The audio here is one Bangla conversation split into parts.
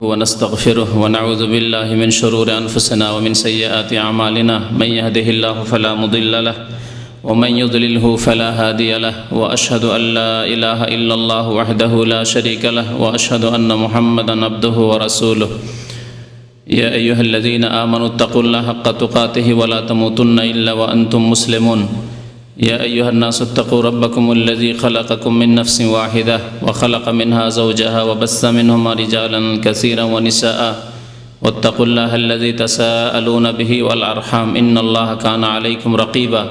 ونستغفره ونعوذ بالله من شرور أنفسنا ومن سيئات أعمالنا من يهده الله فلا مضل له ومن يضلله فلا هادي له وأشهد أن لا إله إلا الله وحده لا شريك له وأشهد أن محمدا عبده ورسوله يا أيها الذين آمنوا اتقوا الله حق تقاته ولا تموتن إلا وأنتم مسلمون يا أيها الناس اتقوا ربكم الذي خلقكم من نفس واحدة وخلق منها زوجها وبث منهما رجالا كثيرا ونساء واتقوا الله الذي تساءلون به والأرحام إن الله كان عليكم رقيبا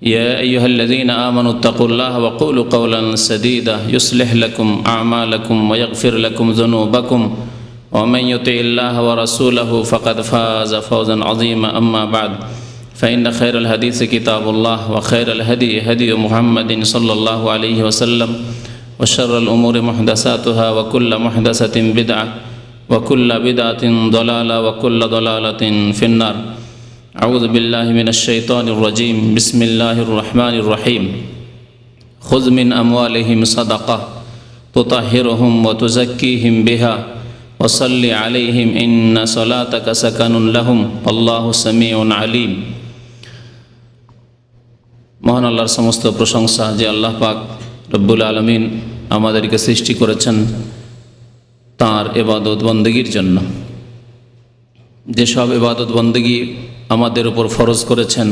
يا أيها الذين آمنوا اتقوا الله وقولوا قولا سديدا يصلح لكم أعمالكم ويغفر لكم ذنوبكم ومن يطع الله ورسوله فقد فاز فوزا عظيما أما بعد فإن خير الحديث كتاب الله وخير الهدي هدي محمد صلى الله عليه وسلم وشر الأمور محدثاتها وكل محدثة بدعة وكل بدعة ضلالة وكل ضلالة في النار أعوذ بالله من الشيطان الرجيم بسم الله الرحمن الرحيم خذ من أموالهم صدقة تطهرهم وتزكيهم بها وصل عليهم إن صلاتك سكن لهم والله سميع عليم মহান আল্লাহর সমস্ত প্রশংসা যে আল্লাহ পাক রব্বুল আলামিন আমাদেরকে সৃষ্টি করেছেন তাঁর ইবাদত বন্দেগীর জন্য। যেসব ইবাদত বন্দেগী আমাদের উপর ফরজ করেছেন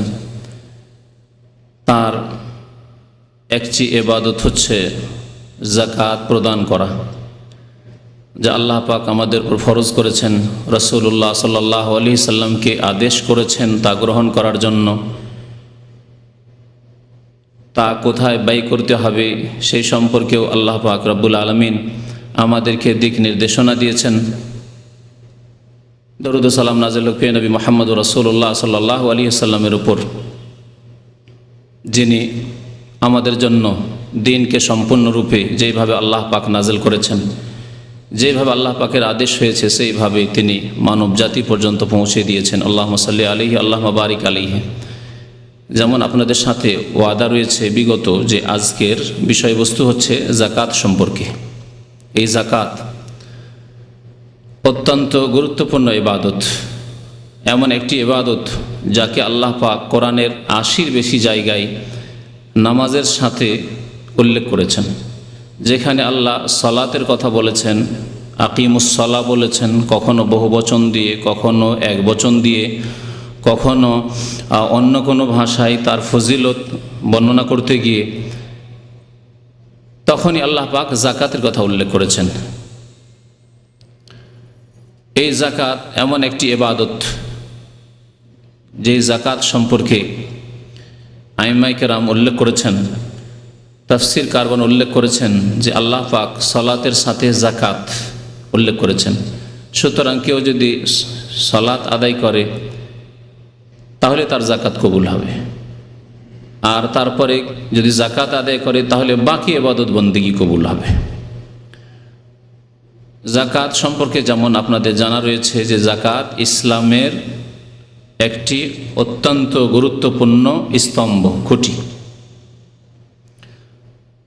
তার একটি ইবাদত হচ্ছে যাকাত প্রদান করা, যা আল্লাহ পাক আমাদের উপর ফরজ করেছেন, রাসূলুল্লাহ সাল্লাল্লাহু আলাইহি সাল্লামকে আদেশ করেছেন তা গ্রহণ করার জন্য। তা কোথায় ব্যয় করতে হবে সেই সম্পর্কেও আল্লাহ পাক রব্বুল আলামিন আমাদেরকে দিক নির্দেশনা দিয়েছেন। দরুদ ও সালাম নাযিল হোক নবী মুহাম্মদ রাসূলুল্লাহ সাল্লাল্লাহু আলাইহি সাল্লামের উপর, যিনি আমাদের জন্য দ্বীনকে সম্পূর্ণরূপে যেইভাবে আল্লাহ পাক নাযিল করেছেন, যেভাবে আল্লাহ পাকের আদেশ হয়েছে সেইভাবে তিনি মানব জাতি পর্যন্ত পৌঁছে দিয়েছেন। আল্লাহুম্মা সাল্লি আলাইহি আল্লাহুম্মা বারিক আলাইহি। যেমন আপনাদের সাথে ওয়াদা রয়েছে বিগত যে আজকের বিষয়বস্তু হচ্ছে যাকাত সম্পর্কে। এই যাকাত অত্যন্ত গুরুত্বপূর্ণ ইবাদত, এমন একটি ইবাদত যাকে আল্লাহ পাক কোরআনের ৮০-র বেশি জায়গায় নামাজের সাথে উল্লেখ করেছেন। যেখানে আল্লাহ সালাতের কথা বলেছেন, আকিমুস সালা বলেছেন, কখনো বহুবচন দিয়ে, কখনো এক বচন দিয়ে, কখনো অন্য কোনো ভাষায় তার ফজিলত বর্ণনা করতে গিয়ে তখনই আল্লাহ পাক যাকাতের কথা উল্লেখ করেছেন। এই যাকাত এমন একটি ইবাদত যে যাকাত সম্পর্কে আইম্মায়ে কেরাম উল্লেখ করেছেন, তাফসীর কারবান উল্লেখ করেছেন যে আল্লাহ পাক সালাতের সাথে যাকাত উল্লেখ করেছেন। সুতরাং কেউ যদি সালাত আদায় করে তাহলে তার যাকাত কবুল হবে, আর তারপরে যদি যাকাত আদায় করে তাহলে বাকি ইবাদত বন্দেগী কবুল হবে। যাকাত সম্পর্কে যেমন আপনাদের জানা রয়েছে যে যাকাত ইসলামের একটি অত্যন্ত গুরুত্বপূর্ণ স্তম্ভ, খুঁটি।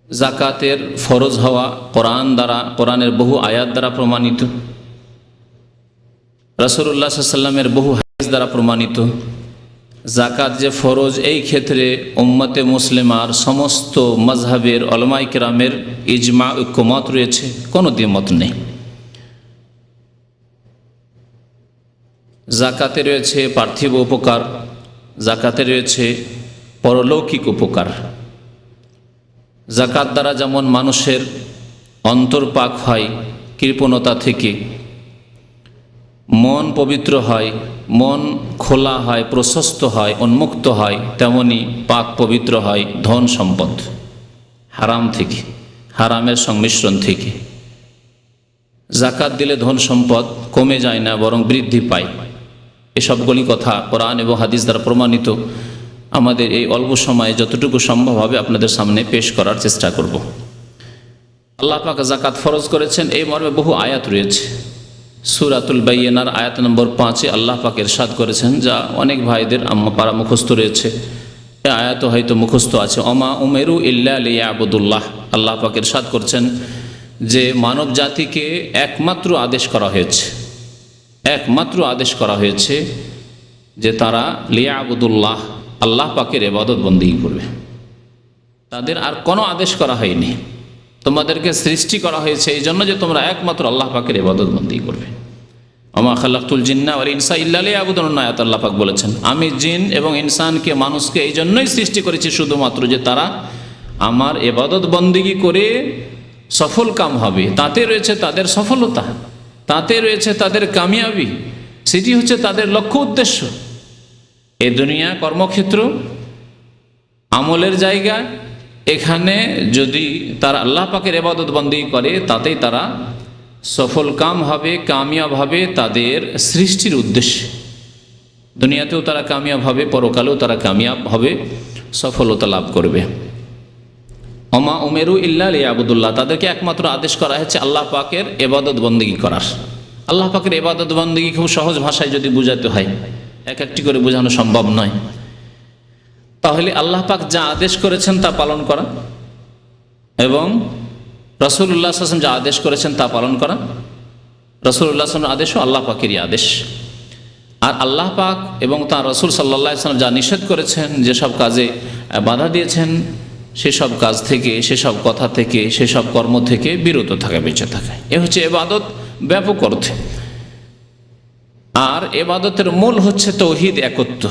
যাকাতের ফরজ হওয়া কোরআনের বহু আয়াত দ্বারা প্রমাণিত, রাসূলুল্লাহ সাল্লাল্লাহু আলাইহি ওয়াসাল্লামের বহু হাদিস দ্বারা প্রমাণিত। যাকাত যে ফরজ এই ক্ষেত্রে উম্মতে মুসলিমার সমস্ত মাযহাবের উলামায়ে কেরামের ইজমা ঐক্যমত রয়েছে, কোনো দ্বিমত নেই। যাকাতে রয়েছে পার্থিব উপকার, যাকাতে রয়েছে পরলৌকিক উপকার। যাকাত দ্বারা যেমন মানুষের অন্তর পাক হয় কৃপণতা থেকে, মন পবিত্র হয়, মন খোলা হয়, প্রশস্ত হয়, উন্মুক্ত হয়, তেমনি পাক পবিত্র হয় ধন সম্পদ হারাম থেকে, হারামের সংমিশ্রণ থেকে। যাকাত দিলে ধন সম্পদ কমে যায় না, বরং বৃদ্ধি পায়। এসবগুলি কথা কোরআন এবং হাদিস দ্বারা প্রমাণিত। আমাদের এই অল্প সময়ে যতটুকু সম্ভব হবে আপনাদের সামনে পেশ করার চেষ্টা করব। আল্লাহ পাক যাকাত ফরজ করেছেন এই মর্মে বহু আয়াত রয়েছে। সূরাতুল বাইয়িনার আয়াত নম্বর 5-এ আল্লাহ পাক ইরশাদ করেছেন, যা অনেক ভাইদের পারা মুখস্থ রয়েছে, এই আয়াতও হয়তো মুখস্থ আছে। ওমা উমিরু ইল্লা লিয়াবুদুল্লাহ। আল্লাহ পাক ইরশাদ করছেন যে মানব জাতিকে একমাত্র আদেশ করা হয়েছে যে তারা লিয়াবুদুল্লাহ, আল্লাহ পাকের ইবাদত বন্দেগী করবে। তাদের আর কোনো আদেশ করা হয়নি। তোমাদেরকে সৃষ্টি করা হয়েছে এই জন্য যে তোমরা একমাত্র আল্লাহ পাকের ইবাদত বন্দেগী করবে। ওমা খালাকতুল জিন্না ওয়াল ইনসা ইল্লা লিয়াবুদুন, আয়াত আল্লাহ পাক বলেছেন, আমি জিন এবং ইনসানকে, মানুষকে এই জন্যই সৃষ্টি করেছি শুধুমাত্র যে তারা আমার ইবাদত বন্দেগী করে সফল কাম হবে। তাতে রয়েছে তাদের সফলতা, তাতে রয়েছে তাদের কামিয়াবি, সেটি হচ্ছে তাদের লক্ষ্য উদ্দেশ্য। এ দুনিয়া কর্মক্ষেত্র, আমলের জায়গা, এখানে যদি তারা আল্লাহ পাকের ইবাদত বন্দেগী করে তাতেই তারা সফল কাম হবে, কামিয়াব হবে তাদের সৃষ্টির উদ্দেশ্যে। দুনিয়াতেও তারা কামিয়াব হবে, পরকালেও তারা কামিয়াব হবে, সফলতা লাভ করবে। ওমা উমেরু ইল্লা লিয়াবুদুল্লাহ, তাদেরকে একমাত্র আদেশ করা হয়েছে আল্লাহ পাকের ইবাদত বন্দেগী করার। আল্লাহ পাকের ইবাদত বন্দেগী খুব সহজ ভাষায় যদি বোঝাতে হয়, এক একটি করে বোঝানো সম্ভব নয়, তাহলে আল্লাহ পাক যা আদেশ করেছেন তা পালন করা এবং রাসূলুল্লাহ সাল্লাল্লাহু আলাইহি ওয়াসাল্লাম যা আদেশ করেছেন তা পালন করা। রাসূলুল্লাহ সাল্লাল্লাহু আলাইহি ওয়াসাল্লামের আদেশও আল্লাহ পাকেরই আদেশ। আর আল্লাহ পাক এবং তাঁর রাসূল সাল্লাল্লাহু আলাইহি ওয়াসাল্লাম যা নিষেধ করেছেন, যেসব কাজে বাধা দিয়েছেন, সেসব কাজ থেকে, সেসব কথা থেকে, সেসব কর্ম থেকে বিরত থাকা, বেঁচে থাকা, এ হচ্ছে ইবাদত ব্যাপক অর্থে। আর ইবাদতের মূল হচ্ছে তৌহিদ, একত্ব।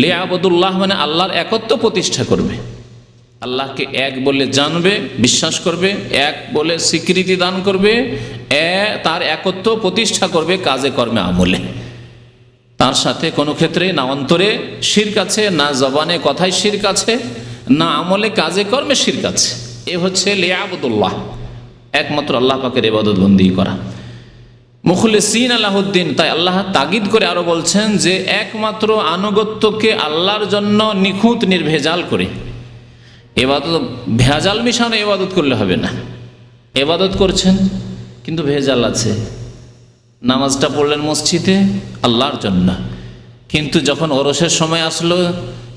লিয়াবুদুল্লাহ মানে আল্লাহর একত্ব প্রতিষ্ঠা করবে, আল্লাহকে এক বলে জানবে, বিশ্বাস করবে, এক বলে স্বীকৃতি দান করবে, তার একত্ব প্রতিষ্ঠা করবে কাজে কর্মে আমলে। তার সাথে কোনো ক্ষেত্রে না অন্তরে শিরক আছে, না জবানে কথায় শিরক আছে, না আমলে কাজে কর্মে শিরক আছে। এ হচ্ছে লিয়াবুদুল্লাহ, একমাত্র আল্লাহ পাকের ইবাদত বন্দেগী করা। মুখলিসিন আলাহুদ্দিন, তাই আল্লাহ তাগিদ করে আরো বলছেন যে একমাত্র আনুগত্যকে আল্লাহর জন্য নিখুঁত নির্ভেজাল করে, ইবাদত ভেজাল মিশানো ইবাদত করলে হবে না। ইবাদত করছেন কিন্তু ভেজাল আছে, নামাজটা পড়লেন মসজিদে আল্লাহর জন্য, কিন্তু যখন ওরসের সময় আসলো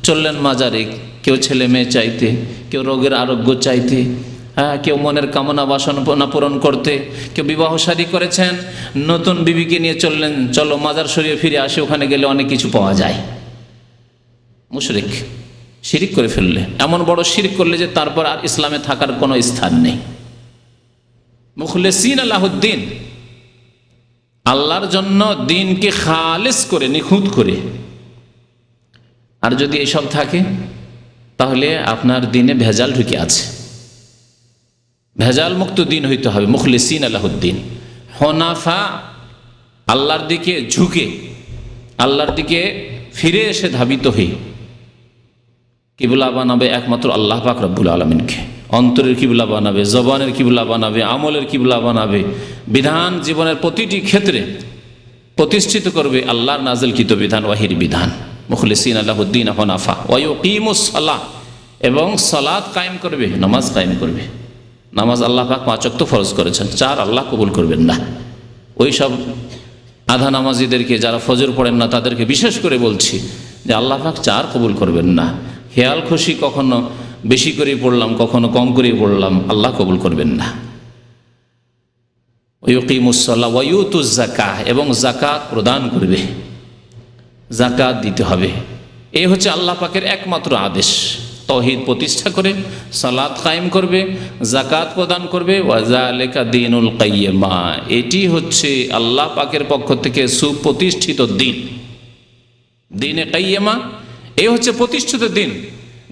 চললেন মাজারে, কেউ ছেলে মেয়ে চাইতে, কেউ রোগের আরোগ্য চাইতে, কেউ মনের কামনা বাসনা পূরণ করতে, কেউ বিবাহ শাদী করেছেন, নতুন বিবিকে নিয়ে চললেন, চলো মাজার শরীফে ফিরে আসি, ওখানে গেলে অনেক কিছু পাওয়া যায়। মুশরিক, শিরিক করে ফেললে, এমন বড় শিরিক করলে যে তারপর আর ইসলামে থাকার কোনো স্থান নেই। মুখলিসিন আলাহুদ্দিন, আল্লাহর জন্য দিনকে খালেস করে, নিখুঁত করে। আর যদি এসব থাকে তাহলে আপনার দিনে ভেজাল ঢুকে আছে, ভেজাল মুক্ত দিন হইতে হবে। মুখলিসিন আলাহুদ্দিন, হনাফা, আল্লাহর দিকে ঝুঁকে, আল্লাহর দিকে ফিরে এসে ধাবিত হই। কিবলা বানাবে একমাত্র আল্লাহ পাক রব্বুল আলামিনকে, অন্তরের কিবলা বানাবে, জবানের কিবলা বানাবে, আমলের কিবলা বানাবে, বিধান জীবনের প্রতিটি ক্ষেত্রে প্রতিষ্ঠিত করবে আল্লাহর নাজিলকৃত বিধান, ওয়াহির বিধান। মুখলিসিন আলাহুদ্দিন হনাফা ওয়া ইউকিমুস সালাহ, এবং সালাত কায়েম করবে, নামাজ কায়েম করবে। নামাজ আল্লাহ পাক 5 ওয়াক্ত ফরজ করেছেন, 4 আল্লাহ কবুল করবেন না। ওই সব আধা নামাজিদেরকে, যারা ফজর পড়েন না, তাদেরকে বিশেষ করে বলছি যে আল্লাহ পাক 4 কবুল করবেন না। খেয়াল খুশি কখনো বেশি করে পড়লাম, কখনো কম করে পড়লাম, আল্লাহ কবুল করবেন না। ইউকিমুস সালাহ ওয়া ইউতুজ যাকাহ, এবং যাকাত প্রদান করবে, যাকাত দিতে হবে। এই হচ্ছে আল্লাহ পাকের একমাত্র আদেশ। তৌহিদ প্রতিষ্ঠা করে সালাত কায়েম করবে, যাকাত প্রদান করবে। ওয়া যালিকা দীনুল কাইয়্যিমা, এটি হচ্ছে আল্লাহ পাকের পক্ষ থেকে সুপ্রতিষ্ঠিত দিন, দ্বীনে কাইয়্যিমা। এই হচ্ছে প্রতিষ্ঠিত দিন।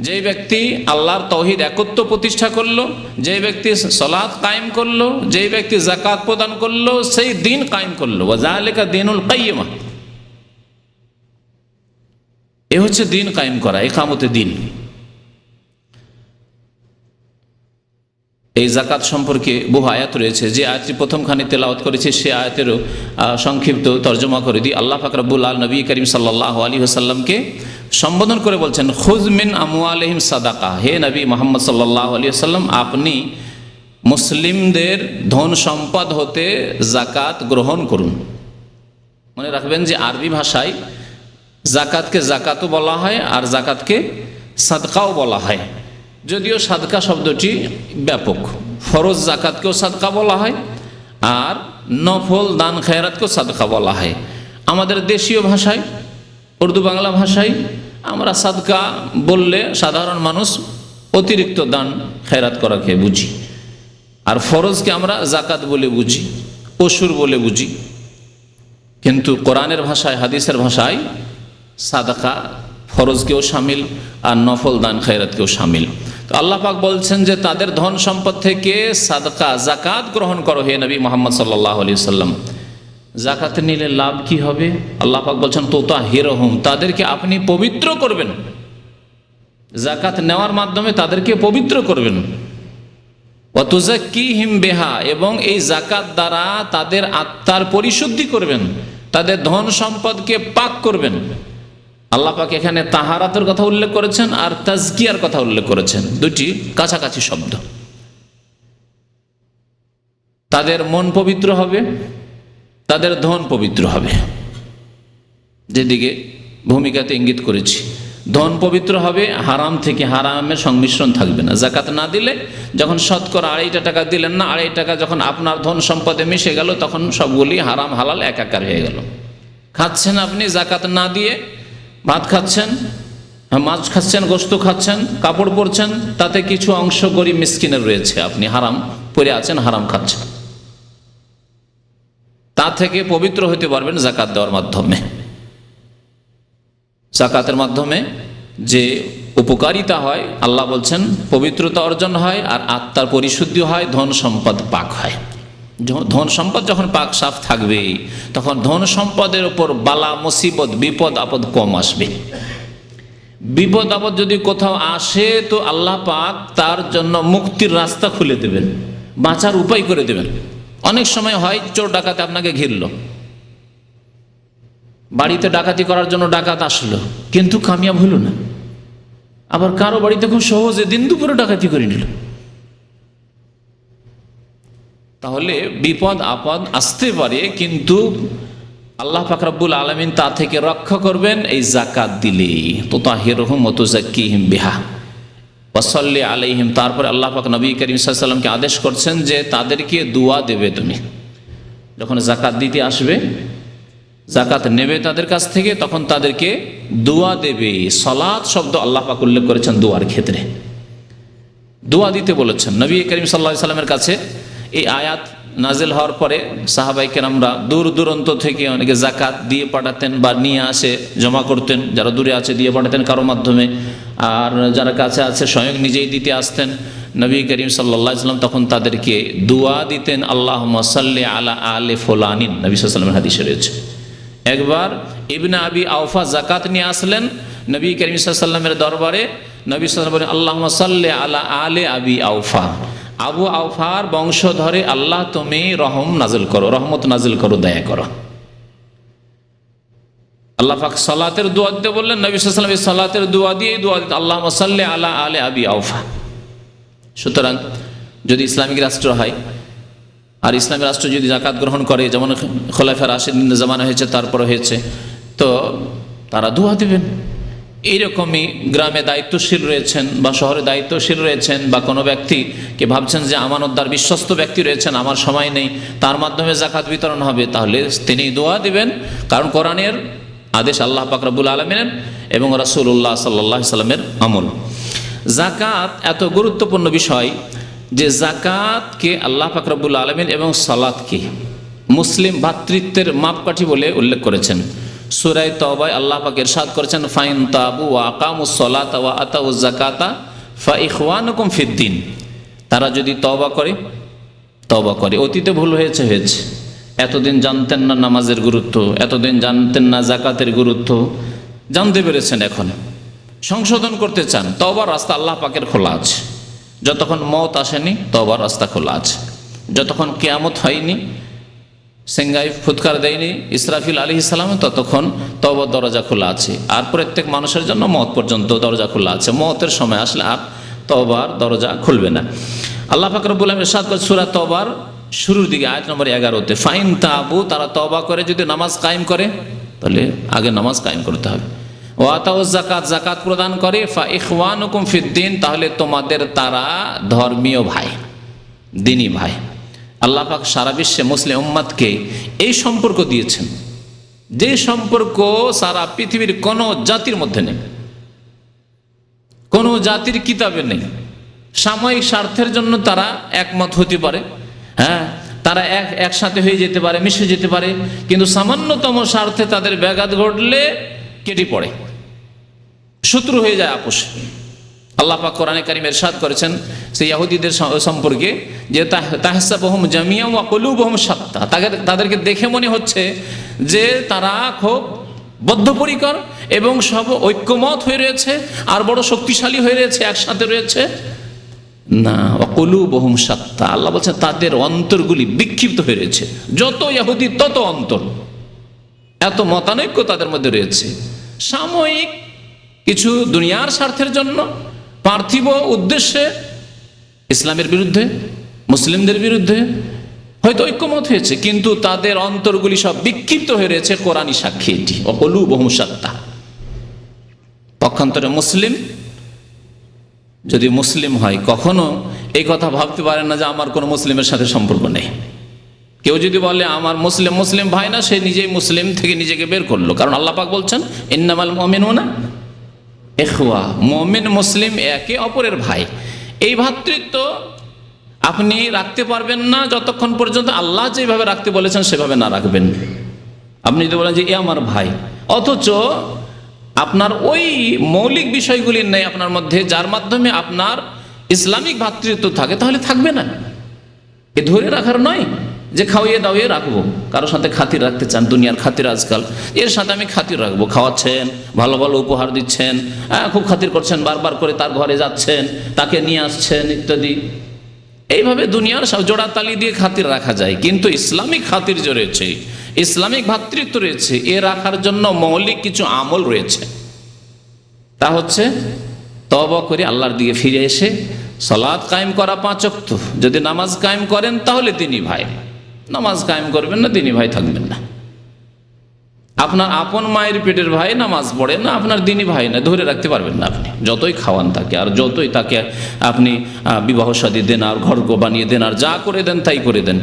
যে ব্যক্তি আল্লাহর তৌহিদ একত্ব প্রতিষ্ঠা করলো, যে ব্যক্তি সালাত কায়েম করলো, যে ব্যক্তি যাকাত প্রদান করলো, সেই দিন কায়েম করলো। ওয়া যালিকা দীনুল কাইয়্যিমা, এ হচ্ছে দিন কায়েম করা, ইকামতে দিন। এই যাকাত সম্পর্কে বহু আয়াত রয়েছে। যে আয়াতটি প্রথমখানে তেলাওয়াত করেছে সে আয়াতেরও সংক্ষিপ্ত তর্জমা করে দিই। আল্লাহ পাক রব্বুল আলামিন নবী করিম সাল্লাল্লাহু আলাইহি ওয়াসাল্লামকে সম্বোধন করে বলছেন, খুয মিন আমওয়ালিহিম সাদাকা, হে নবী মুহাম্মদ সাল্লাল্লাহু আলাইহি ওয়াসাল্লাম, আপনি মুসলিমদের ধন সম্পদ হতে যাকাত গ্রহণ করুন। মনে রাখবেন যে আরবি ভাষায় যাকাতকে যাকাতও বলা হয় আর যাকাতকে সাদকাও বলা হয়, যদিও সাদকা শব্দটি ব্যাপক, ফরজ জাকাতকেও সাদকা বলা হয়, আর নফল দান খেরাতকেও সাদকা বলা হয়। আমাদের দেশীয় ভাষায়, উর্দু বাংলা ভাষায় আমরা সাদকা বললে সাধারণ মানুষ অতিরিক্ত দান খেরাত করাকে বুঝি, আর ফরজকে আমরা জাকাত বলে বুঝি, পশুর বলে বুঝি। কিন্তু কোরআনের ভাষায়, হাদিসের ভাষায় সাদাকা ফরজকেও শামিল আর নফল দান খেরাতকেও শামিল। তো আল্লাহ পাক বলছেন যে তাদের ধন সম্পদ থেকে সাদকা জাকাত গ্রহণ করো হে নবী মুহাম্মদ সাল্লাল্লাহু আলাইহি সাল্লাম। জাকাত নিলে লাভ কি হবে? আল্লাহ পাক বলছেন তুতাহিরুহুম, তাদেরকে আপনি পবিত্র করবেন। জাকাত নেওয়ার মাধ্যমে তাদেরকে পবিত্র করবেন। ওয়া তুযাক্কিহিম বিহা, এবং এই জাকাত দ্বারা তাদের আত্মার পরিশুদ্ধি করবেন, তাদের ধন সম্পদকে পাক করবেন। আল্লাহ পাক এখানে তাহারাতের কথা উল্লেখ করেছেন আর তাজকিয়ার কথা উল্লেখ করেছেন, দুটি কাছাকাছি শব্দ। তাদের মন পবিত্র হবে, তাদের ধন পবিত্র হবে, যেদিকে ভূমিকাতে ইঙ্গিত করেছি। ধন পবিত্র হবে, হারাম থেকে, হারামের সংমিশ্রণ থাকবে না। জাকাত না দিলে, যখন শতকরা 2.5 টাকা দিলেন না, 2.5 টাকা যখন আপনার ধন সম্পদে মিশে গেল, তখন সবগুলি হারাম হালাল একাকার হয়ে গেল। খাচ্ছেন আপনি জাকাত না দিয়ে, ভাত খাচ্ছেন, মাছ খাচ্ছেন, গোশত খাচ্ছেন, কাপড় পরছেন, তাতে কিছু অংশ গরিব মিসকিনের রয়েছে, আপনি হারাম পরে আছেন, হারাম খাচ্ছেন। তা থেকে পবিত্র হতে পারবেন জাকাত দেওয়ার মাধ্যমে। জাকাতের মাধ্যমে যে উপকারিতা হয়, আল্লাহ বলছেন পবিত্রতা অর্জন হয় আর আত্মার পরিশুদ্ধি হয়, ধন সম্পদ পাক হয়। ধন সম্পদ যখন পাক সাফ থাকবে, তখন ধন সম্পদের উপর বালা মুসিবত, বিপদ আপদ কম আসবে। বিপদ আপদ যদি কোথাও আসে, তো আল্লাহ পাক তার জন্য মুক্তির রাস্তা খুলে দেবেন, বাঁচার উপায় করে দেবেন। অনেক সময় হয় চোর ডাকাতে আপনাকে ঘিরল, বাড়িতে ডাকাতি করার জন্য ডাকাত আসলো, কিন্তু কামিয়াব হলো না। আবার কারো বাড়িতে খুব সহজে দিন দুপুরে ডাকাতি করে নিল। তাহলে বিপদ আপদ আসতে পারে, কিন্তু আল্লাহ পাক রব্বুল আলামিন তা থেকে রক্ষা করবেন এই জাকাত দিলে। তুতাহিরুহুম ওয়া তুযাক্কিহিম বিহা ওয়া সাল্লি আলাইহিম। তারপরে আল্লাহ পাক নবী করিম সাল্লাল্লাহু আলাইহি ওয়াসাল্লামকে আদেশ করছেন যে তাদেরকে দোয়া দেবে। তুমি যখন জাকাত দিতে আসবে, জাকাত নেবে তাদের কাছ থেকে, তখন তাদেরকে দোয়া দেবে। সালাত শব্দ আল্লাহ পাক উল্লেখ করেছেন দোয়ার ক্ষেত্রে, দোয়া দিতে বলেছেন। নবী করিম সাল্লাল্লাহু আলাইহি ওয়াসাল্লামের কাছে এই আয়াত নাজিল হওয়ার পরে সাহাবায়ে কেরামরা দূর দূরান্ত থেকে অনেকে জাকাত দিয়ে পাঠাতেন বা নিয়ে আসে জমা করতেন, যারা দূরে আছে দিয়ে পাঠাতেন কারো মাধ্যমে, আর যারা কাছে আছে স্বয়ং নিজেই দিতে আসতেন। নবী করিম সাল্লাল্লাহু আলাইহি ওয়াসাল্লাম তখন তাদেরকে দোয়া দিতেন, আল্লাহুম্মা সাল্লি আলা আলি ফুলানিন। নবী সাল্লাল্লাহু আলাইহি ওয়াসাল্লামের হাদিসে রয়েছে। একবার ইবনে আবি আওফা জাকাত নিয়ে আসলেন নবী করিম সাল্লাল্লাহু আলাইহি ওয়াসাল্লামের দরবারে। নবী সাল্লাল্লাহু আলাইহি ওয়াসাল্লাম বলেন, আল্লাহুম্মা সাল্লি আলা আলি আবি আওফা, আবু আওফার বংশধরে আল্লাহ তুমি রহম নাজিল করো, রহমত নাজিল করো, দয়া করো। আল্লাহ পাক সালাতের দোয়া দিতে বললেন। নবী সাল্লাল্লাহু আলাইহি ওয়াসাল্লাম সালাতের দোয়া দিয়ে দোয়া দিতে, আল্লাহুম্মা সাল্লি আলা আলি আবি আওফা। সুতরাং যদি ইসলামিক রাষ্ট্র হয়, আর ইসলামী রাষ্ট্র যদি জাকাত গ্রহণ করে, যেমন খোলাফায়ে রাশিদিনের জামানা হয়েছে, তারপরে হয়েছে, তো তারা দোয়া দেবেন। এইরকমই গ্রামে দায়িত্বশীল রয়েছেন বা শহরে দায়িত্বশীল রয়েছেন, বা কোনো ব্যক্তিকে ভাবছেন যে আমানতদার বিশ্বস্ত ব্যক্তি রয়েছেন, আমার সময় নেই, তার মাধ্যমে জাকাত বিতরণ হবে, তাহলে তিনি দোয়া দিবেন। কারণ কোরআনের আদেশ আল্লাহ পাক রব্বুল আলামিনের এবং রাসূলুল্লাহ সাল্লাল্লাহু আলাইহি ওয়াসাল্লামের আমল। জাকাত এত গুরুত্বপূর্ণ বিষয় যে জাকাতকে আল্লাহ পাক রব্বুল আলামিন এবং সালাতকে মুসলিম ভ্রাতৃত্বের মাপকাঠি বলে উল্লেখ করেছেন। সূরা তাওবায় আল্লাহ পাক ইরশাদ করেছেন, ফাইন তাবু ওয়া আকামুস সালাতা ওয়া আতাউজ যাকাতা ফা ইখওয়ানুকুম ফিদ্দিন। তারা যদি তওবা করে, অতীতে ভুল হয়েছে, এতদিন জানতেন না নামাজের গুরুত্ব, এতদিন জানতেন না জাকাতের গুরুত্ব, জানতে পেরেছেন, এখন সংশোধন করতে চান, তওবার রাস্তা আল্লাহ পাকের খোলা আছে। যতক্ষণ মওত আসেনি তওবার রাস্তা খোলা আছে, যতক্ষণ কিয়ামত হয়নি, সেঙ্গাই ফুৎকার দেয়নি ইসরাফিল আলাইহিস সালাম, ততক্ষণ তওবার দরজা খোলা আছে। আর প্রত্যেক মানুষের জন্য মওত পর্যন্ত দরজা খোলা আছে। মওতের সময় আসলে আর তওবার দরজা খুলবে না। আল্লাহ পাক রব্বুল আলামিন ইরশাদ করেছেন সূরা তওবার শুরুর দিকে আয়াত নম্বর 11-তে, ফাইন তাবু, তারা তওবা করে যদি নামাজ কায়েম করে, তাহলে আগে নামাজ কায়েম করতে হবে। ওয়া আতাউজ যাকাত, যাকাত প্রদান করে, ফা ইখওয়ানুকুম ফিদ্দিন, তাহলে তোমাদের তারা ধর্মীয় ভাই, দিনী ভাই। আল্লাহ পাক সারা বিশ্বে মুসলিম উম্মাতকে এই সম্পর্ক দিয়েছেন, যে সম্পর্ক সারা পৃথিবীর কোনো জাতির মধ্যে নেই, কোনো জাতির কিতাবে নেই। সাময়িক স্বার্থের জন্য তারা একমত হতে পারে, হ্যাঁ, তারা একসাথে হয়ে যেতে পারে, মিশে যেতে পারে, কিন্তু সামান্যতম স্বার্থে তাদের ব্যাঘাত ঘটলে কেটে পড়ে, শত্রু হয়ে যায় আপোষে। আল্লাহ পাক কোরআনে কারীমে ইরশাদ করেছেন সেই ইহুদিদের সম্পর্কে যে তাহসাবুহুম জামিআন ওয়া কুলুবুহুম শাত্তা, তাদেরকে দেখে মনে হচ্ছে যে তারা খুব বদ্ধপরিকর এবং সব ঐক্যমত হয়ে রয়েছে আর বড় শক্তিশালী হয়ে রয়েছে, একসাথে রয়েছে। না, ওয়া কুলুবুহুম শাত্তা, আল্লাহ বলছেন তাদের অন্তরগুলি বিক্ষিপ্ত হয়ে রয়েছে। যত ইহুদি তত অন্তর, এত মতানৈক্য তাদের মধ্যে রয়েছে। সাময়িক কিছু দুনিয়ার স্বার্থের জন্য, পার্থিব উদ্দেশ্যে ইসলামের বিরুদ্ধে, মুসলিমদের বিরুদ্ধে হয়তো ঐক্যমত হয়েছে, কিন্তু তাদের অন্তরগুলি সব বিক্ষিপ্ত হয়ে রয়েছে। কোরআনী সাক্ষী এটি, ওয়াকুলুবুহুম শাত্তা। পক্ষান্তরে মুসলিম যদি মুসলিম হয়, কখনো এই কথা ভাবতে পারে না যে আমার কোনো মুসলিমের সাথে সম্পর্ক নেই। কেউ যদি বলে আমার মুসলিম ভাই না, সে নিজেই মুসলিম থেকে নিজেকে বের করলো। কারণ আল্লাহ পাক বলছেন ইন্নামাল মুমিনুনা ইখওয়া, মুমিন মুসলিম একে অপরের ভাই। এই ভ্রাতৃত্ব আপনি রাখতে পারবেন না যতক্ষণ পর্যন্ত আল্লাহ যেভাবে রাখতে বলেছেন সেভাবে না রাখবেন। আপনি যদি বলেন যে এ আমার ভাই, অথচ আপনার ওই মৌলিক বিষয়গুলি নেই আপনার মধ্যে যার মাধ্যমে আপনার ইসলামিক ভ্রাতৃত্ব থাকে, তাহলে থাকবে না। এ ধরে রাখার নয় যে খাওয়িয়ে দাওয়িয়ে রাখবো, কারোর সাথে খাতির রাখতে চান, দুনিয়ার খাতির আজকাল, এর সাথে আমি খাতির রাখবো। খাওয়াচ্ছেন, ভালো ভালো উপহার দিচ্ছেন, খুব খাতির করছেন, বারবার করে তার ঘরে যাচ্ছেন, তাকে নিয়ে আসছেন ইত্যাদি। এইভাবে দুনিয়ার সব জোড়াতালি দিয়ে খাতির রাখা যায়, কিন্তু ইসলামিক খাতির যে রয়েছে, ইসলামিক ভ্রাতৃত্ব রয়েছে, এ রাখার জন্য মৌলিক কিছু আমল রয়েছে। তা হচ্ছে তওবা করে আল্লাহর দিকে ফিরে এসে সালাত কায়েম করা 5 ওয়াক্ত। যদি নামাজ কায়েম করেন তাহলে দিনী ভাই, নামাজ কায়েম করবেন না দিনী ভাই থাকবেন না। আপনার আপন মায়ের পেটের ভাই নামাজ পড়ে না, আপনার দিনী ভাই না, ধরে রাখতে পারবেন না আপনি, যতই খাওয়ান তাকে আর যতই তাকে আপনি বিবাহ শাদী দেন আর ঘর বানিয়ে দেন আর যা করে দেন তাই করে দেন,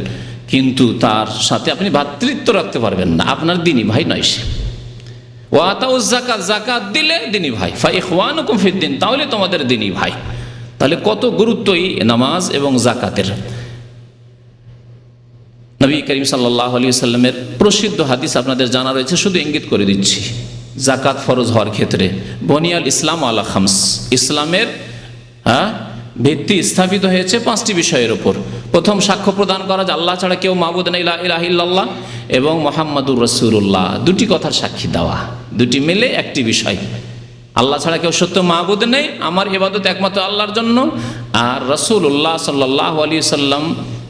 কিন্তু তার সাথে আপনি ভ্রাতৃত্ব রাখতে পারবেন না, আপনার দিনী ভাই নয় সে। ওয়া আতাউজ যাকাত, যাকাত দিলে দিনী ভাই, ফা ইখওয়ানুকুম ফিদ্দিন, তাহলে তোমাদের দিনী ভাই। তাহলে কত গুরুত্বই নামাজ এবং যাকাতের। নবী করিম সাল্লাল্লাহু আলাইহি ওয়াসাল্লামের প্রসিদ্ধ হাদিস আপনাদের জানা রয়েছে, শুধু ইঙ্গিত করে দিচ্ছি। যাকাত ফরজ হওয়ার ক্ষেত্রে বনিয়াল ইসলাম আলা খামস, ইসলামের ভিত্তি স্থাপিত হয়েছে 5টি বিষয়ের উপর। প্রথম, সাক্ষ্য প্রদান করা যে আল্লাহ ছাড়া কেউ মাবুদ নেই, লা ইলাহা ইল্লাল্লাহ, এবং মুহাম্মাদুর রাসূলুল্লাহ, দুটি কথার সাক্ষী দেওয়া, দুটি মিলে একটি বিষয়। আল্লাহ ছাড়া কেউ সত্য মাবুদ নেই, আমার ইবাদত একমাত্র আল্লাহর জন্য, আর রাসূলুল্লাহ সাল্লাল্লাহু আলাইহি সাল্লাম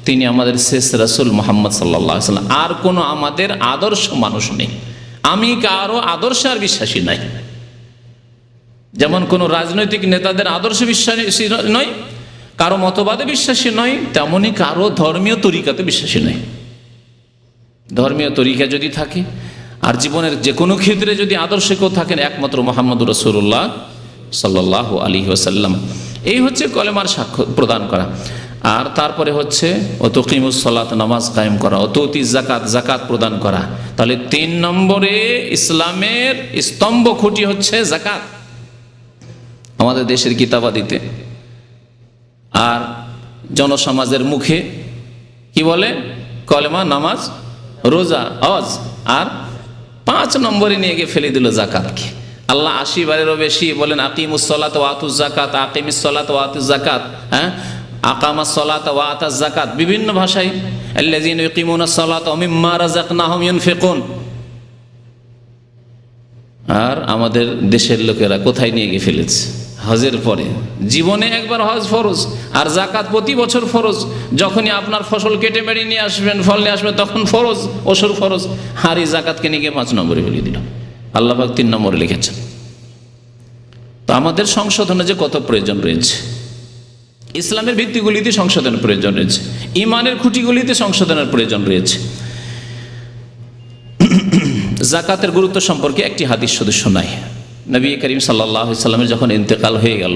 তিনি আমাদের শেষ রাসূল মুহাম্মদ সাল্লাল্লাহু আলাইহি সাল্লাম, আর কোনো আমাদের আদর্শ মানুষ নেই। আমি কারো আদর্শে আর বিশ্বাসী নাই, যেমন কোনো রাজনৈতিক নেতাদের আদর্শে বিশ্বাসী নয়, কারো মতবাদে বিশ্বাসী নয়, তেমনি কারো ধর্মীয় তরিকাতে বিশ্বাসী নয়। ধর্মীয় তরিকা যদি থাকে আর জীবনের যে কোনো ক্ষেত্রে যদি আদর্শে কেউ থাকেন, একমাত্র মুহাম্মদুর রাসূলুল্লাহ সাল্লাল্লাহু আলাইহি ওয়াসাল্লাম। এই হচ্ছে কলেমার সাক্ষ্য প্রদান করা। আর তারপরে হচ্ছে ওয়াতুকিমুস সালাত, নামাজ কায়েম করা, ওতুতিজ যাকাত, যাকাত প্রদান করা। তাহলে 3 নম্বরে ইসলামের স্তম্ভ খুঁটি হচ্ছে যাকাত আমাদের দেশের কিতাবাদিতে। আর জনসমাজের মুখে কি বলে? কলেমা, নামাজ, রোজা, হজ। আর 5 নম্বরে নিয়ে গিয়ে ফেলে দিল যাকাতকে। আল্লাহ 80 বারেরও বেশি বলেন আকিমুস সালাত ওয়া আতুজ যাকাত, আকিমিস সালাত ওয়া আতুজ যাকাত, আকামাস সালাত ওয়া আতাজ যাকাত, বিভিন্ন ভাষায় আল্লাযীনা ইউকিমুনাস সালাত ওয়া মিম্মা রাযাকনাহুম ইউনফিকুন। আর আমাদের দেশের লোকেরা কোথায় নিয়ে গিয়ে ফেলেছে? হজের পরে জীবনে একবার হজ ফরজ, আর যাকাত প্রতি বছর ফরজ। যখনই আপনার ফসল কেটে বেড়ে নিয়ে আসবেন, ফল নিয়ে আসবেন, তখন ফরজ, ওসর ফরজ। আর এই যাকাতকে নিয়ে গিয়ে 5 নম্বরে ফেলে দিল। আল্লাহ পাক 3 নম্বরে লিখেছেন। তো আমাদের সংশোধনে যে কত প্রয়োজন রয়েছে, ইসলামের ভিত্তিগুলিতে সংশোধনের প্রয়োজন রয়েছে, ইমানের খুঁটিগুলিতে সংশোধনের প্রয়োজন রয়েছে। যাকাতের গুরুত্ব সম্পর্কে একটি হাদিস শুধু শোনাই। নবী করিম সাল্লাল্লাহু আলাইহি সাল্লামের যখন ইন্তেকাল হয়ে গেল,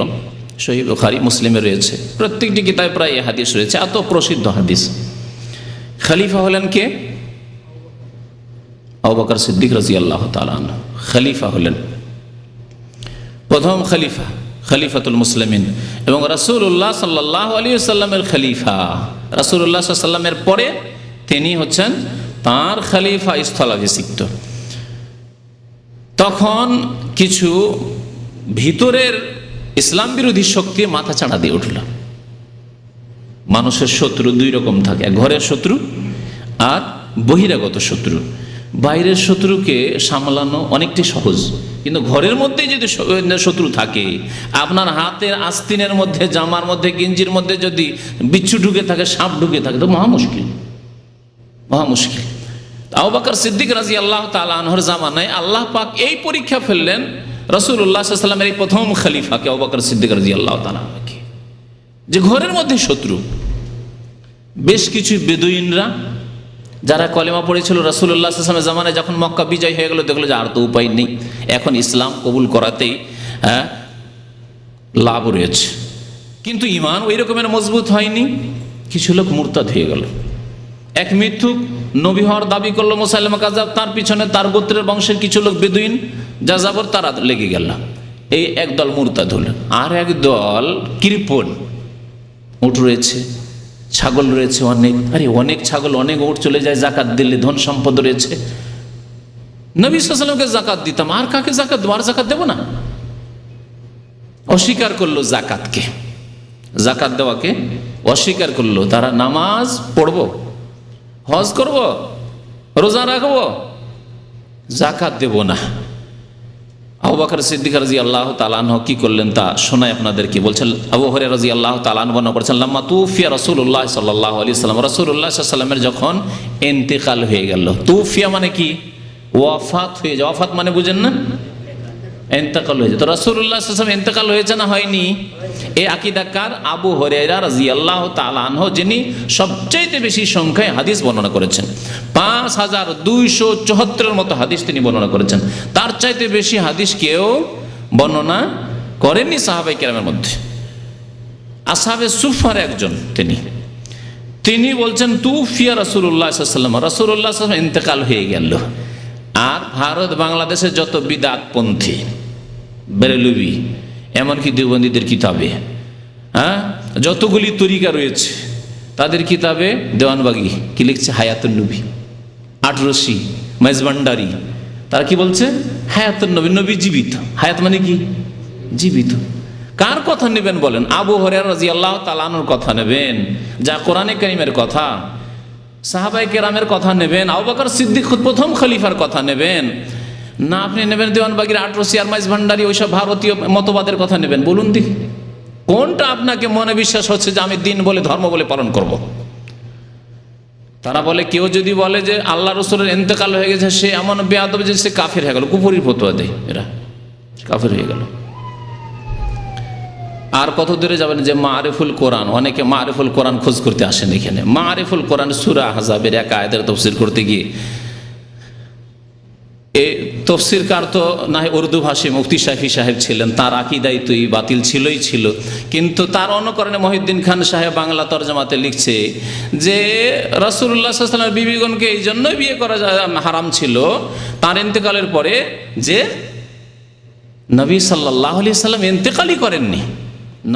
সহিহ বুখারী, মুসলিমে রয়েছে, প্রত্যেকটি কিতাবে প্রায় এই হাদিস রয়েছে, এত প্রসিদ্ধ হাদিস। খলিফা হলেন কে? আবু বকর সিদ্দিক রাদিয়াল্লাহু তাআলা আনহু খলিফা হলেন, প্রথম খলিফা, খলিফাতুল মুসলিমিন, এবং রাসূলুল্লাহ সাল্লাল্লাহু আলাইহি ওয়াসাল্লামের খলিফা। রাসূলুল্লাহ সাল্লাল্লাহু আলাইহি ওয়াসাল্লামের পরে তিনি হচ্ছেন তাঁর খলিফা স্থলাভিষিক্ত। তখন কিছু ভিতরের ইসলাম বিরোধী শক্তি মাথা চাড়া দিয়ে উঠল। মানুষের শত্রু দুই রকম থাকে, ঘরের শত্রু আর বহিরাগত শত্রু। বাইরের শত্রুকে সামলানো অনেকটাই সহজ, কিন্তু ঘরের মধ্যেই যদি শত্রু থাকে, আপনার হাতের আস্তিনের মধ্যে, জামার মধ্যে, গেঞ্জির মধ্যে যদি বিচ্ছু ঢুকে থাকে, সাপ ঢুকে থাকে, তো মহা মুশকিল, মহা মুশকিল। আবু বকর সিদ্দিক রাদিয়াল্লাহু তাআলা আনহুর জামানায় আল্লাহ পাক এই পরীক্ষা ফেললেন রাসূলুল্লাহ সাল্লাল্লাহু আলাইহি ওয়াসাল্লামের এই প্রথম খলিফাকে আবু বকর সিদ্দিক রাদিয়াল্লাহু তাআলা আনহুকে, যে ঘরের মধ্যে শত্রু। বেশ কিছু বেদুইনরা যারা কলেমা পড়েছিল রাসূলুল্লাহ সাল্লাল্লাহু আলাইহি ওয়াসাল্লামের জামানায়, যখন মক্কা বিজয় হয়ে গেল, দেখলো যে আর তো উপায় নেই, এখন ইসলাম কবুল করাতেই লাভ রয়েছে, কিন্তু ঈমান ওই রকমের মজবুত হয়নি। কিছু লোক মুরতাদ হয়ে গেল। এক মিথ্যুক নবী হওয়ার দাবি করলো মুসাইলামা কাযাব, তার পিছনে তার গোত্রের বংশের কিছু লোক বেদুইন যাযাবর, তারা লেগে গেল। এই একদল মুরতাদ হল। আর একদল কৃপণ, উট রয়েছে, ছাগল রয়েছে অনেক, আরে অনেক ছাগল, অনেক উট চলে যায়, জাকাত দিলে ধন সম্পদ রয়েছে, নবী সাল্লাল্লাহু আলাইহি ওয়াসাল্লামকে জাকাত দিতাম, আর কাকে জাকাত দেবো, আর জাকাত দেবো না। অস্বীকার করলো জাকাতকে, জাকাত দেওয়াকে অস্বীকার করলো। তারা নামাজ পড়বো, হজ করব, রোজা রাখবো, জাকাত দেব না। আবু বকর সিদ্দিক রাদিয়াল্লাহু তাআলা আনহু কি করলেন তা শোনাই আপনাদেরকে। বলছেন আবু হুরায়রা রাদিয়াল্লাহু তাআলা আনহু বর্ণনা করেছেন, লাম্মা তুফিয়া রাসূলুল্লাহ সাল্লাল্লাহু আলাইহি ওয়াসাল্লাম, রাসূলুল্লাহ সাল্লাল্লাহু আলাইহি ওয়াসাল্লামের যখন ইন্তেকাল হয়ে গেল। তুফিয়া মানে কি? ওয়াফাত হয়ে যায়। ওয়াফাত মানে বুঝেন না? ইন্তেকাল হয়েছে। তো রাসূলুল্লাহ সাল্লাল্লাহু আলাইহি ওয়াসাল্লাম ইন্তেকাল হয়েছে না হয়নি? এই আকীদাকার আবু হুরায়রা রাদিয়াল্লাহু তাআলা আনহু, যিনি সবচেয়ে বেশি সংখ্যায় হাদিস বর্ণনা করেছেন, 5274 মতো হাদিস তিনি বর্ণনা করেছেন। তার চাইতে বেশি হাদিস কেউ বর্ণনা করেননি সাহাবায়ে কেরামের মধ্যে। আসহাবে সুফার একজন তিনি বলছেন তুফিয়া রাসূলুল্লাহ সাল্লাল্লাহু আলাইহি ওয়াসাল্লাম, রাসূলুল্লাহ সাল্লাল্লাহু আলাইহি ওয়াসাল্লাম ইন্তেকাল হয়ে গেল। আর ভারত বাংলাদেশের যত বিদআতপন্থী, বেরেলভি, এমনকি দেওবন্দীদের কিতাবে যতগুলি তরিকা রয়েছে, তাদের কিতাবে দেওয়ানবাগি কি লিখছে? হায়াতুন নবী, আটরশি, মেজভান্ডারি, তারা কি বলছে? হায়াতুন নবী, নবী জীবিত। হায়াত মানে কি? জীবিত। কার কথা নেবেন বলেন? আবু হুরায়রা রাদিয়াল্লাহু তাআলা আনহুর কথা নেবেন, যা কোরআনে কারীমের কথা, সাহাবায়ে কেরামের কথা নেবেন, আবু বকর সিদ্দিক প্রথম খলিফার কথা নেবেন, না আপনি নেবেন দেওয়ানবাগির আটরশি আর মাইজভান্ডারি, ওইসব ভারতীয় মতবাদের কথা নেবেন? বলুন দেখি কোনটা আপনাকে মনে বিশ্বাস হচ্ছে যে আমি দিন বলে, ধর্ম বলে পালন করব? তারা বলে, কেউ যদি বলে যে আল্লাহ রাসূলের ইন্তেকাল হয়ে গেছে, সে এমন বেয়াদব যে সে কাফের হয়ে গেল, কুফরি ফতোয়া দেয়, এরা কাফের হয়ে গেল। আর কত দূরে যাবেন যে মারিফুল কোরআন, অনেকে মারিফুল কোরআন খোঁজ করতে আসেন এখানে। মারিফুল কোরআন সূরা আহজাবের এক আয়াতের তাফসীর করতে গিয়ে, এই তফসিরকার তো না হয় উর্দু ভাষী মুফতি শাফি সাহেব ছিলেন, তার আকীদাই তো বাতিল ছিল, কিন্তু তার অনুকরণে মহিউদ্দিন খান সাহেব বাংলা তরজমাতে লিখছে যে রাসূলুল্লাহ সাল্লাল্লাহু আলাইহি ওয়াসাল্লামের বিবিগণকে এই জন্যই বিয়ে করা হারাম ছিল তার ইন্তেকালের পরে, যে নবী সাল্লাল্লাহু আলাইহি ওয়াসাল্লাম ইন্তেকালই করেননি,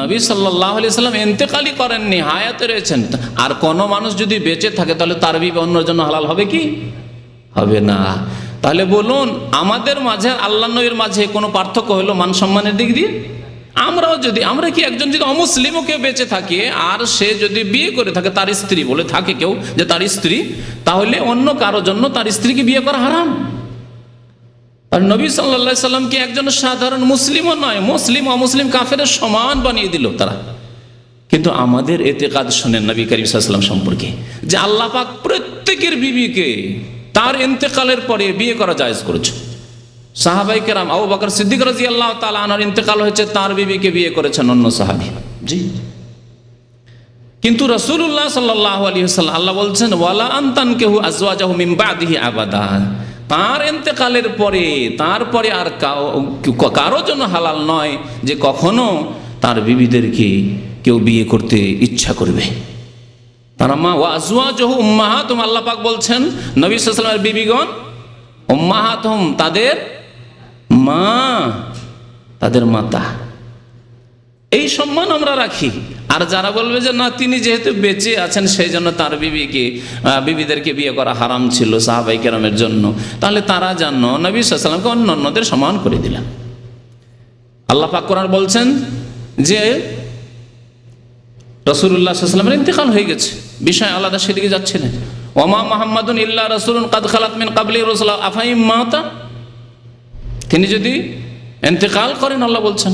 নবী সাল্লাল্লাহু আলাইহি ওয়াসাল্লাম ইন্তেকালই করেননি, হায়াতে রয়েছেন। আর কোনো মানুষ যদি বেঁচে থাকে তাহলে তার বিবি অন্যের জন্য হালাল হবে কি? হবে না। তাহলে বলুন, আমাদের মাঝে আল্লাহ নবীর মাঝে কোনো পার্থক্য হলো মান সম্মানের দিক দিয়ে? আমরা কি একজন যদি অমুসলিমও কেউ বেঁচে থাকে আর সে যদি বিয়ে করে থাকে, তার স্ত্রী বলে থাকে কেউ যে তার স্ত্রী, তাহলে অন্য কারোর জন্য তার স্ত্রীকে বিয়ে করা হারাম। আর নবী সাল্লাল্লাহু আলাইহি সাল্লামকে একজন সাধারণ মুসলিমও নয়, মুসলিম অমুসলিম কাফেরের সমান বানিয়ে দিল তারা। কিন্তু আমাদের এতেকাদ শোনেন নবী করিম সাল্লাল্লাহু আলাইহি ওয়াসাল্লাম সম্পর্কে, যে আল্লাহ পাক প্রত্যেকের বিবিকে তার ইন্তেকালের পরে বিয়ে করা জায়েজ করেছে। সাহাবায়ে কেরাম, আবু বকর সিদ্দিক রাদিয়াল্লাহু তাআলা আনহুর ইন্তেকাল হয়েছে, তার বিবিকে বিয়ে করেছেন অন্য সাহাবী। জি, কিন্তু রাসূলুল্লাহ সাল্লাল্লাহু আলাইহি ওয়াসাল্লাম, আল্লাহ বলছেন ওয়ালা আনতানকিহু আজওয়াজাহু মিন বাদিহি আবাদা, তার ইন্তেকালের পরে তারপরে আর কারো জন্য হালাল নয় যে কখনো তার বিবিদেরকে কেউ বিয়ে করতে ইচ্ছা করবে। তারা মা ওয়া আজওয়াজুহু উম্মাহাতুহুম, আল্লাহ পাক বলছেন নবী সাল্লাল্লাহু আলাইহি ওয়াসাল্লামের বিবিগণ উম্মাহাতুহুম, তাদের মা, তাদের মাতা। এই সম্মান আমরা রাখি। আর যারা বলবে যে না, তিনি যেহেতু বেঁচে আছেন সেই জন্য তার বিবিদেরকে বিয়ে করা হারাম ছিল সাহাবাই কেরামের জন্য, তাহলে তারা যেন নবী সাল্লাল্লাহু আলাইহি ওয়াসাল্লামকে অন্যদের সমান করে দিলেন। আল্লাহ পাক কোরআন বলছেন যে রাসূলুল্লাহ সাল্লাল্লাহু আলাইহি ওয়াসাল্লামের ইন্তেকাল হয়ে গেছে, বিষয় আলাদা, সেদিকে যাচ্ছে না। ওমা মুহাম্মাদুন ইল্লা রাসূলুন কাদ খালাত মিন ক্বাবলিহি রাসূল আফাইম মাতা, তিনি যদি ইন্তেকাল করেন আল্লাহ বলছেন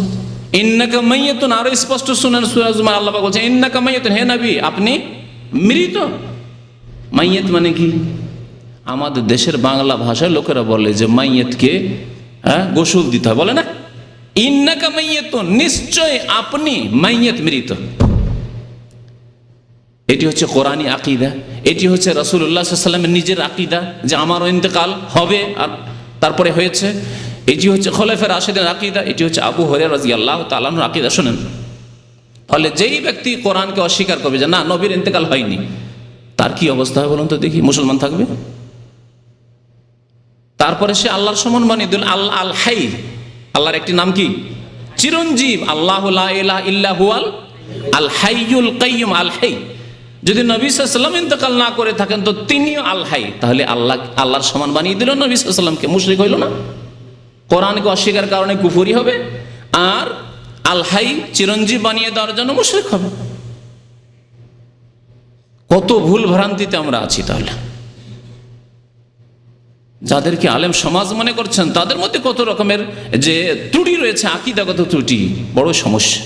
ইন্নাকা মাইয়াতুন, আরো স্পষ্ট শুনেন সূরা জুমার আল্লাহ পাক বলছেন ইন্নাকা মাইয়াতুন, হে নবী আপনি মৃত। মাইয়াত মানে কি? আমাদের দেশের বাংলা ভাষায় লোকেরা বলে যে মাইয়াতকে গোসল দিতে হয়, বলে না? ইন্নাকা মাইয়াতুন, নিশ্চয় আপনি মাইয়াত, মৃত। এটি হচ্ছে কোরআনী আকীদা, এটি হচ্ছে রাসূলুল্লাহ সাল্লাল্লাহু আলাইহি ওয়াসাল্লামের নিজের আকীদা যে আমারও ইন্তেকাল হবে আর তারপরে হয়েছে। এটি হচ্ছে খোলাফায়ে রাশিদিনের আকীদা, এটি হচ্ছে আবু হুরায়রা রাদিয়াল্লাহু তাআলা আনহুর আকীদা। শুনেন, তাহলে যেই ব্যক্তি কোরআনকে অস্বীকার করবে যে না নবীর ইন্তেকাল হয়নি, তার কি অবস্থা হবে বলুন তো দেখি? মুসলমান থাকবে? তারপরে সে আল্লাহর সমান বানিয়ে দিল আল হাই, আল্লাহর একটি নাম কি? চিরঞ্জীব। আল্লাহু লা ইলাহা ইল্লা হুয়াল আল হাইয়ুল কাইয়্যুম, আল হাই। যদি নবী সাল্লাল্লাহু আলাইহি ওয়াসাল্লাম ইন্তেকাল না করে থাকেন তো তিনিও আল হাই, তাহলে আল্লাহর সমান বানিয়ে দিল নবী সাল্লাল্লাহু আলাইহি ওয়াসাল্লামকে। মুশরিক হইল না? কোরআনকে অস্বীকার কারণে কুফরি হবে, আর আল হাই চিরঞ্জীব বানিয়ে দেওয়ার জন্য মুশরিক হবে। কত ভুল ভ্রান্তিতে আমরা আছি। তাহলে যাদেরকে আলেম সমাজ মনে করছেন তাদের মধ্যে কত রকমের যে ত্রুটি রয়েছে, আকীদাগত ত্রুটি, বড় সমস্যা।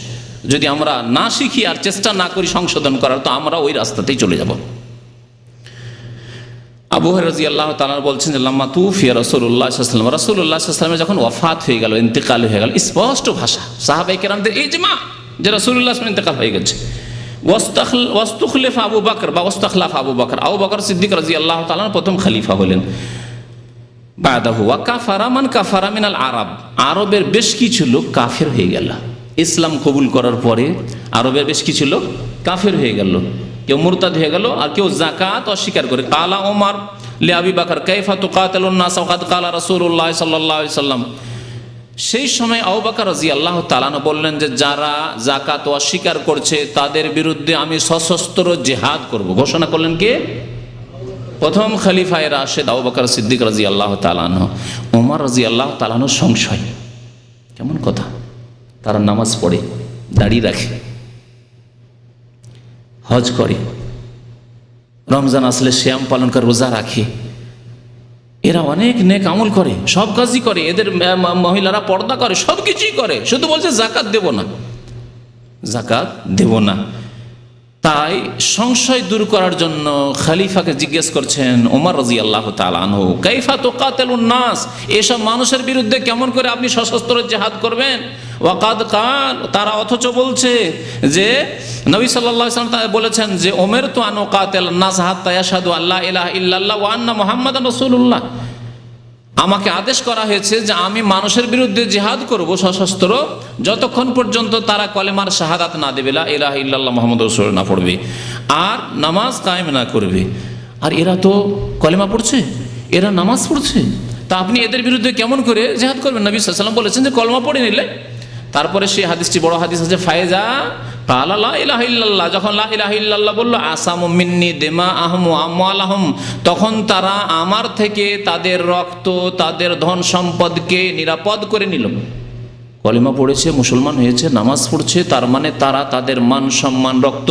যদি আমরা না শিখি আর চেষ্টা না করি সংশোধন করার, তো আমরা ওই রাস্তাতেই চলে যাব। আবু হুরায়রা রাদিয়াল্লাহু তাআলা বলছেন যে লাম্মা তুফিয়া রাসূলুল্লাহ সাল্লাল্লাহু আলাইহি ওয়াসাল্লাম, রাসূলুল্লাহ সাল্লাল্লাহু আলাইহি ওয়াসাল্লাম যখন ওয়াফাত হয়ে গেল, ইন্তেকাল হয়ে গেল, স্পষ্ট ভাষা, সাহাবায়ে কেরামদের ইজমা যে রাসূলুল্লাহ সাল্লাল্লাহু আলাইহি ওয়াসাল্লাম ইন্তেকাল হয়ে গেছে। ওয়াস্তাখলাফা আবু বকর, বা ওয়াস্তাখলাফা আবু বকর, আবু বকর সিদ্দিক রাদিয়াল্লাহু তাআলা প্রথম খলিফা হলেন। বাদাহু ওয়া কাফারা মান কাফারা মিনাল আরব, আরবের বেশ কিছু লোক কাফের হয়ে গেল। ইসলাম কবুল করার পরে আরবের বেশ কিছু লোক কাফের হয়ে গেল, কেউ মুরতাদ হয়ে গেল, আর কেউ যাকাত অস্বীকার করে। কালা ওমর লি আবি বকর কাইফা তুকাতিলুন নাস ওয়া কাদ কালা রাসূলুল্লাহ সাল্লাল্লাহু আলাইহি ওয়াসাল্লাম, সেই সময় আবু বকর রাদিয়াল্লাহু তাআলা বললেন যে যারা যাকাত অস্বীকার করছে তাদের বিরুদ্ধে আমি সশস্ত্র জিহাদ করব। ঘোষণা করলেন কে? প্রথম খলিফায়ে রাশিদ আবু বকর সিদ্দিক রাদিয়াল্লাহু তাআলা আনহু। ওমর রাদিয়াল্লাহু তাআলা আনহু সংশয়, কেমন কথা, তারা নামাজ পড়ে, দাড়ি রাখে, হজ করে, রমজান আসলে সিয়াম পালন করে, রোজা রাখে, এরা অনেক নেক আমল করে, সব কাজই করে, এদের মহিলারা পর্দা করে, সব কিছুই করে, শুধু বলছে যাকাত দেব না, যাকাত দেব না। তাই সংশয় দূর করার জন্য খলিফাকে জিজ্ঞেস করছেন ওমর রাদিয়াল্লাহু তাআলা আনহু, কাইফা তুকাতিলুন নাস, এসব মানুষের বিরুদ্ধে কেমন করে আপনি সশস্ত্র জিহাদ করবেন? ওয়াকাদ কাল, তারা অথচ বলছে যে নবী সাল্লাল্লাহু আলাইহি ওয়াসাল্লাম বলেছেন যে উমিরতু আন উকাতিল নাস হাত্তা ইয়াশহাদু আল্লা ইলাহা ইল্লাল্লাহ ওয়া আন্না মুহাম্মাদান রাসূলুল্লাহ, আমাকে আদেশ করা হয়েছে যে আমি মানুষের বিরুদ্ধে জিহাদ করব সশস্ত্র যতক্ষণ পর্যন্ত তারা কলেমার শাহাদাত না দেবে, লা ইলাহা ইল্লাল্লাহ মুহাম্মাদুর রাসূলুল্লাহ না পড়বে আর নামাজ কায়েম না করবে। আর এরা তো কলেমা পড়ছে, এরা নামাজ পড়ছে, তা আপনি এদের বিরুদ্ধে কেমন করে জিহাদ করবেন? নবী সাল্লাল্লাহু আলাইহি ওয়াসাল্লাম বলেছেন যে কলেমা পড়ে নিলে। তারপরে সেই হাদিসটি বড় হাদিস আছে, ফায়েজা কালা লা ইলাহা ইল্লাল্লাহ, যখন লা ইলাহা ইল্লাল্লাহ বলল, আসামু মিন্নি দিমাআহুম ওয়া আমওয়ালাহুম, তখন তারা আমার থেকে তাদের রক্ত, তাদের ধন সম্পদকে নিরাপদ করে নিল। কলেমা পড়েছে, মুসলমান হয়েছে, নামাজ পড়ছে, তার মানে তারা তাদের মান সম্মান, রক্ত,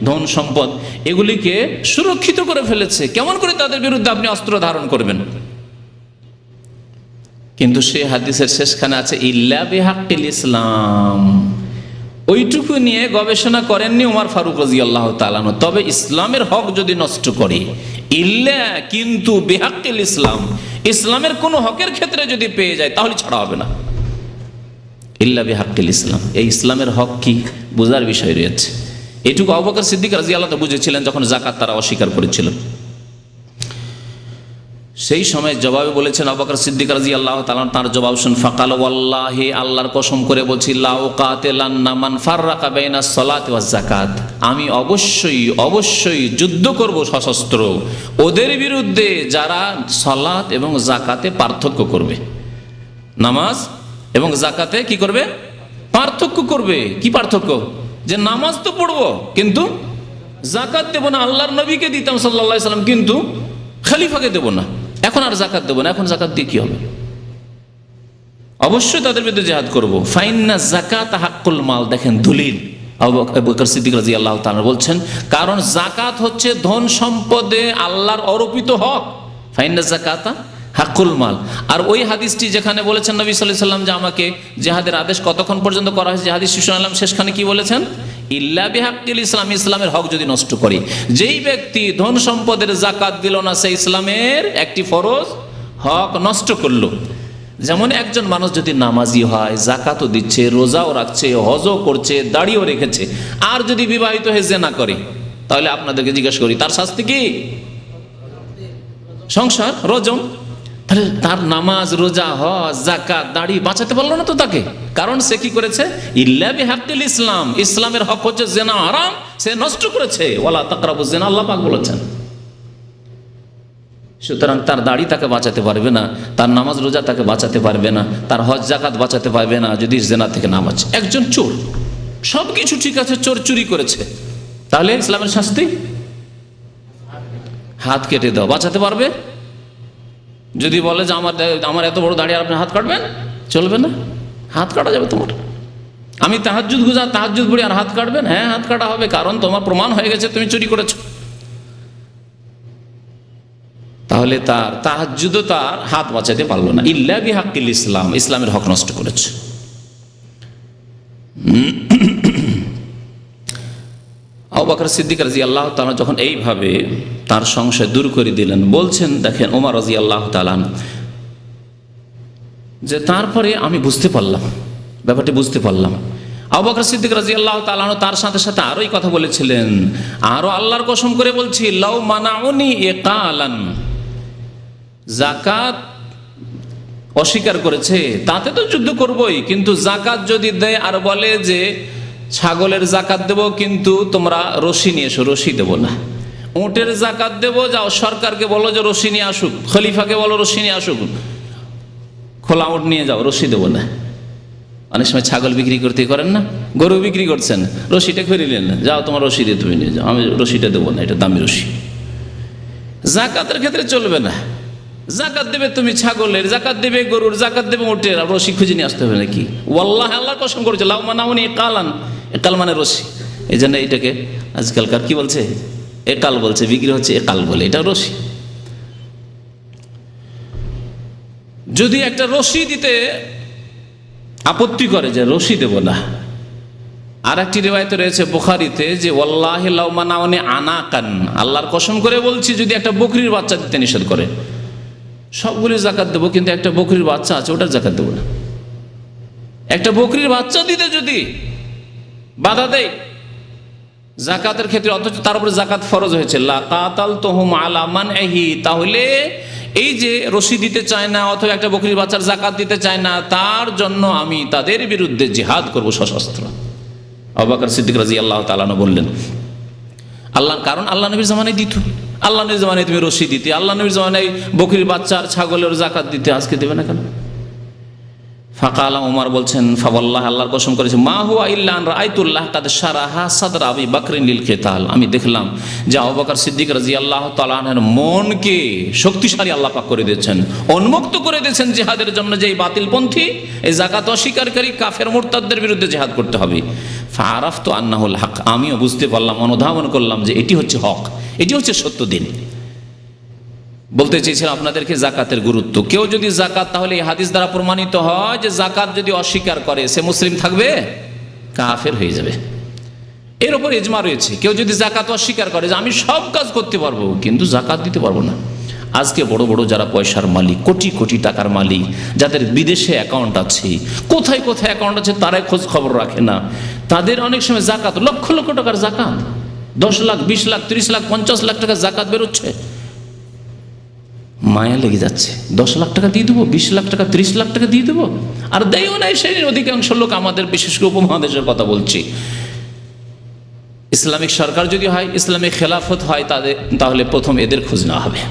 ধন সম্পদ এগুলিকে সুরক্ষিত করে ফেলেছে। কেমন করে তাদের বিরুদ্ধে আপনি অস্ত্র ধারণ করবেন? কিন্তু সেই হাদিসের শেষখানে আছে ইল্লা বিহাক্কিল ইসলাম, ওইটুকু নিয়ে গবেষণা করেননি ওমর ফারুক রাদিয়াল্লাহু তাআলা আনহু। তবে ইসলামের হক যদি নষ্ট করে, ইল্লা কিন্তু বিহাক্কিল ইসলাম, ইসলামের কোনো হকের ক্ষেত্রে যদি পেয়ে যায় তাহলে ছাড়া হবে না। ইল্লা বিহাক্কিল ইসলাম, এই ইসলামের হক কি বোঝার বিষয় রয়েছে। এইটুকু আবু বকর সিদ্দিক রাদিয়াল্লাহু তাআলা বুঝেছিলেন যখন যাকাত তারা অস্বীকার করেছিল। সেই সময় জবাবে বলেছেন আবু বকর সিদ্দিক রাদিয়াল্লাহু তাআলা, তার জবাব শুন, ফাকাল ওয়াল্লাহি, আল্লাহর কসম করে বলছি, লা উকাতিলান্না মান ফাররাকা বাইনাস সালাতি ওয়াজ যাকাত, আমি অবশ্যই যুদ্ধ করব সশস্ত্র ওদের বিরুদ্ধে যারা সালাত এবং যাকাতে পার্থক্য করবে। নামাজ এবং যাকাতে কি করবে? পার্থক্য করবে। কি পার্থক্য? যে নামাজ তো পড়বো কিন্তু যাকাত দেব না। আল্লাহর নবীকে দিতাম সাল্লাল্লাহু আলাইহি সাল্লাম, কিন্তু খলিফাকে দেব না। এখন আর যাকাত দেব না। এখন যাকাত দিয়ে কি হবে? অবশ্যই তাদের বিরুদ্ধে জিহাদ করব। ফাইন্না যাকাত হাক্কুল মাল। দেখেন দলিল, আবু বকর সিদ্দিক রাদিয়াল্লাহু তাআলা বলছেন, কারণ যাকাত হচ্ছে ধন সম্পদে আল্লাহর অর্পিত হক। ফাইন্না যাকাতা হাক্কুল মাল। আর ওই হাদিসটি যেখানে বলেছেন নবী সাল্লাল্লাহু আলাইহি সাল্লাম যে আমাকে জিহাদের আদেশ কতক্ষণ পর্যন্ত করা হয়েছে, যে হাদিস শুনলাম শেষখানে কি বলেছেন? ইল্লা বিহাক্কিল ইসলাম, ইসলামের হক যদি নষ্ট করে। যেই ব্যক্তি ধন সম্পদের যাকাত দিল না, সে ইসলামের একটি ফরজ হক নষ্ট করলো। যেমন একজন মানুষ যদি নামাজি হয়, যাকাতও দিচ্ছে, রোজাও রাখছে, হজও করছে, দাড়িও রেখেছে, আর যদি বিবাহিত হয়ে জিনা করে, তাহলে আপনাদেরকে জিজ্ঞেস করি তার শাস্তি কি? সংসার, রজম। তাহলে তার নামাজ, রোজা, হজ, যাকাত, দাড়ি বাঁচাতে পারলো না তো তাকে, কারণ সে কি করেছে? ইল্লা বিহাক্কিল ইসলাম, ইসলামের হক হচ্ছে জিনা হারাম, সে নষ্ট করেছে। ওয়ালা তাকরাবুজ জিনা, আল্লাহ পাক বলেছেন। সুতরাং তার দাড়ি তাকে বাঁচাতে পারবে না, তার নামাজ রোজা তাকে বাঁচাতে পারবে না, তার হজ যাকাত বাঁচাতে পারবে না যদি জিনা থেকে না বাঁচে। একজন চোর, সবকিছু ঠিক আছে, চোর চুরি করেছে, তাহলে ইসলামের শাস্তি হাত কেটে দাও, বাঁচাতে পারবে? যদি বলে যে আমার এত বড় দাড়ি আর আপনি হাত কাটবেন, চলবে না, হাত কাটা যাবে তোমার। আমি তাহাজ্জুদ গুজার, তাহাজ্জুদ পড়ি আর হাত কাটবেন? হ্যাঁ, হাত কাটা হবে, কারণ তোমার প্রমাণ হয়ে গেছে তুমি চুরি করেছো। তাহলে তার তাহাজ্জুদও তার হাত বাঁচাতে পারলো না। ইল্লা বিহাক্কিল ইসলাম, ইসলামের হক নষ্ট করেছে। আবু বকর সিদ্দিক রাদিয়াল্লাহু তাআলা যখন এইভাবে তার সংশয় দূর করে দিলেন, বলছেন, দেখেন ওমর রাদিয়াল্লাহু তাআলা, যে তারপরে আমি বুঝতে পারলাম, ব্যাপারটি বুঝতে পারলাম। আবু বকর সিদ্দিক রাদিয়াল্লাহু তাআলা তার সাথে সাথে আরোই কথা বলেছিলেন, আরো আল্লাহর কসম করে বলছি, লাউ মানাউনি ইকালান, যাকাত অস্বীকার করেছে, তাতে তো যুদ্ধ করবই, কিন্তু যাকাত যদি দেয় আর বলে যে ছাগলের যাকাত দেব, কিন্তু তোমরা রশি নিয়ে এসো, রশি দেব না। উটের যাকাত দেব, যাও সরকারকে বলো যে রশি নিয়ে আসুক, খলিফাকে বলো রশি নিয়ে আসুক, খোলা উট নিয়ে যাও, রশি দেব না। অনেক সময় ছাগল বিক্রি করতে করেন না, গরু বিক্রি করছেন, রশিটা খুলে নিলেন, যাও তোমার রশি দিয়ে তুমি নিয়ে যাও, আমি রশিটা দেবো না, এটা দামি রশি। যাকাতের ক্ষেত্রে চলবে না। যাকাত দেবে তুমি ছাগলের, যাকাত দেবে গরুর, যাকাত দেবে উটের, আর রশি খুঁজে নিয়ে আসতে হবে নাকি? ওয়াল্লাহি, আল্লাহর কসম করেছে, লাউ মানাউনি ইকালান, একাল মানে রশি। এই জন্য এটাকে আজকালকার কি বলছে? একাল বলছে, বিক্রি হচ্ছে একাল বলে, এটা রশি। যদি একটা রশি দিতে আপত্তি করে যে রশি দেব না, আর একটি রিওয়ায়াতে রয়েছে বুখারীতে যে ওয়াল্লাহি লাউ মানাউনি আনাকান, আল্লাহর কসম করে বলছি, যদি একটা বকরির বাচ্চা দিতে নিষেধ করে, সবগুলি যাকাত দেবো, কিন্তু একটা বকরির বাচ্চা আছে, ওটার যাকাত দেবো না। একটা বকরির বাচ্চা দিতে যদি বাধা দেয় যাকাতের ক্ষেত্রে, অথচ তার উপরে যাকাত ফরজ হয়েছে, লা কাতালতুহুম আলা মানহি, তাহলে এই যে রশি দিতে চায় না অথবা একটা বকরির বাচ্চার যাকাত দিতে চায় না, তার জন্য আমি তাদের বিরুদ্ধে জিহাদ করব সশস্ত্র। আবু বকর সিদ্দিক রাদিয়াল্লাহু তাআলা বললেন, আল্লাহ, কারণ আল্লাহ নবীর জামানায় দিত, আল্লাহ নবীর জামানায় তুমি রশি দিতে, আল্লাহ নবীর জামানায় বকরির বাচ্চা আর ছাগলের যাকাত দিতে, আজকে দেবে না কেন? ফাকালা, ওমর বলছেন, ফাওয়াল্লাহি, আল্লাহর কসম করেছে, মা হুয়া ইল্লা আন রাআইতুল্লাহ কাদ শারাহা সাদর আবি বকরিন লিল কিতাল, আমি দেখলাম যে আবু বকর সিদ্দিক রাদিয়াল্লাহু তাআলা আনহুর মনকে শক্তিশালী আল্লাহ পাক করে দিয়েছেন, উন্মুক্ত করে দিয়েছেন জিহাদের জন্য। যে এই বাতিলপন্থী, এই যাকাত অস্বীকারী কাফের মুরতাদদের বিরুদ্ধে জিহাদ করতে হবে। ফাআরাফতু আন্নাহুল হক, আমিও বুঝতে পারলাম, অনুধাবন করলাম যে এটি হচ্ছে হক, এটি হচ্ছে সত্য দিন। বলতে চেয়েছিলাম আপনাদেরকে যাকাতের গুরুত্ব। কেউ যদি যাকাত, তাহলে এই হাদিস দ্বারা প্রমাণিত হয় যে যাকাত যদি অস্বীকার করে, সে মুসলিম থাকবে, কাফের হয়ে যাবে। এর উপর ইজমা রয়েছে। কেউ যদি যাকাত অস্বীকার করে যে আমি সব কাজ করতে পারবো কিন্তু যাকাত দিতে পারবো না, আজকে বড় বড় যারা পয়সার মালিক, কোটি কোটি টাকার মালিক, যাদের বিদেশে অ্যাকাউন্ট আছে, কোথায় কোথায় অ্যাকাউন্ট আছে তারাই খোঁজ খবর রাখে না, তাদের অনেক সময় যাকাত, লক্ষ লক্ষ টাকার যাকাত, 10 লাখ 20 লাখ 30 লাখ 50 লাখ টাকা যাকাত বেরোচ্ছে। মায়া লেগে যাচ্ছে। 10 লাখ টাকা দিয়ে দেবো, 20 লাখ টাকা, 30 লাখ টাকা দিয়ে দেবো, আর দেয়ও নাই। সেই অধিকাংশ লোক, আমাদের বিশেষ করে উপমহাদেশের কথা বলছি, ইসলামিক সরকার যদি হয়, ইসলামিক খেলাফত হয়, তাহলে প্রথম এদের খোঁজ নেওয়া হবে।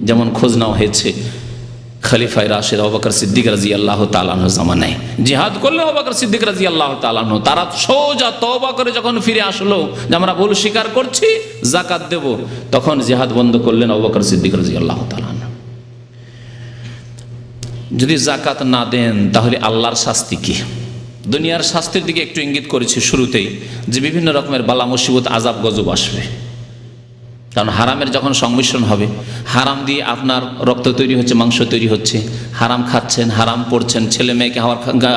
যেমন খোঁজ নেওয়া হয়েছে খলিফায়ে রাশিদ আবু বকর সিদ্দিক রাদিয়াল্লাহু তাআলা আনহু জামানায়। জিহাদ করলে আবু বকর সিদ্দিক রাদিয়াল্লাহু তাআলা আনহু, তারা সোজা তওবা করে যখন ফিরে আসলো যে আমরা ভুল স্বীকার করছি, যাকাত দেব, তখন জিহাদ বন্ধ করলেন আবু বকর সিদ্দিক রাদিয়াল্লাহু তাআলা আনহু। যদি যাকাত না দেন তাহলে আল্লাহর শাস্তি কি? দুনিয়ার শাস্তির দিকে একটু ইঙ্গিত করেছি শুরুতেই, যে বিভিন্ন রকমের বালা মুসিবত, আযাব গজব আসবে। কারণ হারামের যখন সংমিশ্রণ হবে, হারাম দিয়ে আপনার রক্ত তৈরি হচ্ছে, মাংস তৈরি হচ্ছে, হারাম খাচ্ছেন, হারাম পড়ছেন, ছেলে মেয়েকে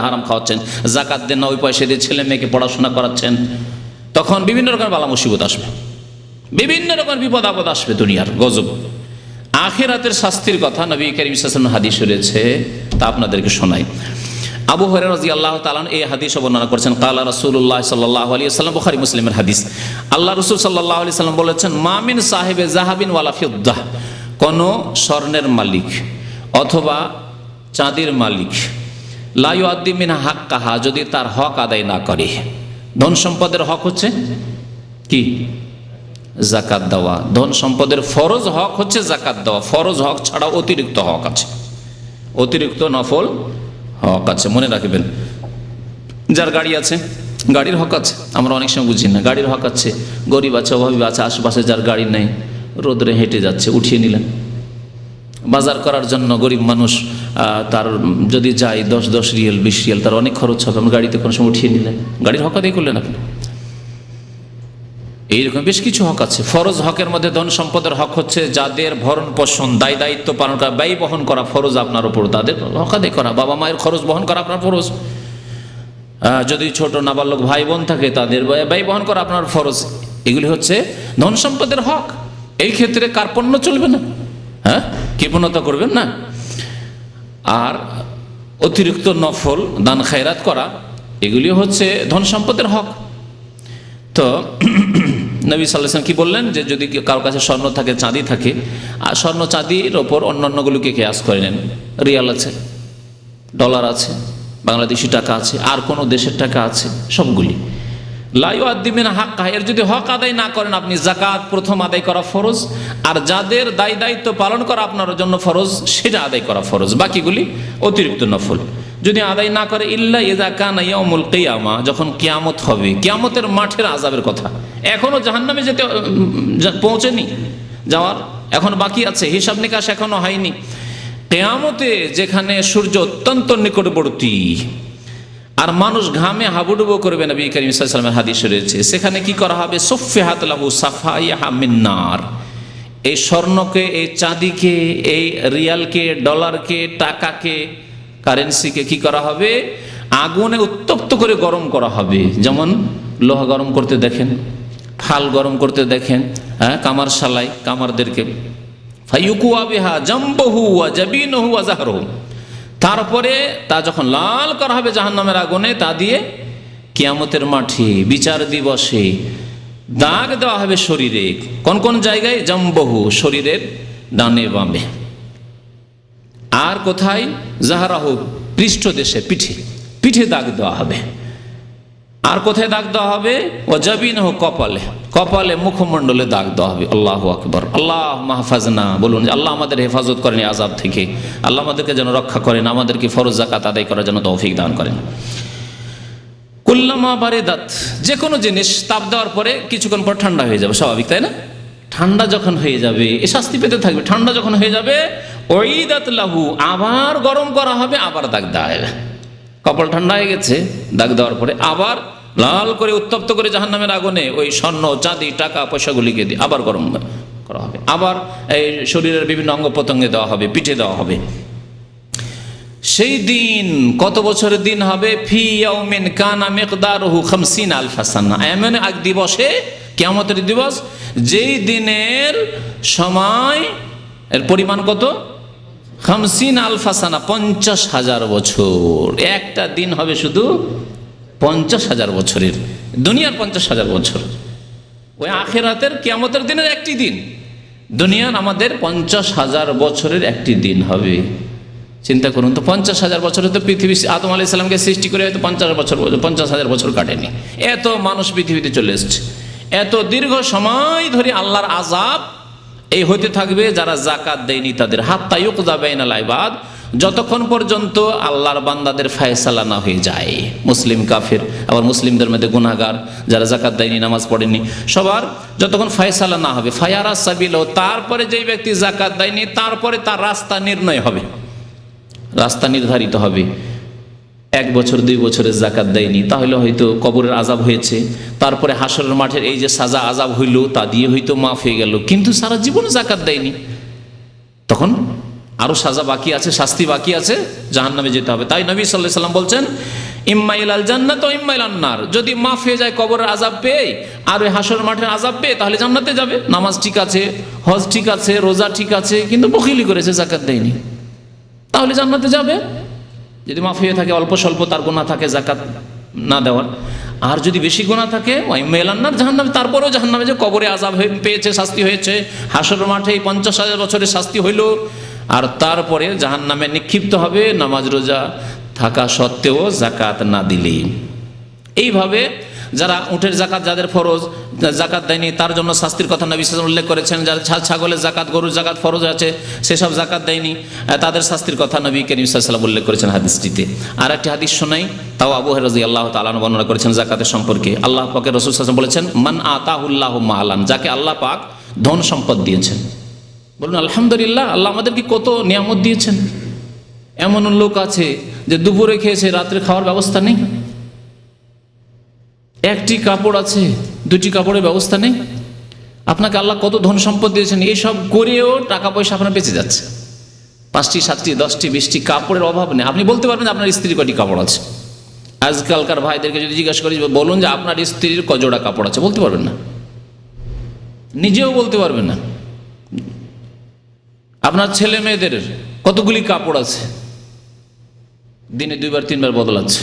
হারাম খাওয়াচ্ছেন, যাকাত দেন না, ওই পয়সা দিয়ে ছেলে মেয়েকে পড়াশোনা করাচ্ছেন, তখন বিভিন্ন রকমের বালা মুসিবত আসবে, বিভিন্ন রকমের বিপদ আপদ আসবে, দুনিয়ার গজব। আখিরাতের শাস্তির কথা নবী করিম সাল্লাল্লাহু আলাইহি ওয়াসাল্লাম হাদিস রয়েছে, তা আপনাদেরকে শোনাই। আবু হুরায়রা রাদিয়াল্লাহু তাআলা এই হাদিস বর্ণনা করেছেন, ক্বালা রাসূলুল্লাহ সাল্লাল্লাহু আলাইহি ওয়াসাল্লাম, বুখারী মুসলিমের হাদিস। আল্লাহ রাসূল সাল্লাল্লাহু আলাইহি ওয়াসাল্লাম বলেছেন, মা মিন সাহিবে যাহাবিন ওয়ালা ফিদ্দাহ, কোন স্বর্ণের মালিক অথবা চাঁদির মালিক, লা ইউআদ্দি মিনহা হাক্কাহা, যদি তার হক আদায় না করে। ধন সম্পদের হক হচ্ছে কি? যাকাত দেওয়া। ধন সম্পদের ফরজ হক হচ্ছে যাকাত দেওয়া। ফরজ হক ছাড়াও অতিরিক্ত হক আছে, অতিরিক্ত নফল হক আছে, মনে রাখবেন। যার গাড়ি আছে, গাড়ির হক আছে, আমরা অনেক সময় বুঝি না। গাড়ির হক আছে, গরিব আছে, অভাবী আছে, আশেপাশে যার গাড়ি নেই, রোদরে হেঁটে যাচ্ছে, উঠিয়ে নিলেন। বাজার করার জন্য গরিব মানুষ, তার যদি যায় 10 রিয়াল 20 রিয়াল, তার অনেক খরচ হবে, আমরা গাড়িতে কোনো সময় উঠিয়ে নিলেন, গাড়ির হক আদায় করলেন আপনি। এইরকম বেশ কিছু হক আছে। ফরজ হকের মধ্যে ধন সম্পদের হক হচ্ছে যাদের ভরণ পোষণ, দায় দায়িত্ব পালন করা, ব্যয় বহন করা ফরজ আপনার উপর, তাদের হক আদায় করা। বাবা মায়ের খরচ বহন করা আপনার ফরজ। যদি ছোট নাবালক ভাই বোন থাকে, তাদের ব্যয় বহন করা আপনার ফরজ। এগুলি হচ্ছে ধন সম্পদের হক। এই ক্ষেত্রে কার্পণ্য চলবে না, হ্যাঁ, কৃপণতা করবেন না। আর অতিরিক্ত নফল দান খায়রাত করা, এগুলি হচ্ছে ধন সম্পদের হক। তো নবী সাল্লাল্লাহু আলাইহি ওয়াসাল্লাম কি বললেন, যে যদি কারো কাছে স্বর্ণ থাকে, চাঁদি থাকে, আর স্বর্ণ চাঁদির ওপর অন্যান্যগুলোকে কিয়াস করে নেন, রিয়াল আছে, ডলার আছে, বাংলাদেশি টাকা আছে, আর কোনো দেশের টাকা আছে, সবগুলি লা ইউআদ্দি মিনহা হাক্কাহা, এর যদি হক আদায় না করেন আপনি, যাকাত প্রথম আদায় করা ফরজ, আর যাদের দায় দায়িত্ব পালন করা আপনার জন্য ফরজ, সেটা আদায় করা ফরজ, বাকিগুলি অতিরিক্ত নফল। যদি আদায় না করে, ইল্লা ইযা কানা ইয়াউমুল কিয়ামা, যখন কিয়ামত হবে, কিয়ামতের মাঠের আযাবের কথা, এখনো জাহান্নামে যেতে পৌঁছেনি, যাওয়ার এখন বাকি আছে, হিসাব নিকাশ এখনো হয়নি। কিয়ামতে যেখানে সূর্য অত্যন্ত নিকটবর্তী আর মানুষ ঘামে হাবুডুবু করবে, নবী করিম সাল্লাল্লাহু আলাইহি ওয়াসাল্লামের হাদিসে রয়েছে, সেখানে কি করা হবে? সুফিহাত লাহু সাফাইহা মিন নার, এই স্বর্ণকে, এই চাঁদিকে, এই রিয়ালকে, ডলারকে, টাকাকে, কারেন্সিকে কি করা হবে? আগুনে উত্তপ্ত করে গরম করা হবে। যেমন লোহা গরম করতে দেখেন, ফাল গরম করতে দেখেন, হ্যাঁ, কামার শালাই কামারদেরকে, ফায়ুকুয়া বিহা জামবহু ওয়া জাবিনহু ওয়া যাহরহু, তারপরে তা যখন লাল করা হবে জাহান্নামের আগুনে, তা দিয়ে কিয়ামতের মাঠে বিচার দিবসে দাগ দেওয়া হবে শরীরে। কোন কোন জায়গায়? জামবহু, শরীরের ডানে বামে, আর কোথায়? জাহরাহু, পৃষ্ঠদেশে, পিঠে, পিঠে দাগ দেওয়া হবে। আর কোথায় দাগ দেওয়া হবে? ও জাবিনহু, কপালে, কপালে, মুখমণ্ডলে দাগ দেওয়া হবে। আল্লাহু আকবার। আল্লাহ মাহফাজনা, বলুন আল্লাহ আমাদের হেফাজত করেন এই আযাব থেকে, আল্লাহ আমাদেরকে যেন রক্ষা করেন, আমাদেরকে ফরজ যাকাত আদায় করার জন্য তৌফিক দান করেন। কুল্লামা বারিদাত, যে কোনো জিনিস তাপ দেওয়ার পরে কিছুক্ষণ পর ঠান্ডা হয়ে যাবে, স্বাভাবিক তাই না? ঠান্ডা যখন হয়ে যাবে, এ শাস্তি পেতে থাকবে। ঠান্ডা যখন হয়ে যাবে, ওইদাত লাহু, আবার গরম করা হবে, আবার দাগ দেওয়া হবে। কপাল ঠান্ডা হয়ে গেছে, দাগ দেওয়ার পরে আবার লাল করে উত্তপ্ত করে জাহান্নামের আগুনে ওই স্বর্ণ, চাঁদি, টাকা পয়সাগুলিকে দিয়ে আবার গরম করা হবে। আবার এই শরীরের বিভিন্ন অঙ্গ প্রত্যঙ্গে দেওয়া হবে, পিঠে দেওয়া হবে। সেই দিন কত বছরের দিন হবে? ফি ইয়াউমিন কানা মিকদারুহু 50,000 সানা, এমন এক দিবসে, কিয়ামতের দিবস, যেই দিনের সময় এর পরিমাণ কত? 50,000 সানা, 50,000 বছর। একটা দিন হবে শুধু 50,000 বছরের, দুনিয়ার 50,000 বছর। ওই আখিরাতের কিয়ামতের দিনের একটি দিন, দুনিয়ার আমাদের 50,000 বছরের একটি দিন হবে। চিন্তা করুন তো, 50,000 বছরে তো পৃথিবী আদম আলাইহিস সালামকে সৃষ্টি করে হয়তো 50,000 বছর কাটেনি। এত মানুষ পৃথিবীতে চলে এসছে, এত দীর্ঘ সময় ধরে আল্লাহর আযাব এই হতে থাকবে যারা যাকাত দেয়নি তাদের। হাত্তা ইউকযা বাইনাল ইবাদ, যতক্ষণ পর্যন্ত আল্লাহর বান্দাদের ফয়সালা না হয়ে যায়। মুসলিম কাফের, আবার মুসলিমদের মধ্যে গুনাহগার যারা যাকাত দেয়নি, নামাজ পড়েনি, সবার যতক্ষণ ফয়সালা না হবে, ফায়ারা সাবিল, তারপরে যেই ব্যক্তি যাকাত দেয়নি তারপরে তার রাস্তা নির্ণয় হবে, রাস্তা নির্ধারিত হবে। 1 বছর 2 বছরের যাকাত দেয়নি, তাহলে হয়তো কবরের আযাব হয়েছে, তারপরে হাসরের মাঠের এই যে সাজা আযাব হইল তা দিয়ে হয়তো মাফ হয়ে গেল। কিন্তু সারা জীবন যাকাত দেয়নি, তখন আরো সাজা বাকি আছে, শাস্তি বাকি আছে, জাহান্নামে যেতে হবে। তাই নবী সাল্লাল্লাহু আলাইহি ওয়াসাল্লাম বলছেন, ইম্মা ইলাল জান্নাত ওয়া ইম্মা ইলান নার। যদি মাফ হয়ে যায় কবরের আযাব পেয়ে আর ওই হাসরের মাঠের আযাব পেয়ে, তাহলে জান্নাতে যাবে। নামাজ ঠিক আছে, হজ ঠিক আছে, রোজা ঠিক আছে, কিন্তু বখিলি করেছে, যাকাত দেয়নি, তাহলে জান্নাতে যাবে। যদি মাফ হয়ে থাকে, অল্প স্বল্প তার গুনাহ থাকে যাকাত না দেওয়ার, আর যদি বেশি গুনাহ থাকে ওই মেলান্নার জাহান্নামে, তারপরেও জাহান্নামে যে কবরে আযাব পেয়েছে, শাস্তি হয়েছে, হাসরের মাঠে 50,000 বছরের শাস্তি হইল, আর তারপরে জাহান্নামে নিক্ষিপ্ত হবে নামাজ রোজা থাকা সত্ত্বেও যাকাত না দিলে। এইভাবে যারা উটের যাকাত, যাদের ফরজ, যাকাত দেয়নি তার জন্য শাস্তির কথা নবী সাল্লাল্লাহু আলাইহি ওয়াসাল্লাম উল্লেখ করেছেন। যারা ছাগলের যাকাত, গরুর যাকাত ফরজ আছে, সেসব যাকাত দেয়নি, তাদের শাস্তির কথা নবী করিম সাল্লাল্লাহু আলাইহি ওয়াসাল্লাম উল্লেখ করেছেন হাদিসটিতে। আর একটি হাদিস শোনাই, তাও আবু হুরায়রা রাদিয়াল্লাহু তাআলা আনহু বর্ণনা করেছেন যাকাতের সম্পর্কে। আল্লাহ পাকের রাসূল সাল্লাল্লাহু আলাইহি ওয়াসাল্লাম বলেছেন, মান আতাহুল্লাহু মালান, যাকে আল্লাহ পাক ধন সম্পদ দিয়েছেন। বলুন আলহামদুলিল্লাহ, আল্লাহ আমাদেরকে কত নিয়ামত দিয়েছেন। এমন লোক আছে যে দুপুরে খেয়েছে, রাত্রে খাওয়ার ব্যবস্থা নেই, একটি কাপড় আছে, 2টি কাপড়ের ব্যবস্থা নেই। আপনাকে আল্লাহ কত ধন সম্পদ দিয়েছেন, এইসব করেও টাকা পয়সা আপনার বেঁচে যাচ্ছে। 5টি 7টি 10টি 20টি কাপড়ের অভাব নেই। আপনি বলতে পারবেন আপনার স্ত্রীর কটি কাপড় আছে? আজকালকার ভাইদেরকে যদি জিজ্ঞাসা করি, বলুন যে আপনার স্ত্রীর কজোড়া কাপড় আছে, বলতে পারবেন না, নিজেও বলতে পারবেন না। আপনার ছেলে মেয়েদের কতগুলি কাপড় আছে, দিনে 2বার 3বার বদলাচ্ছে।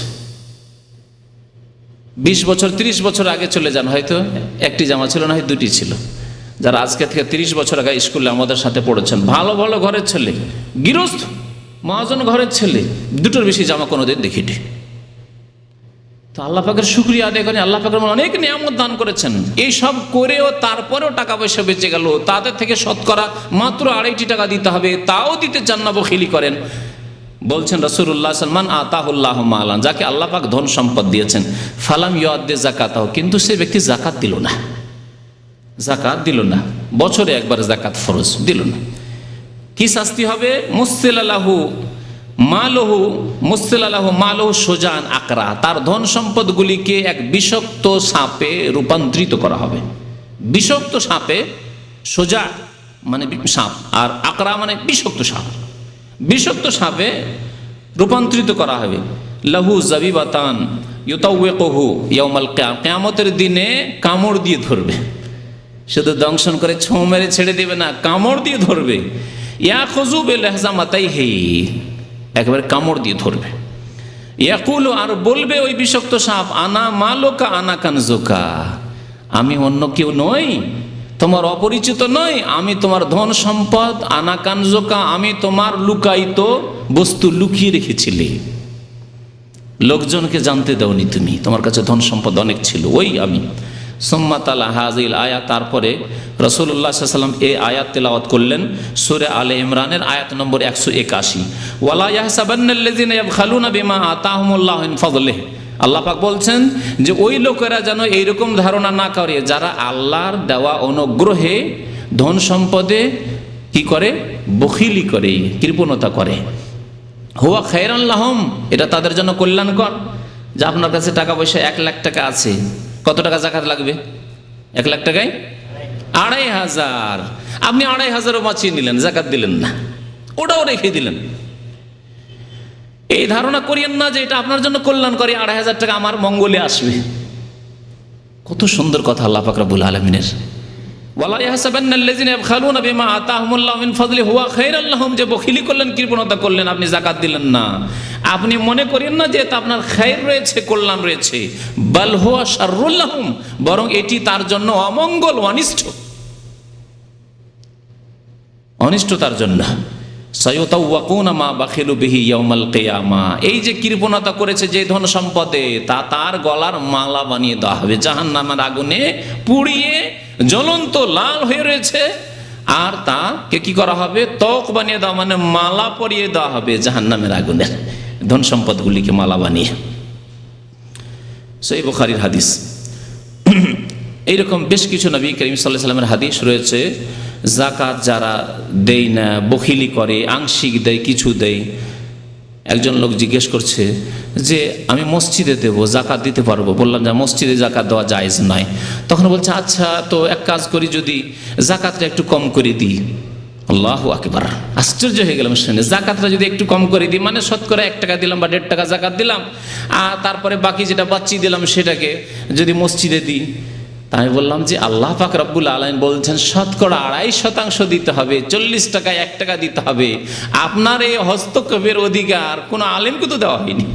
20 বছর 30 বছর আগে চলে যান, হয়তো একটি জামা ছিল না, হয় 2টি ছিল। যারা আজকে থেকে 30 বছর আগে স্কুলে আমাদের সাথে পড়েছেন, ভালো ভালো ঘরের ছেলে, গৃহস্থ মহাজন ঘরের ছেলে, 2টোর বেশি জামা কোনোদিন দেখিনি। তো আল্লাহ পাকের শুকরিয়া আদায় করেন, আল্লাহ পাকের অনেক নিয়ামত দান করেছেন। এই সব করেও তারপরেও টাকা পয়সা বেঁচে গেল, তাদের থেকে শতকরা মাত্র 2.5 টাকা দিতে হবে, তাও দিতে চান না, বখিলি করেন। বলছেন রাসূলুল্লাহ সাল্লাল্লাহু আলাইহি ওয়াসাল্লাম, মান আতাহুল্লাহু মালান, যাকে আল্লাহ পাক ধন সম্পদ দিয়েছেন, ফালাম ইউআদ্দি যাকাতাহু, কিন্তু সে ব্যক্তি যাকাত দিল না, যাকাত দিল না, বছরে একবার যাকাত ফরজ দিল না, কি শাস্তি হবে? মুসসিলালাহু মালহু, মুসসিলালাহু মালহু সুজান আকরা, তার ধন সম্পদগুলিকে এক বিষাক্ত সাপে রূপান্তরিত করা হবে। বিষাক্ত সাপে, সোজা মানে সাপ, আর আকরা মানে বিষাক্ত সাপ, বিষাক্ত সাপে রূপান্তরিত করা হবে। লাহু জাবিবাতান ইউতাওয়িকুহু ইয়াউমাল কিয়ামতের দিনে কামড় দিয়ে ধরবে, শুধু দংশন করে ছোঁ মেরে ছেড়ে দেবে না, কামড় দিয়ে ধরবে। ইয়াখুযু বিলহজামাতাইহি, একেবারে কামড় দিয়ে ধরবে। ইয়াকুলু, আর বলবে ওই বিষাক্ত সাপ, আনা মালুকা আনা কানজুকা, আমি অন্য কেউ নই, তোমার অপরিচিত নই, আমি তোমার ধন সম্পদ, আনা কানজুকা, আমি তোমার লুকায়িত বস্তু লুকিয়ে রেখেছিলে, লোকজনকে জানতে দাওনি তুমি, তোমার কাছে ধন সম্পদ অনেক ছিল, ওই আমি। সুম্মা তালা হাযিল আয়াত, তারপরে রাসূলুল্লাহ সাল্লাল্লাহু আলাইহি ওয়াসাল্লাম এই আয়াত তেলাওয়াত করলেন, সূরা আলে ইমরানের আয়াত নম্বর 181, ওয়ালা ইয়াহসাবান্নাল্লাযিনা ইয়াবখালুনা বিমা আতাহুমুল্লাহু মিন ফাদলিহি। আল্লাহ পাক বলছেন যে ওই লোকেরা যেন এইরকম ধারণা না করে, যারা আল্লাহর দেওয়া অনুগ্রহে ধন সম্পদে কি করে? বখিলি করে, কৃপণতা করে। হুয়া খায়রান লাহুম, এটা তাদের জন্য কল্যাণকর। যে আপনার কাছে টাকা পয়সা 1 লাখ টাকা আছে, কত টাকা যাকাত লাগবে? 1 লাখ টাকায় 2,500, আপনি 2,500ও বাঁচিয়ে নিলেন, যাকাত দিলেন না, ওটাও রেখে দিলেন। এই ধারণা করিয়েন না যে এটা আপনার জন্য কল্যাণ করে, 2,500 টাকা আমার মঙ্গলে আসবে। কত সুন্দর কথা আল্লাহ পাক রব্বুল আলামিনের। ওয়ালা ইয়াহসাবান্নাল্লাযিনা ইয়াবখালুনা বিমা আতাহুমুল্লাহু মিন ফাদলিহি হুয়া খায়রান লাহুম, যে বখিলি করলেন, কৃপণতা করলেন, আপনি যাকাত দিলেন না, আপনি মনে করেন না যে এটা আপনার খায়র রয়েছে, কল্যাণ রয়েছে। বাল হুয়া শাররুল লাহুম, বরং এটি তার জন্য অমঙ্গল, অনিষ্ট। অনিষ্টতার জন্য। সায়ুতাওয়াকুনা মা বাখিলু বিহি ইয়াউমাল কিয়ামা, এই যে কৃপণতা করেছে যে ধন সম্পদে, তা তার গলার মালা বানিয়ে দেওয়া হবে, জাহান্নামের আগুনে পুড়িয়ে জ্বলন্ত লাল হয়ে রয়েছে, আর তাকে কি করা হবে, ত্বক বানিয়ে দেওয়া, মানে মালা পরিয়ে দেওয়া হবে জাহান্নামের আগুনে, ধন সম্পদগুলিকে মালা বানিয়ে। সহিহ বুখারীর হাদিস। এইরকম বেশ কিছু নবী করিম সাল্লাল্লাহু আলাইহি ওয়াসাল্লামের হাদিস রয়েছে। যাকাত যারা দেয় না, বখিলি করে, আংশিক দেয়, কিছু দেয়। একজন লোক জিজ্ঞেস করছে যে আমি মসজিদে দেব, জাকাত দিতে পারবো? বললাম যে মসজিদে জাকাত দেওয়া জায়েজ নয়। তখন বলছে আচ্ছা, তো এক কাজ করি, যদি জাকাতটা একটু কম করে দিই। আল্লাহু আকবার, আশ্চর্য হয়ে গেলাম শুনে। জাকাতটা যদি একটু কম করে দিই, মানে শতকরা 1 টাকা দিলাম বা 1.5 টাকা জাকাত দিলাম, আর তারপরে বাকি যেটা বাঁচিয়ে দিলাম সেটাকে যদি মসজিদে দিই। তাই বললাম যে আল্লাহ পাক রব্বুল আলামিন বলছেন শতকরা 2.5% দিতে হবে, 40 টাকায় 1 টাকা দিতে হবে। আপনার এই হস্তক্ষেপের অধিকার কোনো আলেমকে তো দেওয়া হয়নি।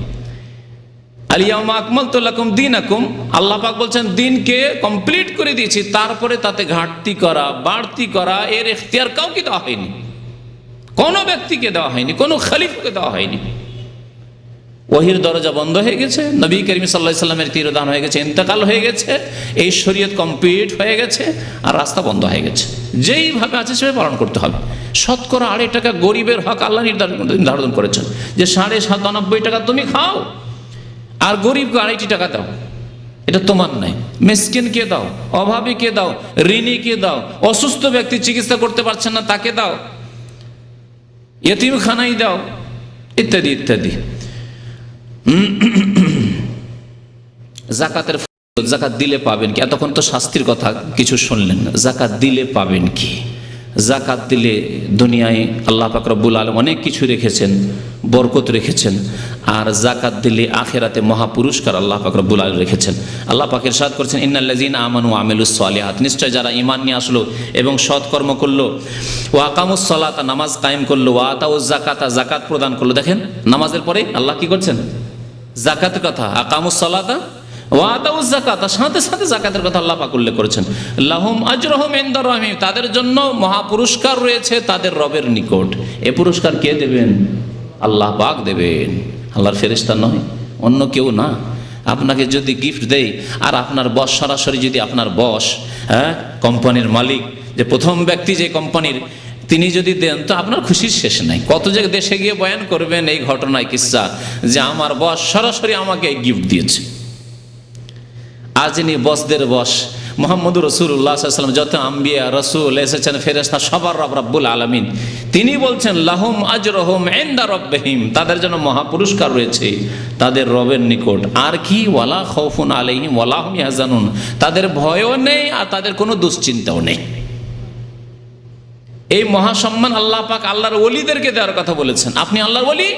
আল-ইয়াওমা আকমালতু লাকুম দীনাকুম, আল্লাহ পাক বলছেন দিনকে কমপ্লিট করে দিয়েছি, তারপরে তাতে ঘাটতি করা, বাড়তি করা, এর এখতিয়ার কাউকে দেওয়া হয়নি, কোনো ব্যক্তিকে দেওয়া হয়নি, কোনো খলিফাকে দেওয়া হয়নি। ওহির দরজা বন্ধ হয়ে গেছে, নবী করিম সাল্লাল্লাহু আলাইহি ওয়াসাল্লামের তিরোধান হয়ে গেছে, ইন্তেকাল হয়ে গেছে, এই শরীয়ত কমপ্লিট হয়ে গেছে, আর রাস্তা বন্ধ হয়ে গেছে। যেইভাবে আছে সেভাবে পালন করতে হবে। শতকরা 2.5 টাকা গরিবের হক আল্লাহ নির্ধারণ করেছেন যে 97.5 টাকা তুমি খাও, আর গরিবকে 2.5 টাকা দাও, এটা তোমার নাই। মিসকিনকে দাও, অভাবীকে দাও, ঋণীকে দাও, অসুস্থ ব্যক্তি চিকিৎসা করতে পারছেন না তাকে দাও, ইয়েতিমখানায় দাও, ইত্যাদি ইত্যাদি। জাকাতের জাকাত দিলে পাবেন কি? এতক্ষণ তো শাস্তির কথা কিছু শুনলেন, জাকাত দিলে পাবেন কি? জাকাত দিলে দুনিয়ায় আল্লাহ পাক রব্বুল আলামিন অনেক কিছু রেখেছেন, বরকত রেখেছেন, আর জাকাত দিলে আখিরাতে মহাপুরস্কার আল্লাহ পাক রব্বুল আলামিন রেখেছেন। আল্লাহ পাক ইরশাদ করেছেন ইন্নাল্লাযীনা আমানু ওয়া আমিলুস সালিহাত, নিশ্চয় যারা ঈমান নিয়ে আসলো এবং সৎকর্ম করলো, ওয়া আকামুস সালাতা, নামাজ কায়েম করলো, ওয়া আতাউজ যাকাতা, যাকাত প্রদান করলো। দেখেন নামাজের পরে আল্লাহ কি করছেন? যাকাতের কথা, আকামুস সালাতা ওয়া আতাউজ যাকাতা, সাথে সাথে যাকাতের কথা আল্লাহ পাক উল্লেখ করেছেন। লাহুম আজরুহুম ইনদা রাব্বিহিম, তাদের জন্য মহাপুরস্কার রয়েছে তাদের রবের নিকট। এ পুরস্কার কে দেবেন? আল্লাহ পাক দেবেন, আল্লাহর ফেরেশতা নয়, অন্য কেউ না। আপনাকে যদি গিফট দেয়, আর আপনার বস সরাসরি যদি আপনার বস, কোম্পানির মালিক, যে প্রথম ব্যক্তি যে কোম্পানির, তিনি যদি দেন তো আপনার খুশির শেষ নাই। কত যে দেশে গিয়ে বয়ান করবেন এই ঘটনায় কিসসা, যে আমার বস সরাসরি আমাকে গিফট দিয়েছে। আর যিনি বসদের বস মুহাম্মদুর রাসূলুল্লাহ সাল্লাল্লাহু আলাইহি ওয়াসাল্লাম, যত আম্বিয়া রাসূল এসেছেন, ফেরেশতা, সবার রব রব্বুল আলামিন, তিনি বলছেন লাহুম আজরুহুম ইনদা রাব্বিহিম, তাদের জন্য মহাপুরস্কার রয়েছে তাদের রবের নিকট। আর কি? ওয়ালা খাউফুন আলাইহিম ওয়ালা হুম ইয়াহজানুন, তাদের ভয়ও নেই আর তাদের কোনো দুশ্চিন্তাও নেই। এই মহাসম্মান আল্লাহ পাক আল্লাহর ওলিদেরকে দেওয়ার কথা বলেছেন। আপনি আল্লাহর ওলি,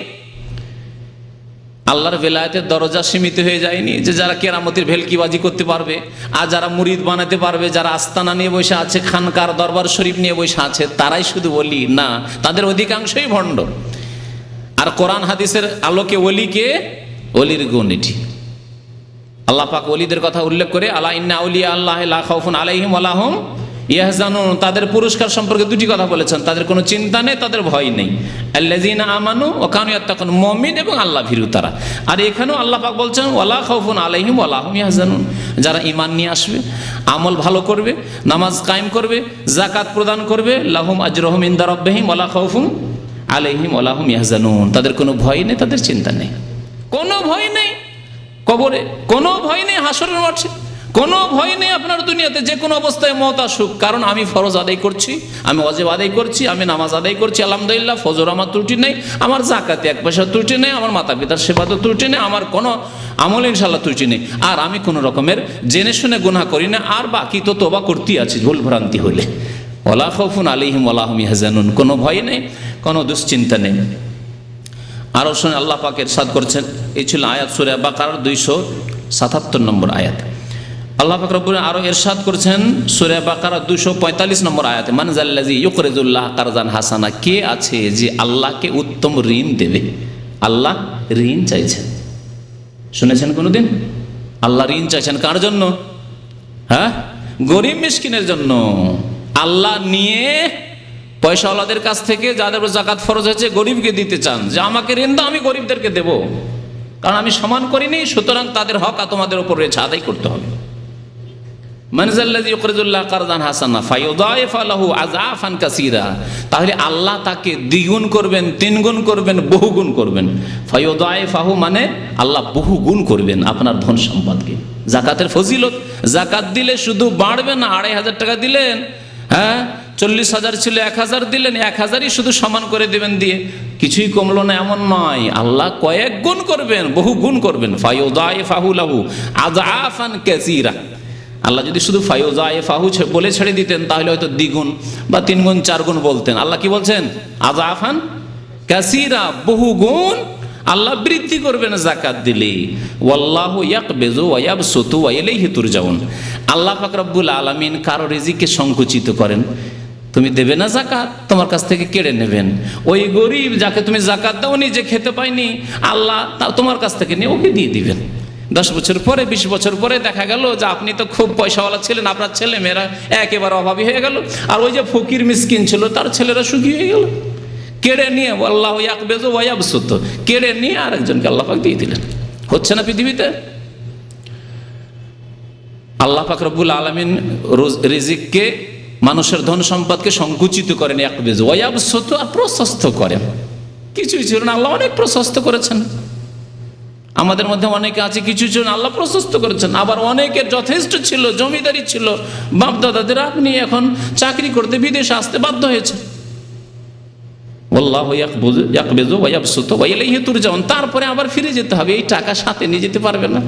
আল্লাহর বেলায়েতের দরজা সীমিত হয়ে যায়নি যে যারা কেরামতির ভেলকিবাজি করতে পারবে, আর যারা মুরিদ বানাতে পারবে, যারা আস্তানা নিয়ে বসে আছে, খানকার দরবার শরীফ নিয়ে বসে আছে, তারাই শুধু ওলি না, তাদের অধিকাংশই ভণ্ড। আর কোরআন হাদিসের আলোকে ওলিকে, ওলির গুণ এটি। আল্লাহ পাক ওলিদের কথা উল্লেখ করে আলা ইন্না আউলিয়া আল্লাহি লা খাউফুন আলাইহিম ওয়া লা হুম ইয়াহজানুন, তাদের পুরস্কার সম্পর্কে দুটি কথা বলেছেন, তাদের কোনো চিন্তা নেই, তাদের ভয় নেই। আল্লাযীনা আমানু ওয়া কানু ইয়াত্তাকুন, মুমিন এবং আল্লাহ ভীরু তারা। আর এখানেও আল্লাহ পাক বলছেন ওয়ালা খাউফুন আলাইহিম ওয়ালা হুম ইয়াহজানুন, যারা ঈমান নিয়ে আসবে, আমল ভালো করবে, নামাজ কায়েম করবে, যাকাত প্রদান করবে, লাহুম আজরুহুম ইনদা রাব্বিহিম ওয়ালা খাউফুন আলাইহিম ওয়ালা হুম ইয়াহজানুন, তাদের কোনো ভয় নেই, তাদের চিন্তা নেই, কোনো ভয় নেই কবরে, কোনো ভয় নেই হাসরের মাঠে, কোনো ভয় নেই আপনার দুনিয়াতে যে কোনো অবস্থায় মওত আসুক। কারণ আমি ফরজ আদায় করছি, আমি ওয়াজিব আদায় করছি, আমি নামাজ আদায় করছি, আলহামদুলিল্লাহ, ফজর আমার ত্রুটি নেই, আমার যাকাতে 1 পয়সা ত্রুটি নেই, আমার মাতা পিতার সেবাতে ত্রুটি নেই, আমার কোনো আমলে ইনশাআল্লাহ ত্রুটি নেই, আর আমি কোনো রকমের জেনে শুনে গুনাহ করি না, আর বাকি তো তওবা করতেই আছি ভুল ভ্রান্তি হলে। ওয়ালা খাউফুন আলাইহিম ওয়ালা হুম ইয়াহজানুন, কোনো ভয় নেই, কোনো দুশ্চিন্তা নেই। আরও শুনে আল্লাহ পাক ইরশাদ করছেন, এই ছিল আয়াত সূরা বাকারার 277 নম্বর আয়াত। আল্লাহ পাক রব্বুল আরো ইরশাদ করেছেন সূরা বাকারা 245 নম্বর আয়াতে, মান যাল্লাযী ইউকরিজুল্লাহ কারজান হাসানা, কে আছে যে আল্লাহকে উত্তম ঋণ দেবে? আল্লাহ ঋণ চাইছেন, শুনেছেন কোনোদিন? আল্লাহ ঋণ চাইছেন কার জন্য? গরিব মিসকিনের জন্য। আল্লাহ নিয়ে পয়সাওয়ালাদের কাছ থেকে যাদের উপর জাকাত ফরজ হয়েছে গরিবকে দিতে চান, যে আমাকে ঋণ দাও, আমি গরিবদেরকে দেব, কারণ আমি সমান করিনি, সুতরাং তাদের হক তোমাদের উপর রয়েছে, আদায় করতে হবে। মানজাল্লাযী ইউকরিদুল্লাহ কারদান হাসানা ফায়ুদাইফা লাহু আযআফান কাসীরা, তাহলে আল্লাহ তাকে দ্বিগুণ করবেন, তিনগুণ করবেন, বহুগুণ করবেন। ফায়ুদাইফাহু মানে আল্লাহ বহুগুণ করবেন আপনার ধন সম্পদকে। যাকাতের ফজিলত, যাকাত দিলে শুধু বাড়বে না, ২৫০০ টাকা দিলেন, হ্যাঁ ৪০,০০০ ছিল ১,০০০ দিলেন, ১,০০০ই শুধু সমান করে দেবেন দিয়ে কিছুই কমলো না, এমন নয়। আল্লাহ কয়েক গুণ করবেন, বহু গুণ করবেন। ফায়ুদাইফাহু লাহু আযআফান কাসীরা। আল্লাহ যদি শুধু ফায়ুদাইফাহু বলে ছেড়ে দিতেন তাহলে হয়তো দ্বিগুণ বা ৩ গুণ ৪ গুণ বলতেন। আল্লাহ কি বলছেন? আযআফান কাসীরা, বহু গুণ আল্লাহ বৃদ্ধি করবেন যাকাত দিলে। ওয়াল্লাহু ইয়াকবিজু ওয়া ইয়াবসুতু ওয়া ইলাইহি তুরজাউন। আল্লাহ পাক রব্বুল আলামিন কারো রিজিককে সংকুচিত করেন। তুমি দেবে না জাকাত, তোমার কাছ থেকে কেড়ে নেবেন। ওই গরিব যাকে তুমি জাকাত দাও, নিজে খেতে পায়নি, আল্লাহ তোমার কাছ থেকে নিয়ে ওকে দিয়ে দিবেন। 10 বছর পরে, 20 বছর পরে দেখা গেল যে আপনি তো খুব পয়সাওয়ালা ছিলেন, আপনার ছেলে মেয়েরা একেবারে অভাবী হয়ে গেল, আর ওই যে ফকির মিসকিন ছিল তার ছেলেরা সুখী হয়ে গেল। কেড়ে নিয়ে আল্লাহু ইয়াকবিজু ওয়া ইয়াবসুতু, কেড়ে নিয়ে আরেকজনকে আল্লাহ পাক দিয়ে দিলেন। হচ্ছে না পৃথিবীতে? আল্লাহ পাক রব্বুল আলামিন রিজিককে, মানুষের ধন সম্পদকে সংকুচিত করেন, ইয়াকবিজু ওয়া ইয়াবসুতু, আর প্রশস্ত করেন। কিছুই ছিল না, আল্লাহ অনেক প্রশস্ত করেছেন। আমাদের মধ্যে অনেকে আছে কিছু ছিল না, আল্লাহ প্রশস্ত করেছেন। আবার অনেকের যথেষ্ট ছিল, জমিদারি ছিল বাপদাদাদের, আপনি এখন চাকরি করতে বিদেশে আসতে বাধ্য হয়েছে। আল্লাহু ইয়াকবিজু ওয়া ইয়াবসুতু ওয়া ইলাইহি তুরজাউন। তারপরে আবার ফিরে যেতে হবে, এই টাকা সাথে নিয়ে যেতে পারবে না,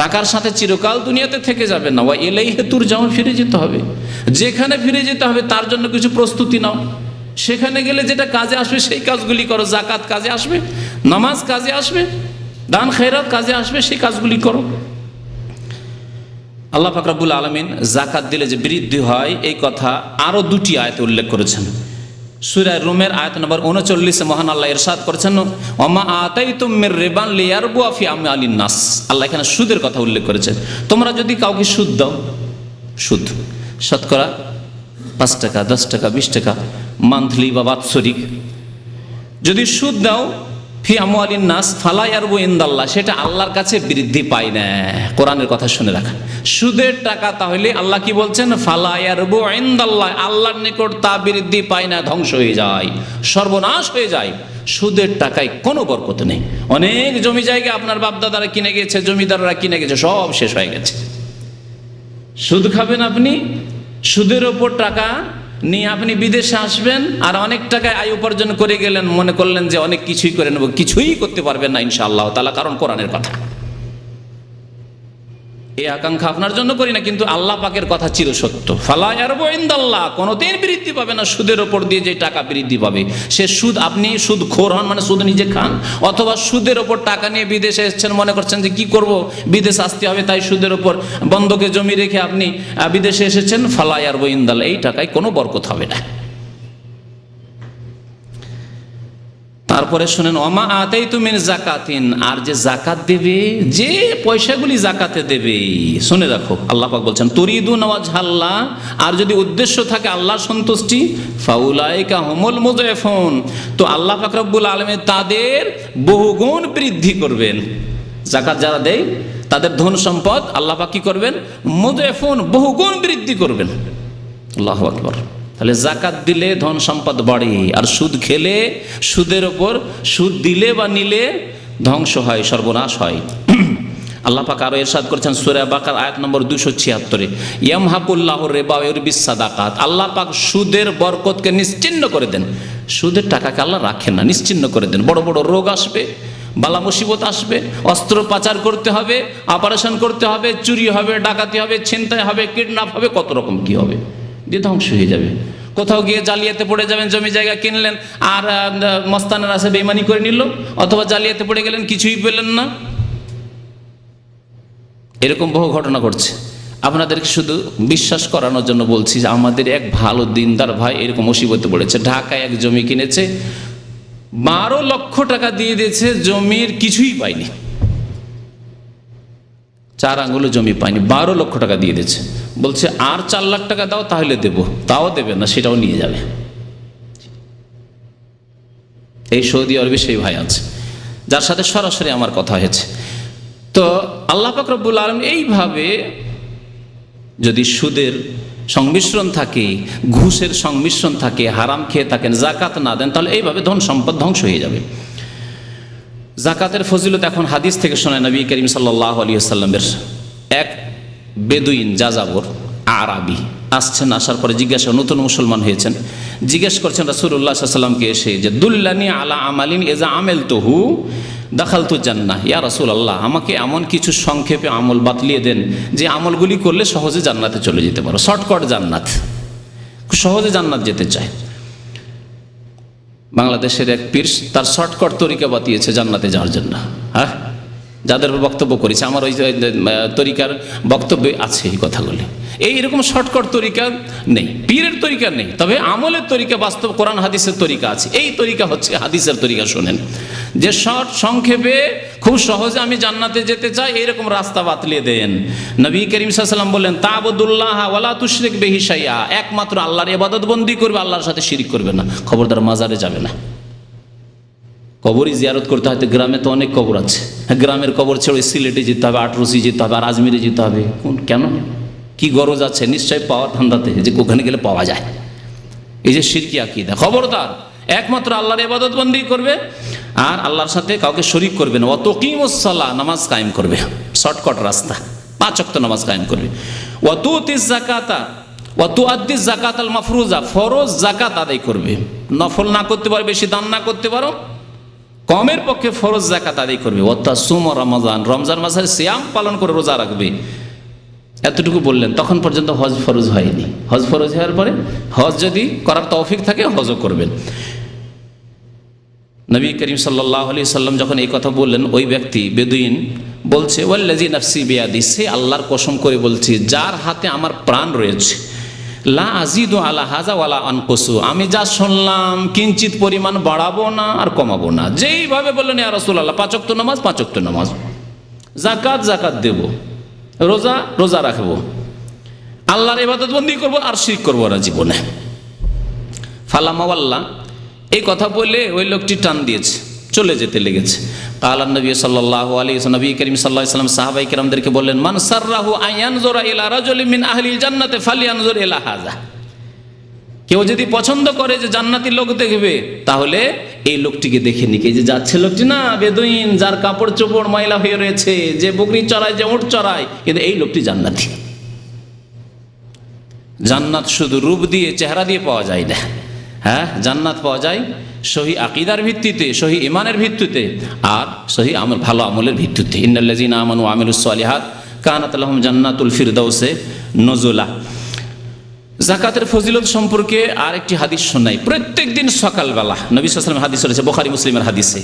টাকার সাথে চিরকাল দুনিয়াতে থেকে যাবে না। ওয়া ইলাইহি তুরজাউন, ফিরে যেতে হবে। যেখানে ফিরে যেতে হবে তার জন্য কিছু প্রস্তুতি নাও। সেখানে গেলে যেটা কাজে আসবে সেই কাজগুলি করো। জাকাত কাজে আসবে, নামাজ কাজে আসবে, দান খয়রাত কাজে আসবে, সেই কাজগুলি করো। আল্লাহ পাক রব্বুল আলামিন জাকাত দিলে যে বৃদ্ধি হয় এই কথা আরো 2টি আয়াতে উল্লেখ করেছেন। সূরা রুমের আয়াত নম্বর 39 মহান আল্লাহ ইরশাদ করেছেন, ওমা আতাইতুম মির রিবান লিয়ারবুয়া ফি আমওয়ালিন নাস। আল্লাহ এখানে সুদের কথা উল্লেখ করেছেন। তোমরা যদি কাউকে সুদ দাও, সুদ শতকরা 5 টাকা, 10 টাকা, 20 টাকা মান্থলি বা বাৎসরিক যদি সুদ দাও, ফি আমওয়ালিন নাস ফালা ইয়ারবু ইনদাল্লাহ, সেটা আল্লাহর কাছে বৃদ্ধি পায় না। কোরআনের কথা শুনে রাখা, সুদের টাকা তাহলে আল্লাহ কি বলছেন? ফালা ইয়ারবু ইনদাল্লাহ, আল্লাহর নিকট তা বৃদ্ধি পায় না, ধ্বংস হয়ে যায়, সর্বনাশ হয়ে যায়। সুদের টাকায় কোনো বরকত নেই। অনেক জমি জায়গা আপনার বাপদাদারা কিনে গেছে, জমিদাররা কিনে গেছে, সব শেষ হয়ে গেছে। সুদ খাবেন আপনি, সুদের ওপর টাকা নিয়ে আপনি বিদেশে আসবেন, আর অনেক টাকায় আয় উপার্জন করে গেলেন, মনে করলেন যে অনেক কিছুই করে নেব, কিছুই করতে পারবেন না ইনশাআল্লাহ তাআলা, কারণ কোরআনের কথা। এই আকাঙ্ক্ষা আপনার জন্য করি না, কিন্তু আল্লাহ পাকের কথা চিরসত্য। ফালা ইয়ারবু ইনদাল্লাহ, কোনোদিন বৃদ্ধি পাবে না সুদের ওপর দিয়ে যে টাকা বৃদ্ধি পাবে। সে সুদ, আপনি সুদখোর হন মানে সুদ নিজে খান, অথবা সুদের ওপর টাকা নিয়ে বিদেশে এসেছেন, মনে করছেন যে কি করব, বিদেশ আসতে হবে, তাই সুদের ওপর বন্ধকে জমি রেখে আপনি বিদেশে এসেছেন। ফালা ইয়ারবু ইনদাল্লাহ, এই টাকায় কোনো বরকত হবে না। তারপরে শুনেন, ওমা আতাইতু মিন যাকাতিন, আর যে জাকাত দেবে, যে পয়সাগুলি জাকাতে দেবে, শুনে রাখো আল্লাহ পাক বলছেন তুরিদুনা ওয়াজহাল্লাহ, আর যদি উদ্দেশ্য থাকে আল্লাহর সন্তুষ্টি, ফাউলাইকা হুমুল মুযআফুন, তো আল্লাহ পাক রব্বুল আলামিন তাদের বহুগুণ বৃদ্ধি করবেন। জাকাত যারা দেয় তাদের ধন সম্পদ আল্লাহ পাক কি করবেন? মুযআফুন, বহুগুণ বৃদ্ধি করবেন। আল্লাহু আকবার। তাহলে জাকাত দিলে ধন সম্পদ বাড়ে, আর সুদ খেলে, সুদের ওপর সুদ দিলে বা নিলে ধ্বংস হয়, সর্বনাশ হয়। আল্লাহ পাক আরো ইরশাদ করেছেন সূরা বাকার আয়াত নম্বর 276, ইয়ামহাকুল্লাহুর রিবা ওয়া ইউরবিস সাদাকাত, আল্লাহ পাক সুদের বরকতকে নিশ্চিহ্ন করে দেন। সুদের টাকাকে আল্লাহ রাখেন না, নিশ্চিহ্ন করে দেন। বড় বড় রোগ আসবে, বালা মুসিবত আসবে, অস্ত্র পাচার করতে হবে, অপারেশন করতে হবে, চুরি হবে, ডাকাতি হবে, ছিনতাই হবে, কিডন্যাপ হবে, কত রকম কি হবে, দিয়ে ধ্বংস হয়ে যাবে। কোথাও গিয়ে জালিয়াতে পড়ে যাবেন, জমি জায়গা কিনলেন আর মস্তানের আছে বেইমানি করে নিল, অথবা জালিয়াতে পড়ে গেলেন, কিছুই পেলেন না। এরকম বহু ঘটনা ঘটছে। আপনাদেরকে শুধু বিশ্বাস করানোর জন্য বলছি যে আমাদের এক ভালো দিনদার ভাই এরকম মুসিবতে পড়েছে। ঢাকায় এক জমি কিনেছে, 12 লক্ষ টাকা দিয়ে দিয়েছে, জমির কিছুই পায়নি, 4 আঙ্গুলে জমি পায়নি, 12 লক্ষ টাকা দিয়ে দিয়েছে। বলছে আর 4 লাখ টাকা দাও তাহলে দেবো, তাও দেবে না, সেটাও নিয়ে যাবে। এই সৌদি আরবে সেই ভাই আছে যার সাথে সরাসরি আমার কথা হয়েছে। তো আল্লাহ পাক রব্বুল আলামিন এইভাবে যদি সুদের সংমিশ্রণ থাকে, ঘুষের সংমিশ্রণ থাকে, হারাম খেয়ে থাকেন, জাকাত না দেন, তাহলে এইভাবে ধন সম্পদ ধ্বংস হয়ে যাবে। জাকাতের ফজিলত এখন হাদিস থেকে শোনায় নবী করিম সাল্লাল্লাহু আলাইহি ওয়াসাল্লামের এক বেদুইন যাযাবর আরাবি আসছেন, আসার পরে জিজ্ঞাসা, নতুন মুসলমান হয়েছেন, জিজ্ঞেস করছেন রাসূলুল্লাহ সাল্লাল্লাহু আলাইহি ওয়াসাল্লামকে এসে যে দুল্লানি আলা আমালিন ইজা আমিলতুহু দাখালতু জান্নাহ, ইয়া রাসূলুল্লাহ আমাকে এমন কিছু সংক্ষেপে আমল বাতলিয়ে দেন যে আমলগুলি করলে সহজে জান্নাতে চলে যেতে পারো, শর্টকাট জান্নাত, খুব সহজে জান্নাত যেতে চায়। বাংলাদেশের এক পীর তার শর্টকাট তরিকা বাতিয়েছে জান্নাতে যাওয়ার জন্য। হ্যাঁ, যাদের বক্তব্য করেছে আমার ওই তরিকার বক্তব্যে আছে এই কথাগুলি। এইরকম শর্টকাট তরিকা নেই, পীরের তরিকা নেই, তবে আমলের তরিকা, বাস্তব কোরআন হাদিসের তরিকা আছে। এই তরিকা হচ্ছে হাদিসের তরিকা। শোনেন, যে শর্ট সংক্ষেপে খুব সহজে আমি জান্নাতে যেতে চাই, এইরকম রাস্তা বাতলিয়ে দেন। নবী করিম সাল্লাল্লাহু আলাইহি ওয়াসাল্লাম বললেন তা'বুদুল্লাহ ওয়ালা তুশরিক বিহি শাইআ, একমাত্র আল্লাহর ইবাদত বন্দি করবে, আল্লাহর সাথে শিরিক করবে না। খবরদার মাজারে যাবে না। কবরই জিয়ারত করতে হয়, তো গ্রামে তো অনেক কবর আছে, গ্রামের কবর ছেড়ে সিলেটে যেতে হবে, আটরসি যেতে হবে, আর আজমিরে যেতে হবে। কেন, কি গরজ আছে? নিশ্চয় পাওয়ার ধান্দাতে, যে ওখানে গেলে পাওয়া যায়। এই যে শিরকি আকীদা, খবরদার একমাত্র আল্লাহর ইবাদত বন্দি করবে আর আল্লাহর সাথে কাউকে শরীক করবে না। ওয়া তুকিমুস সালাহ, নামাজ কায়েম করবে, শর্টকাট রাস্তা, 5 ওয়াক্ত নামাজ কায়েম করবে। ওয়া তুতিজ যাকাতা ওয়া তুআদ্দিজ যাকাতাল মাফরুজা, ফরজ যাকাত আদায় করবে। নফল না করতে পারো, বেশি দান না করতে পারো, কমের পক্ষে ফরজ যাকাত আদায় করবে। ওয়া তাসুম রমাজান, রমজান মাসের সিয়াম পালন করে রোজা রাখবে। এতটুকু বললেন, তখন পর্যন্ত হজ ফরজ হয়নি। হজ ফরজ হওয়ার পরে হজ যদি করার তৌফিক থাকে হজও করবেন। নবী করিম সাল্লাল্লাহু আলাইহি সাল্লাম যখন এই কথা বললেন, ওই ব্যক্তি বেদুইন বলছে ওয়াল্লাযী নাফসি বিয়াদি, সে আল্লাহর কসম করে বলছি যার হাতে আমার প্রাণ রয়েছে, লা আজিদু আলা হাযা ওয়ালা আনকুসু, আমি যা শুনলাম কিঞ্চিত পরিমাণ বাড়াবো না আর কমাবো না। যেইভাবে বললেন ইয়া রাসূলুল্লাহ, 5 ওয়াক্ত নামাজ 5 ওয়াক্ত নামাজ, যাকাত যাকাত দেব, রোজা রোজা রাখবো, আল্লাহর ইবাদত বন্দি করবো আর শিরক করবো না জীবনে। ফালামা ওয়াল্লাহ, এই কথা বলে ওই লোকটি টান দিয়েছে, চলে যেতে লেগেছে। কালান নবী সাল্লাল্লাহু আলাইহি ওয়াসাল্লাম, নবী করিম সাল্লাল্লাহু আলাইহি ওয়াসাল্লাম সাহাবায়ে কেরামদেরকে বললেন, মান সাররাহু আয়ানজুরা ইলা রাজুলিন মিন আহলিল জান্নাতি ফালইয়ানজুর ইলা হাযা, কেউ যদি পছন্দ করে যে জান্নাতি লোক দেখবে, তাহলে এই লোকটিকে দেখে নিক। এই যে যাচ্ছে লোকটি না, বেদুইন, যার কাপড় চোপড় ময়লা হয়ে রয়েছে, যে বকরি চড়ায়, যে উট চড়ায়, কিন্তু এই লোকটি জান্নাতি। জান্নাত শুধু রূপ দিয়ে, চেহারা দিয়ে পাওয়া যায় না। হ্যাঁ, জান্নাত পাওয়া যায় সহি আকীদার ভিত্তিতে, সহি ঈমানের ভিত্তিতে, আর সহি আমল, ভালো আমলের ভিত্তিতে। ইন্নাল্লাযীনা আমানু ওয়া আমিলুস সালিহাত কানাত লাহুম জান্নাতুল ফিরদাউসে নুজুলা। যাকাতের ফজিলত সম্পর্কে আরেকটি হাদিস শোনাই। প্রত্যেক দিন সকালবেলা, নবী সাল্লাল্লাহু আলাইহি ওয়াসাল্লাম হাদিস রয়েছে বুখারী মুসলিমের হাদিসে,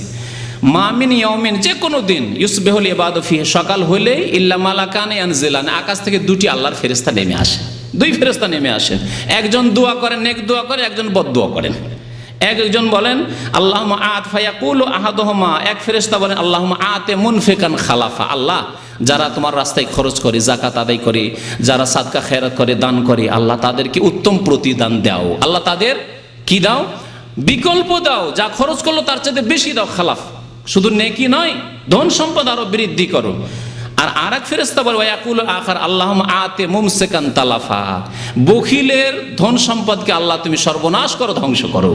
মা মিন ইয়াউমিন, যে কোনো দিন, ইউসবিহুল ইবাদু ফিহি, সকাল হলেই ইল্লা মালাকানে ইয়ানজিলান, আকাশ থেকে 2টি আল্লাহর ফেরেশতা নেমে আসে। 2 ফেরেশতা নেমে আসেন, একজন দোয়া করেন, নেক দোয়া করে, একজন বদদোয়া করেন। একজন বলেন আল্লাহুম্মা আত ফায়াকুলু আহাদুহুমা, এক ফেরেশতা বলেন আল্লাহুম্মা আতে মুনফিকান খালাফা, আল্লাহ যারা তোমার রাস্তায় খরচ করে, যাকাত আদায় করে, যারা সাদকা খেরাত করে, দান করে, আল্লাহ তাদেরকে উত্তম প্রতিদান দাও, আল্লাহ তাদের কি দাও, বিকল্প দাও, যা খরচ করলো তার চাইতে বেশি দাও। খালাফ শুধু নেকি নয়, ধন সম্পদ আরো বৃদ্ধি করো। আর আরেক ফেরেশতা বলে ওয়াকুল আখার আল্লাহুম্মা আতে মুমসিকান তালাফা, বখিলের ধন সম্পদকে আল্লাহ তুমি সর্বনাশ করো, ধ্বংস করো।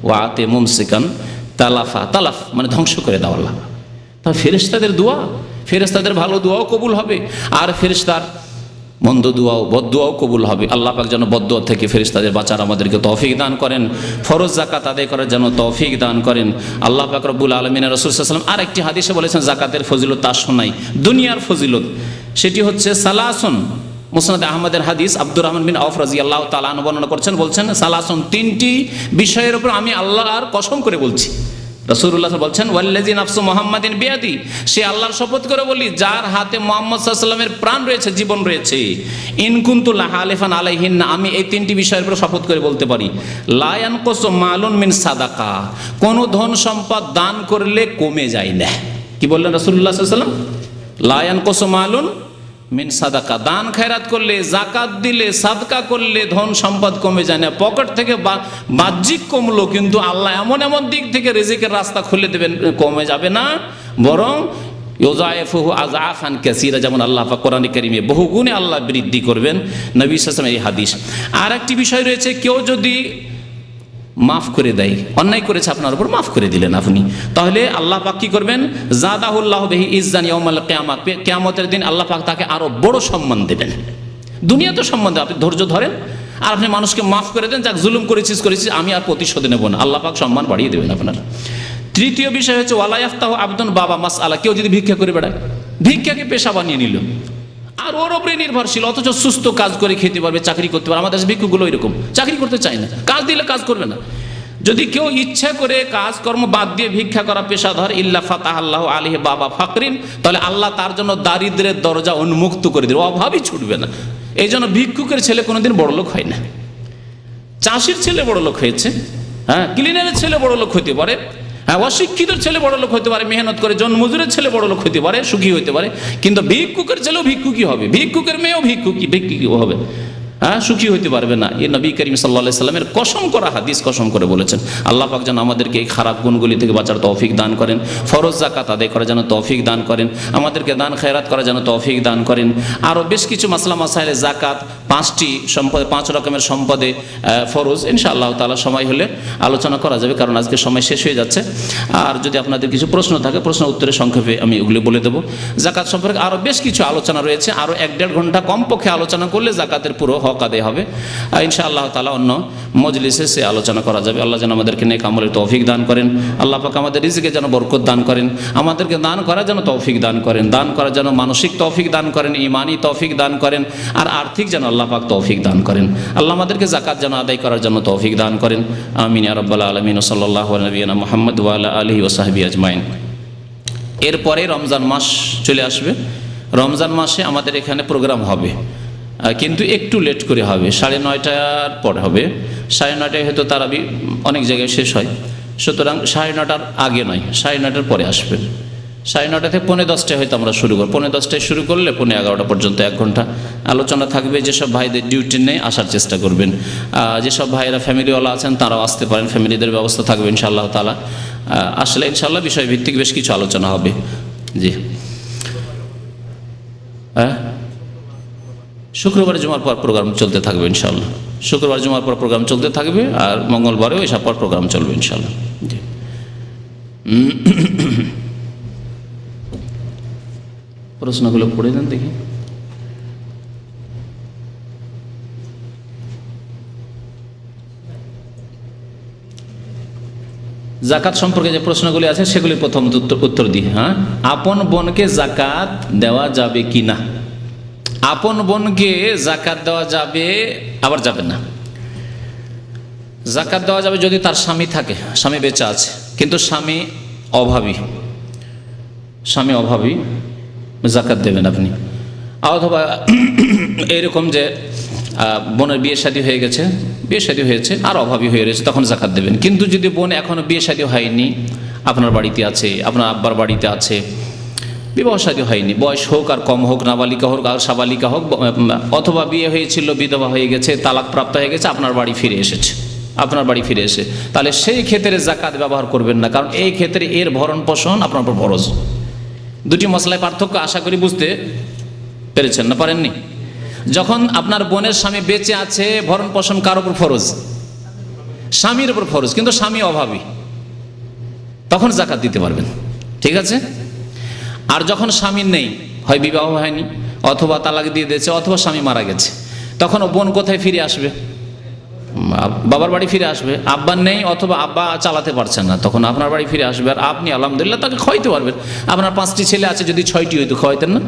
ওয়াতে মুমসিকান তালাফা, তালাফ মানে ধ্বংস করে দাও আল্লাহ। তা ফেরেশতাদের দোয়া, ফেরেশতাদের ভালো দোয়াও কবুল হবে, আর ফেরেশতার মন্দ দোয়াও, বদদোয়াও কবুল হবে। আল্লাহ পাক যেন বদদোয়া থেকে ফেরেশতাদের বাঁচার আমাদেরকে তৌফিক দান করেন, ফরজ যাকাত আদায় করার যেন তৌফিক দান করেন আল্লাহ পাক রব্বুল আলামিন। রাসূল সাল্লাল্লাহু আলাইহি ওয়াসাল্লাম আরেকটি হাদিসে বলেছেন জাকাতের ফজিলত তার শোনাই, দুনিয়ার ফজিলত, সেটি হচ্ছে সালাসুন। মুসনাদ আহমদের হাদিস, আব্দুর রহমান বিন আউফ রাদিয়াল্লাহু তাআলা আনহু বর্ণনা করছেন, বলছেন সালাসুন, 3টি বিষয়ের উপর আমি আল্লাহর কসম করে বলছি। রাসূলুল্লাহ বলছেন ওয়াল্লাযী নাফসু মুহাম্মাদিন বিয়াদি, সে আল্লাহর শপথ করে বলি যার হাতে মুহাম্মদ সাল্লাল্লাহু আলাইহি ওয়াসাল্লামের প্রাণ রয়েছে, জীবন রয়েছে, ইন কুনতু লাহালিফান আলাইহিন্না, আমি এই 3টি বিষয়ের উপর শপথ করে বলতে পারি, লা ইয়ানকুসু মালুন মিন সাদাকা, কোন ধন সম্পদ দান করলে কমে যায় না। কি বললেন রাসূলুল্লাহ সাল্লাল্লাহু আলাইহি ওয়াসাল্লাম? লা ইয়ানকুসু মালুন মিন সাদাকা, দান খয়রাত করলে, জাকাত দিলে, সাদকা করলে ধন সম্পদ কমে যায় না, পকেট থেকে বাহ্যিক কমলো, কিন্তু আল্লাহ এমন এমন দিক থেকে রিজিকের রাস্তা খুলে দেবেন, কমে যাবে না, বরং ইউযায়িফুহু আযআফান কাসীরা, যেমন আল্লাহ পাক কোরআনে কারীমে বহুগুণে আল্লাহ বৃদ্ধি করবেন, নবী সাল্লাল্লাহু আলাইহি ওয়াসাল্লাম এই হাদিস। আর একটি বিষয় রয়েছে, কেউ যদি মাফ করে দেয়, অন্যায় করেছে আপনার উপর, মাফ করে দিলেন আপনি, তাহলে আল্লাহ পাক কি করবেন, জাদাহুল্লাহু বিহি ইজ্জান ইয়াউমাল কিয়ামাহ, কিয়ামতের দিন আল্লাহ পাক তাকে আরো বড় সম্মান দেবেন। দুনিয়া তো সম্মান দেবে, আপনি ধৈর্য ধরেন আর আপনি মানুষকে মাফ করে দেন, যাক জুলুম করেছিস আমি আর প্রতিশোধ নেব না, আল্লাহ পাক সম্মান বাড়িয়ে দেবেন আপনার। তৃতীয় বিষয় হচ্ছে ওয়ালা ইয়াফতাহু আবদুন বাবা মাসআলা, কেউ যদি ভিক্ষা করে বেড়ায়, ভিক্ষাকে পেশা বানিয়ে নিল আর ওর উপরে নির্ভরশীল, অথচ সুস্থ কাজ করে খেতে পারবে, চাকরি করতে পারবে। আমাদের ভিক্ষুগুলো এরকম, চাকরি করতে চায় না, কাজ দিলে কাজ করবে না। যদি কেউ ইচ্ছা করে কাজকর্ম বাদ দিয়ে ভিক্ষা করা পেশাধর, ইল্লা ফাতাহাল্লাহু আলাইহি বাবা ফাকরিন, তাহলে আল্লাহ তার জন্য দারিদ্রের দরজা উন্মুক্ত করে দেবে, অভাবই ছুটবে না। এই জন্য ভিক্ষুকের ছেলে কোনোদিন বড়লোক হয় না, চাষির ছেলে বড়লোক হয়েছে, হ্যাঁ, ক্লিনারের ছেলে বড়লোক হতে পারে, হ্যাঁ, অশিক্ষিতের ছেলে বড়লোক হতে পারে, মেহনত করে জনমজুরের ছেলে বড়লোক হতে পারে, সুখী হতে পারে, কিন্তু ভিক্ষুকের ছেলেও ভিক্ষুকই হবে, ভিক্ষুকের মেয়েও ভিক্ষুকই হবে, হ্যাঁ, সুখী হইতে পারবে না। এই নবী করিম সাল্লাল্লাহু আলাইহি সাল্লামের কসম করা হাদিস, কসম করে বলেছেন। আল্লাহ পাক যেন আমাদেরকে এই খারাপ গুণগুলি থেকে বাঁচার তৌফিক দান করেন, ফরজ যাকাত আদায় করার যেন তৌফিক দান করেন, আমাদেরকে দান খায়রাত করার যেন তৌফিক দান করেন। আরও বেশ কিছু মাসলা মাসাইলে জাকাত, 5টি সম্পদে, 5 রকমের সম্পদে ফরজ, ইনশাআল্লাহ তাআলা সময় হলে আলোচনা করা যাবে, কারণ আজকে সময় শেষ হয়ে যাচ্ছে। আর যদি আপনাদের কিছু প্রশ্ন থাকে, প্রশ্ন উত্তরে সংক্ষেপে আমি ওগুলি বলে দেবো। জাকাত সম্পর্কে আরও বেশ কিছু আলোচনা রয়েছে, আরও 1-1.5 ঘন্টা কমপক্ষে আলোচনা করলে জাকাতের পুরো হক আদায় হবে। ইনশাআল্লাহ তাআলা অন্য মজলিসে সে আলোচনা করা যাবে। আল্লাহ যেন আমাদেরকে নেক আমলের তৌফিক দান করেন, আল্লাহ পাক আমাদের রিজিকে যেন বরকত দান করেন, আমাদেরকে দান করার যেন তৌফিক দান করেন, দান করার যেন মানসিক তৌফিক দান করেন, ঈমানি তৌফিক দান করেন, আর আর্থিক যেন আল্লাহ পাক তৌফিক দান করেন। আল্লাহ আমাদেরকে যাকাত যেন আদায় করার জন্য তৌফিক দান করেন। আমিন ইয়া রাব্বাল আলামিন। সাল্লাল্লাহু আলা নবিয়িনা মুহাম্মদ ওয়া আলা আলিহি ওয়া সাহবিহি আজমাইন। এরপরে রমজান মাস চলে আসবে, রমজান মাসে আমাদের এখানে প্রোগ্রাম হবে, কিন্তু একটু লেট করে হবে, 9:30টার পর হবে। 9:30টায় হয়তো তারাবি অনেক জায়গায় শেষ হয়, সুতরাং 9:30টার আগে নয়, 9:30টার পরে আসবেন। 9:30 থেকে 10:45 হয়তো আমরা শুরু করব। 10:45টায় শুরু করলে 11:30 পর্যন্ত 1 ঘন্টা আলোচনা থাকবে। যেসব ভাইদের ডিউটি নেই আসার চেষ্টা করবেন, যেসব ভাইয়েরা ফ্যামিলিওয়ালা আছেন তারাও আসতে পারেন, ফ্যামিলিদের ব্যবস্থা থাকবে ইনশাআল্লাহ তাআলা। আসলে ইনশাআল্লাহ বিষয়ভিত্তিক বেশ কিছু আলোচনা হবে। জি, শুক্রবার জুমার পর প্রোগ্রাম চলতে থাকবে ইনশাআল্লাহ, শুক্রবার জুমার পর প্রোগ্রাম চলতে থাকবে, আর মঙ্গলবারেও এসব পর প্রোগ্রাম চলবে ইনশাআল্লাহ। জি, প্রশ্নগুলো পড়ে দেন দেখি। জাকাত সম্পর্কে যে প্রশ্নগুলি আছে সেগুলি প্রথম উত্তর দিই। হ্যাঁ, আপন বোনকে জাকাত দেওয়া যাবে কি না? আপন বোনকে জাকাত দেওয়া যাবে, আবার যাবে না। জাকাত দেওয়া যাবে যদি তার স্বামী থাকে, স্বামী বেঁচে আছে, কিন্তু স্বামী অভাবী, জাকাত দেবেন আপনি। অথবা এরকম যে বোনের বিয়ে শাদী হয়েছে আর অভাবী হয়ে রয়েছে, তখন জাকাত দেবেন। কিন্তু যদি বোন এখনো বিয়ে শাদী হয়নি, আপনার বাড়িতে আছে, আপনার আব্বার বাড়িতে আছে, বিবাহ শাদী হয়নি, বয়স হোক আর কম হোক, নাবালিকা হোক আর সাবালিকা হোক, অথবা বিয়ে হয়েছিল বিধবা হয়ে গেছে, তালাক প্রাপ্ত হয়ে গেছে, আপনার বাড়ি ফিরে এসে, তাহলে সেই ক্ষেত্রে জাকাত ব্যবহার করবেন না, কারণ এই ক্ষেত্রে এর ভরণ পোষণ আপনার উপর ফরজ। দুটি মশলায় পার্থক্য আশা করি বুঝতে পেরেছেন না? পারেননি? যখন আপনার বোনের স্বামী বেঁচে আছে, ভরণ পোষণ কার উপর ফরজ? স্বামীর উপর ফরজ, কিন্তু স্বামী অভাবী, তখন জাকাত দিতে পারবেন, ঠিক আছে? আর যখন স্বামী নেই, হয় বিবাহ হয়নি, অথবা তালাক দিয়ে দিয়েছে, অথবা স্বামী মারা গেছে, তখন বোন কোথায় ফিরে আসবে? বাবার বাড়ি ফিরে আসবে। আব্বা নেই, অথবা আব্বা চালাতে পারছেন না, তখন আপনার বাড়ি ফিরে আসবে, আর আপনি আলহামদুলিল্লাহ তাকে খাওয়াইতে পারবেন। আপনার 5টি ছেলে আছে, যদি 6টি হইতো খাওয়াইতেন না?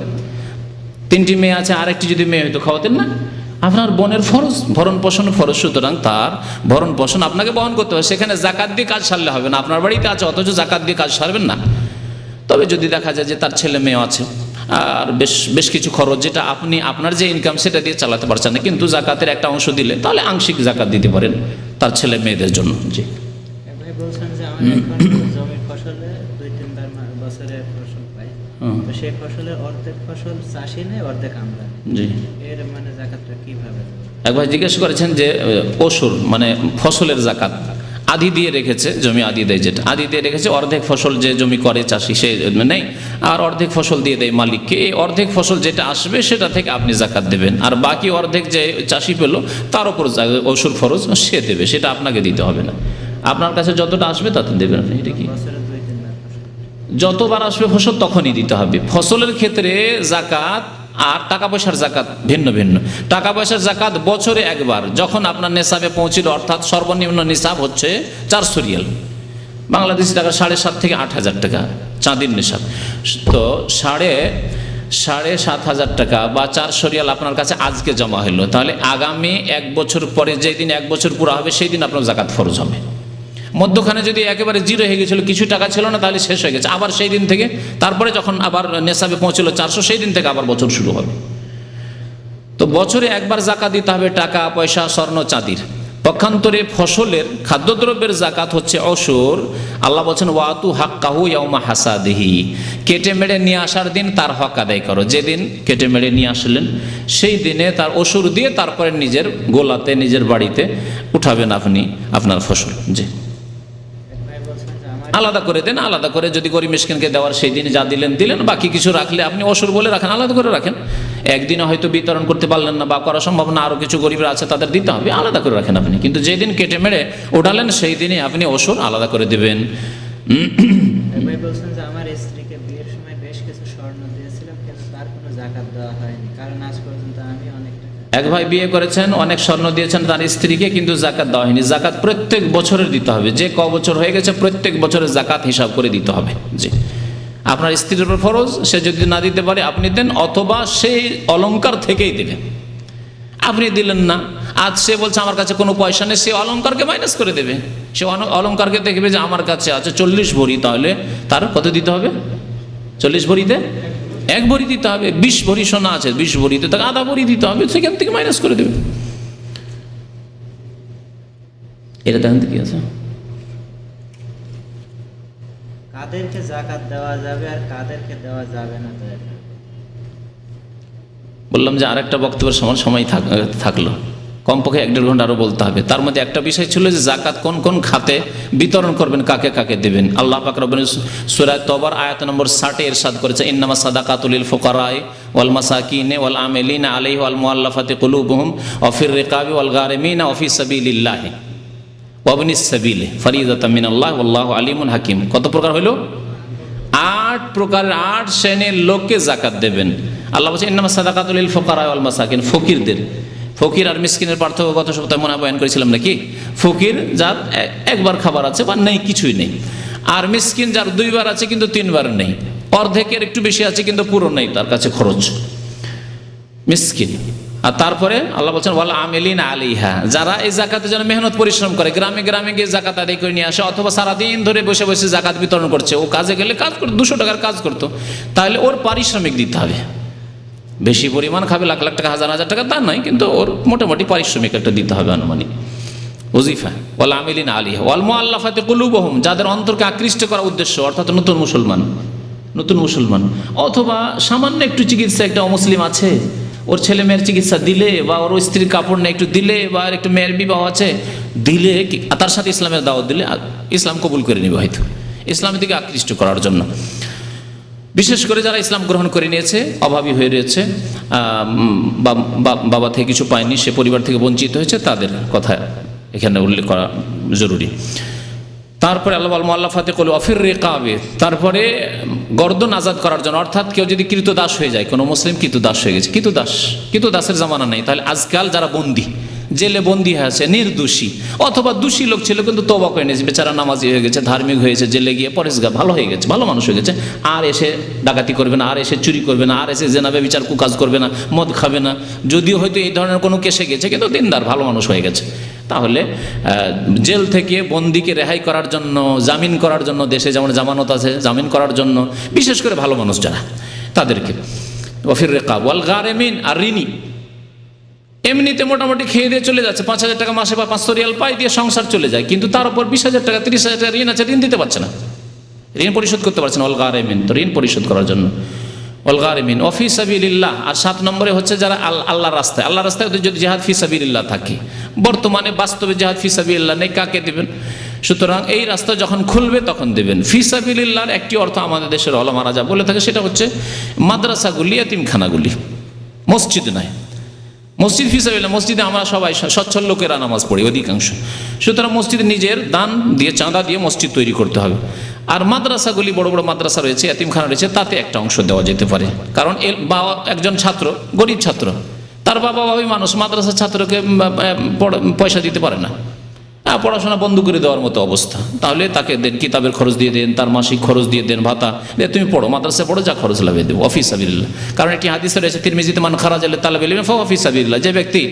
3টি মেয়ে আছে, আরেকটি যদি মেয়ে হইতো খাওয়াতেন না? আপনার বোনের ফরজ, ভরণ পোষণ ফরজ, সুতরাং তার ভরণ পোষণ আপনাকে বহন করতে হবে। সেখানে জাকাত দিয়ে কাজ সারলে হবে না। আপনার বাড়িতে আছে অথচ জাকাত দিয়ে কাজ সারবেন না। তবে যদি দেখা যায় যে তার ছেলে মেয়ে আছে আর বেশ কিছু খরচ, যেটা আপনি আপনার যে ইনকাম সেটা দিয়ে চালাতে পারছেন না, কিন্তু জাকাতের একটা অংশ দিলে তাহলে আংশিক জাকাত দিতে পারেন তার ছেলে মেয়েদের জন্য। জি, বলছেন যে জমির ফসলে 2-3 বার বছরে ফসল পাই, হুম। তো সেই ফসলের অর্ধেক ফসল চাষি নেই, অর্ধেক আমরা নিই। জি। এর মানে জাকাতটা কিভাবে দেব? এক ভাই জিজ্ঞেস করেছেন যে পশুর মানে ফসলের জাকাত আদি দিয়ে রেখেছে, জমি আদি দেয়, যেটা আদি দিয়ে রেখেছে, অর্ধেক ফসল যে জমি করে চাষি সে নেই, আর অর্ধেক ফসল দিয়ে দেয় মালিককে। এই অর্ধেক ফসল যেটা আসবে সেটা থেকে আপনি জাকাত দেবেন, আর বাকি অর্ধেক যে চাষি পেল তার উপর অসুর ফরজ সে দেবে, সেটা আপনাকে দিতে হবে না। আপনার কাছে যতটা আসবে তাতে দেবেন আপনি। এটা কি বছরে 2-3 বার ফসল? যতবার আসবে ফসল তখনই দিতে হবে। ফসলের ক্ষেত্রে জাকাত আর টাকা পয়সার জাকাত ভিন্ন ভিন্ন। টাকা পয়সার জাকাত বছরে একবার, যখন আপনার নেশাবে পৌঁছিল, অর্থাৎ সর্বনিম্ন নিসাব হচ্ছে 400 রিয়াল, বাংলাদেশি টাকা 7,500 থেকে 8,000 টাকা চাঁদির নিসাব। তো সাড়ে 7,500 টাকা বা 400 রিয়াল আপনার কাছে আজকে জমা হলো, তাহলে আগামী 1 বছর পরে যেই দিন 1 বছর পুরো হবে সেই দিন আপনার জাকাত ফরজ হবে। মধ্যখানে যদি একেবারে জিরো হয়ে গেছিলো, কিছু টাকা ছিল না, তাহলে শেষ হয়ে গেছে, আবার সেই দিন থেকে, তারপরে যখন আবার নেশাবে পৌঁছলো 400, সেই দিন থেকে আবার বছর শুরু হবে। তো বছরে একবার জাকাত দিতে হবে টাকা পয়সা স্বর্ণ চাঁদির। পক্ষান্তরে ফসলের খাদ্যদ্রব্যের জাকাত হচ্ছে অসুর। আল্লাহ বলছেন ওয়াতু হাক্কাহু ইয়াউমা হাসাদিহি, কেটে মেরে নিয়ে আসার দিন তার হক আদায় করো। যেদিন কেটে মেরে নিয়ে আসলেন সেই দিনে তার অসুর দিয়ে তারপরে নিজের গোলাতে নিজের বাড়িতে উঠাবেন আপনি আপনার ফসল। জি, এক ভাই বলছেন যে আমার আলাদা করে দেন, আলাদা করে যদি গরিব মিসকিনকে দেওয়ার সেই দিন যা দিলেন দিলেন, বাকি কিছু রাখলে আপনি অসুর বলে রাখেন, আলাদা করে রাখেন। একদিনে হয়তো বিতরণ করতে পারলেন না বা করা সম্ভব না, আরও কিছু গরিবরা আছে তাদের দিতে হবে, আলাদা করে রাখেন আপনি। কিন্তু যেদিন কেটে মেরে ওঠালেন সেই দিনে আপনি অসুর আলাদা করে দেবেন। এক ভাই বলছেন যে আমার স্ত্রীকে বিয়ের সময় বেশ কিছু স্বর্ণ দিয়েছিলাম, কিন্তু তার কোনো জাকাত দেওয়া হয়নি, কারণ আজ পর্যন্ত আমি অনেক টাকা। এক ভাই বিয়ে করেছেন, অনেক স্বর্ণ দিয়েছেন তার স্ত্রীকে, কিন্তু জাকাত দেওয়া হয়নি। জাকাত প্রত্যেক বছরের দিতে হবে, যে ক বছর হয়ে গেছে প্রত্যেক বছরের জাকাত হিসাব করে দিতে হবে। জি, আপনার স্ত্রীর উপর ফরজ, সে যদি না দিতে পারে আপনি দেন, অথবা সেই অলংকার থেকেই দেবেন। আপনি দিলেন না, আজ সে বলছে আমার কাছে কোনো পয়সা নেই, সে অলংকারকে মাইনাস করে দেবে। সে অলংকারকে দেখবে যে আমার কাছে আছে 40 ভরি, তাহলে তার কত দিতে হবে? 40 ভরিতে 1 ভরি দিতে হবে। 20 ভরি সোনা আছে, 20 ভরিতে তাকে আধা ভরি দিতে হবে, সেখান থেকে মাইনাস করে দেবে। এটা দেখেন তো কি আছে। কাদেরকে জাকাত দেওয়া যাবে আর কাদেরকে দেওয়া যাবে না, তো এটা বললাম যে আরেকটা বক্তব্যের সময় থাকলো, কমপক্ষে 1-1.5 ঘন্টা আরও বলতে হবে। তার মধ্যে একটা বিষয় ছিল যে জাকাত কোন কোন খাতে বিতরণ করবেন, কাকে কাকে দেবেন। আল্লাহ পাক রব্বুল সূরা তওবার আয়াত নম্বর 60 ইরশাদ করেছে ইন্নামাস সাদাকাতু লিল ফুকারায়ে ওয়াল মাসাকিনে ওয়াল আমিলিনা আলাইহি ওয়াল মুআল্লাফাতি কুলুবুহুম ওয়া ফির রিকাবি ওয়াল গারিমিনা ওয়া ফি সাবিলিল্লাহি ওয়া ইবনিস সাবিলি ফরিদাতাম মিনাল্লাহ ওয়াল্লাহু আলিমুন হাকিম। কত প্রকার হলো? 8 প্রকারের 8 শ্রেণীর লোককে জাকাত দেবেন। আল্লাহ বলছেন ইন্নামাস সাদাকাতু লিল ফুকারায়ে ওয়াল মাসাকিন, ফকিরদের। ফকির আর মিসকিনের পার্থক্য গত সপ্তাহে মনে বয়ান করেছিলাম নাকি? ফকির যার একবার খাবার আছে বা নেই, কিছুই নেই, আর মিসকিন যার 2 বার আছে কিন্তু 3 বার নেই, অর্ধেকের একটু বেশি আছে কিন্তু পুরো নেই তার কাছে খরচ, মিসকিন। আর তারপরে আল্লাহ বলছেন ওয়াল আমিলিনা আলাইহা, যারা এই জাকাতের জন্য মেহনত পরিশ্রম করে, গ্রামে গ্রামে গিয়ে জাকাত আদায় করে নিয়ে আসে, অথবা সারাদিন ধরে বসে বসে জাকাত বিতরণ করছে। ও কাজে গেলে কাজ করতো, 200 টাকার কাজ করতো, তাহলে ওর পারিশ্রমিক দিতে হবে। বেশি পরিমাণ খাবে, লাখ লাখ টাকা, হাজার হাজার টাকা তা নয়, কিন্তু ওর মোটামুটি পারিশ্রমিক একটা দিতে হবে, আনুমানিক ওজিফা। ওয়াল আমিলিনা আলাইহা ওয়াল মুআল্লাফাতি কুলুবুহুম, যাদের অন্তরকে আকৃষ্ট করার উদ্দেশ্য, অর্থাৎ নতুন মুসলমান, অথবা সামান্য একটু চিকিৎসা, একটা অমুসলিম আছে, ওর ছেলে মেয়ের চিকিৎসা দিলে, বা ওর স্ত্রীর কাপড় নেই একটু দিলে, বা একটু মেয়ের বিবাহ আছে দিলে, তার সাথে ইসলামের দাওয়াত দিলে ইসলাম কবুল করে নেবে, হয়তো ইসলামের দিকে আকৃষ্ট করার জন্য। বিশেষ করে যারা ইসলাম গ্রহণ করে নিয়েছে, অভাবী হয়ে রয়েছে, বাবা থেকে কিছু পায়নি, সে পরিবার থেকে বঞ্চিত হয়েছে, তাদের কথা এখানে উল্লেখ করা জরুরি। তারপরে আল্লাহ মুআল্লাফাতি কুলুবুহুম ওয়া ফির রিকাবি, তারপরে গর্দন আজাদ করার জন্য, অর্থাৎ কেউ যদি কৃতদাস হয়ে যায়, কোনো মুসলিম কৃতদাস হয়ে গেছে, কৃতদাসের জামানা নেই, তাহলে আজকাল যারা বন্দী, জেলে বন্দী হয়ে আছে, নির্দোষী অথবা দোষী লোক ছিল কিন্তু তওবা করে নিয়েছে, বেচারা নামাজি হয়ে গেছে, ধার্মিক হয়েছে, জেলে গিয়ে পরেশগার ভালো হয়ে গেছে, ভালো মানুষ হয়ে গেছে, আর এসে ডাকাতি করবে না, আর এসে চুরি করবে না, আর এসে জেনা ব্যভিচার কুকাজ করবে না, মদ খাবে না, যদিও হয়তো এই ধরনের কোনো কেসে গেছে, কিন্তু দিনদার ভালো মানুষ হয়ে গেছে। তাহলে জেল থেকে বন্দীকে রেহাই করার জন্য, জামিন করার জন্য, দেশে যেমন জামানত আছে, জামিন করার জন্য, বিশেষ করে ভালো মানুষ যারা, তাদেরকে ওয়া ফির রিকাব ওয়াল গারিমিন, আর ঋণী, এমনিতে মোটামুটি খেয়ে দিয়ে চলে যাচ্ছে, 5,000 টাকা মাসে বা 500 রিয়াল পাই দিয়ে সংসার চলে যায়, কিন্তু তার উপর 20,000 টাকা 30,000 টাকা ঋণ আছে, ঋণ দিতে পারছে না, ঋণ পরিশোধ করতে পারছে না, ওয়াল গারিমিন, তো ঋণ পরিশোধ করার জন্য ওয়াল গারিমিন ওয়া ফি সাবিলিল্লাহ। আর 7 নম্বরে হচ্ছে যারা আল্লাহর রাস্তায় ওদের যদি জিহাদ ফি সাবিলিল্লাহ থাকে। বর্তমানে বাস্তবে জিহাদ ফি সাবিলিল্লাহ নেই, কাকে দেবেন? সুতরাং এই রাস্তা যখন খুলবে তখন দেবেন। ফি সাবিলিল্লাহর একটি অর্থ আমাদের দেশের ওলামারা যা বলে থাকে সেটা হচ্ছে মাদ্রাসাগুলি, এতিমখানাগুলি, মসজিদ নয়। মসজিদ ফি সাবিলিল্লাহ, মসজিদে আমরা সবাই সচ্ছল লোকেরা নামাজ পড়ি অধিকাংশ, সুতরাং মসজিদে নিজের দান দিয়ে, চাঁদা দিয়ে মসজিদ তৈরি করতে হবে। আর মাদ্রাসাগুলি, বড় বড় মাদ্রাসা রয়েছে, এতিমখানা রয়েছে, তাতে একটা অংশ দেওয়া যেতে পারে। কারণ বাবা একজন ছাত্র, গরিব ছাত্র, তার বাবা ভাবি মানুষ, মাদ্রাসার ছাত্রকে পয়সা দিতে পারে না, পড়াশোনা বন্ধ করে দেওয়ার মতো অবস্থা, তাহলে তাকে দেন, কিতাবের খরচ দিয়ে দেন, তার মাসিক খরচ দিয়ে দেন, ভাতা দিয়ে তুমি পড়ো, মাদ্রাসায় পড়ো, যা খরচ লাগবে দেবো, ফি সাবিলিল্লাহ। কারণ একটি হাদিসে রয়েছে তিরমিজিতে, মান খারাজা লিতালাবিল ইলমি ফাহুয়া ফি সাবিলিল্লাহ, যে ব্যক্তি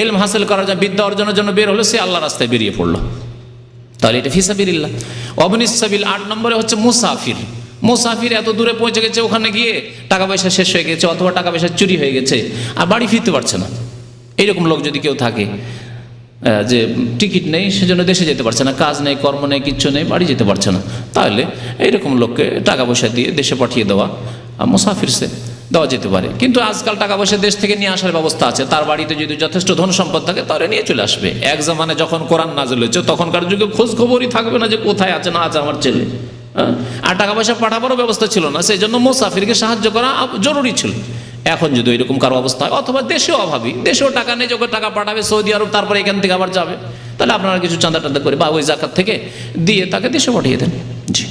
ইলম হাসিল করার জন্য, বিদ্যা অর্জনের জন্য বের হলো, সে আল্লাহর রাস্তায় বেরিয়ে পড়লো, তাহলে এটা ফি সাবিলিল্লাহ। ওয়াবনিস সাবিল 8 নম্বরে হচ্ছে মুসাফির। মুসাফির এত দূরে পৌঁছে গেছে, ওখানে গিয়ে টাকা পয়সা শেষ হয়ে গেছে, অথবা টাকা পয়সা চুরি হয়ে গেছে, আর বাড়ি ফিরতে পারছে না, এইরকম লোক যদি কেউ থাকে, যে টিকিট নেই সেজন্য দেশে যেতে পারছে না, কাজ নেই, কর্ম নেই, কিচ্ছু নেই, বাড়ি যেতে পারছে না, তাহলে এইরকম লোককে টাকা পয়সা দিয়ে দেশে পাঠিয়ে দেওয়া মুসাফির সে দেওয়া যেতে পারে। কিন্তু আজকাল টাকা পয়সা দেশ থেকে নিয়ে আসার ব্যবস্থা আছে, তার বাড়িতে যদি যথেষ্ট ধন সম্পদ থাকে তাহলে নিয়ে চলে আসবে। এক জামানে যখন কোরআন নাযিল হয়েছে তখনকার যুগে খোঁজ খবরই থাকবে না যে কোথায় আছে না আছে আমার ছেলে, আর টাকা পয়সা পাঠাবারও ব্যবস্থা ছিল না, সেই জন্য মুসাফিরকে সাহায্য করা জরুরি ছিল। এখন যদি এরকম কারো অবস্থা হয়, অথবা দেশেও অভাবী, দেশেও টাকা নেই, যখন টাকা পাঠাবে সৌদি আরব, তারপরে এখান থেকে আবার যাবে, তাহলে আপনারা কিছু চাঁদা টান্দা করে বা ওই জাকাত থেকে দিয়ে তাকে দেশে পাঠিয়ে দেন। জি,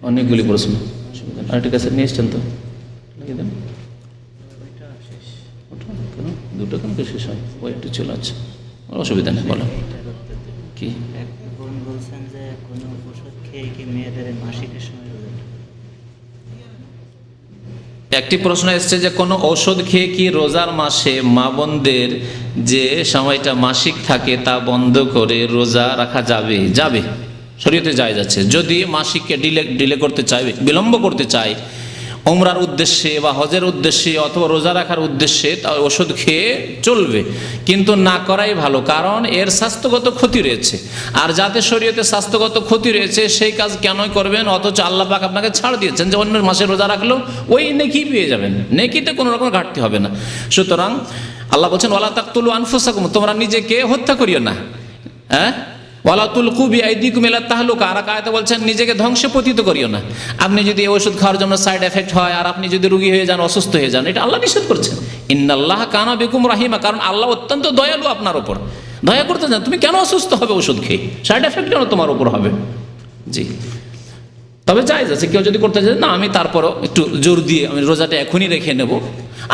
অনেকগুলি প্রশ্ন, আরেকটা কাছে নিয়ে এসছেন তো, লিখে দেন। দুটো কেন শেষ হয়, ওই একটু চলে আছে, অসুবিধা নেই, বলো কি? বলছেন যে কোনো ওষুধ খেয়ে কি মেয়েদের মাসিকের সময় একটি প্রশ্ন এসছে যে কোনো ঔষধ খেয়ে কি রোজার মাসে মা বোনদের যে সময়টা মাসিক থাকে তা বন্ধ করে রোজা রাখা যাবে? যাবে, শরীয়তে জায়েজ আছে। যদি মাসিককে ডিলে করতে চাইবে, বিলম্ব করতে চায় উমরার উদ্দেশ্যে বা হজের উদ্দেশ্যে অথবা রোজা রাখার উদ্দেশ্যে, তা ওষুধ খেয়ে চলবে, কিন্তু না করাই ভালো, কারণ এর স্বাস্থ্যগত ক্ষতি রয়েছে। আর যাতে শরীয়তে স্বাস্থ্যগত ক্ষতি রয়েছে সেই কাজ কেনই করবেন, অথচ আল্লাহ পাক আপনাকে ছাড় দিয়েছেন যে অন্য মাসে রোজা রাখলেও ওই নেকি পেয়ে যাবেন, নেকিতে কোনো রকম ঘাটতি হবে না। সুতরাং আল্লাহ বলছেন ওয়ালা তাকতুলু আনফুসাকুম, তোমরা নিজেকে হত্যা করিও না, হ্যাঁ, ওয়ালা তুলকু বিআইদিকুম ইলা তাহলুকা, আর আয়াতে বলছেন নিজেকে ধ্বংসে পতিত করিও না। আপনি যদি এই ওষুধ খাওয়ার জন্য সাইড এফেক্ট হয় আর আপনি যদি রোগী হয়ে যান, অসুস্থ হয়ে যান, এটা আল্লাহ নিষেধ করছেন। ইন্নাল্লাহ কানা বিকুম রাহিমা, কারণ আল্লাহ অত্যন্ত দয়ালু আপনার উপর, দয়া করতে চান। তুমি কেন অসুস্থ হবে ওষুধ খেয়ে? সাইড এফেক্ট কেন তোমার উপর হবে? জি, তবে জায়েজ আছে, কেউ যদি করতে চায় না আমি তারপরও একটু জোর দিয়ে আমি রোজাটা এখনই রেখে নেব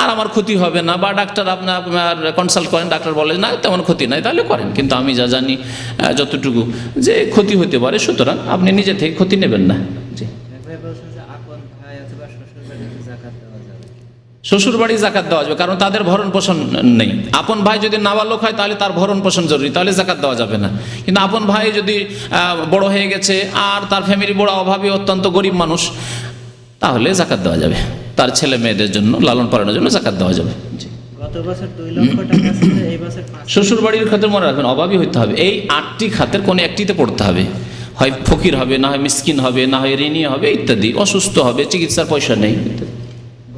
আর আমার ক্ষতি হবে না, বা ডাক্তার আপনার কনসাল্ট করেন, ডাক্তার বলে না তেমন ক্ষতি নাই, তাহলে করেন। কিন্তু আমি যা জানি যতটুকু যে ক্ষতি হতে পারে, সুতরাং আপনি নিজে থেকে ক্ষতি নেবেন না। জি, শ্বশুর বাড়ি জাকাত দেওয়া যাবে, কারণ তাদের ভরণ পোষণ নেই। আপন ভাই যদি নাবালক হয় তাহলে তার ভরণ পোষণ জরুরি, তাহলে জাকাত দেওয়া যাবে না। কিন্তু আপন ভাই যদি বড় হয়ে গেছে আর তার ফ্যামিলি বড় অভাবী, অত্যন্ত গরিব মানুষ, তাহলে জাকাত দেওয়া যাবে, তার ছেলে মেয়েদের জন্য লালন পালনের জন্য জাকাত দেওয়া যাবে। জি, গত বছর 2 লক্ষ টাকা ছিল, এই বছর 5। শ্বশুর বাড়ির খাতে মনে রাখবেন অভাবী হইতে হবে, এই 8টি খাতের কোনো একটিতে পড়তে হবে, হয় ফকির হবে, না হয় মিসকিন হবে, না হয় ঋণী হবে ইত্যাদি, অসুস্থ হবে, চিকিৎসার পয়সা নেই ইত্যাদি।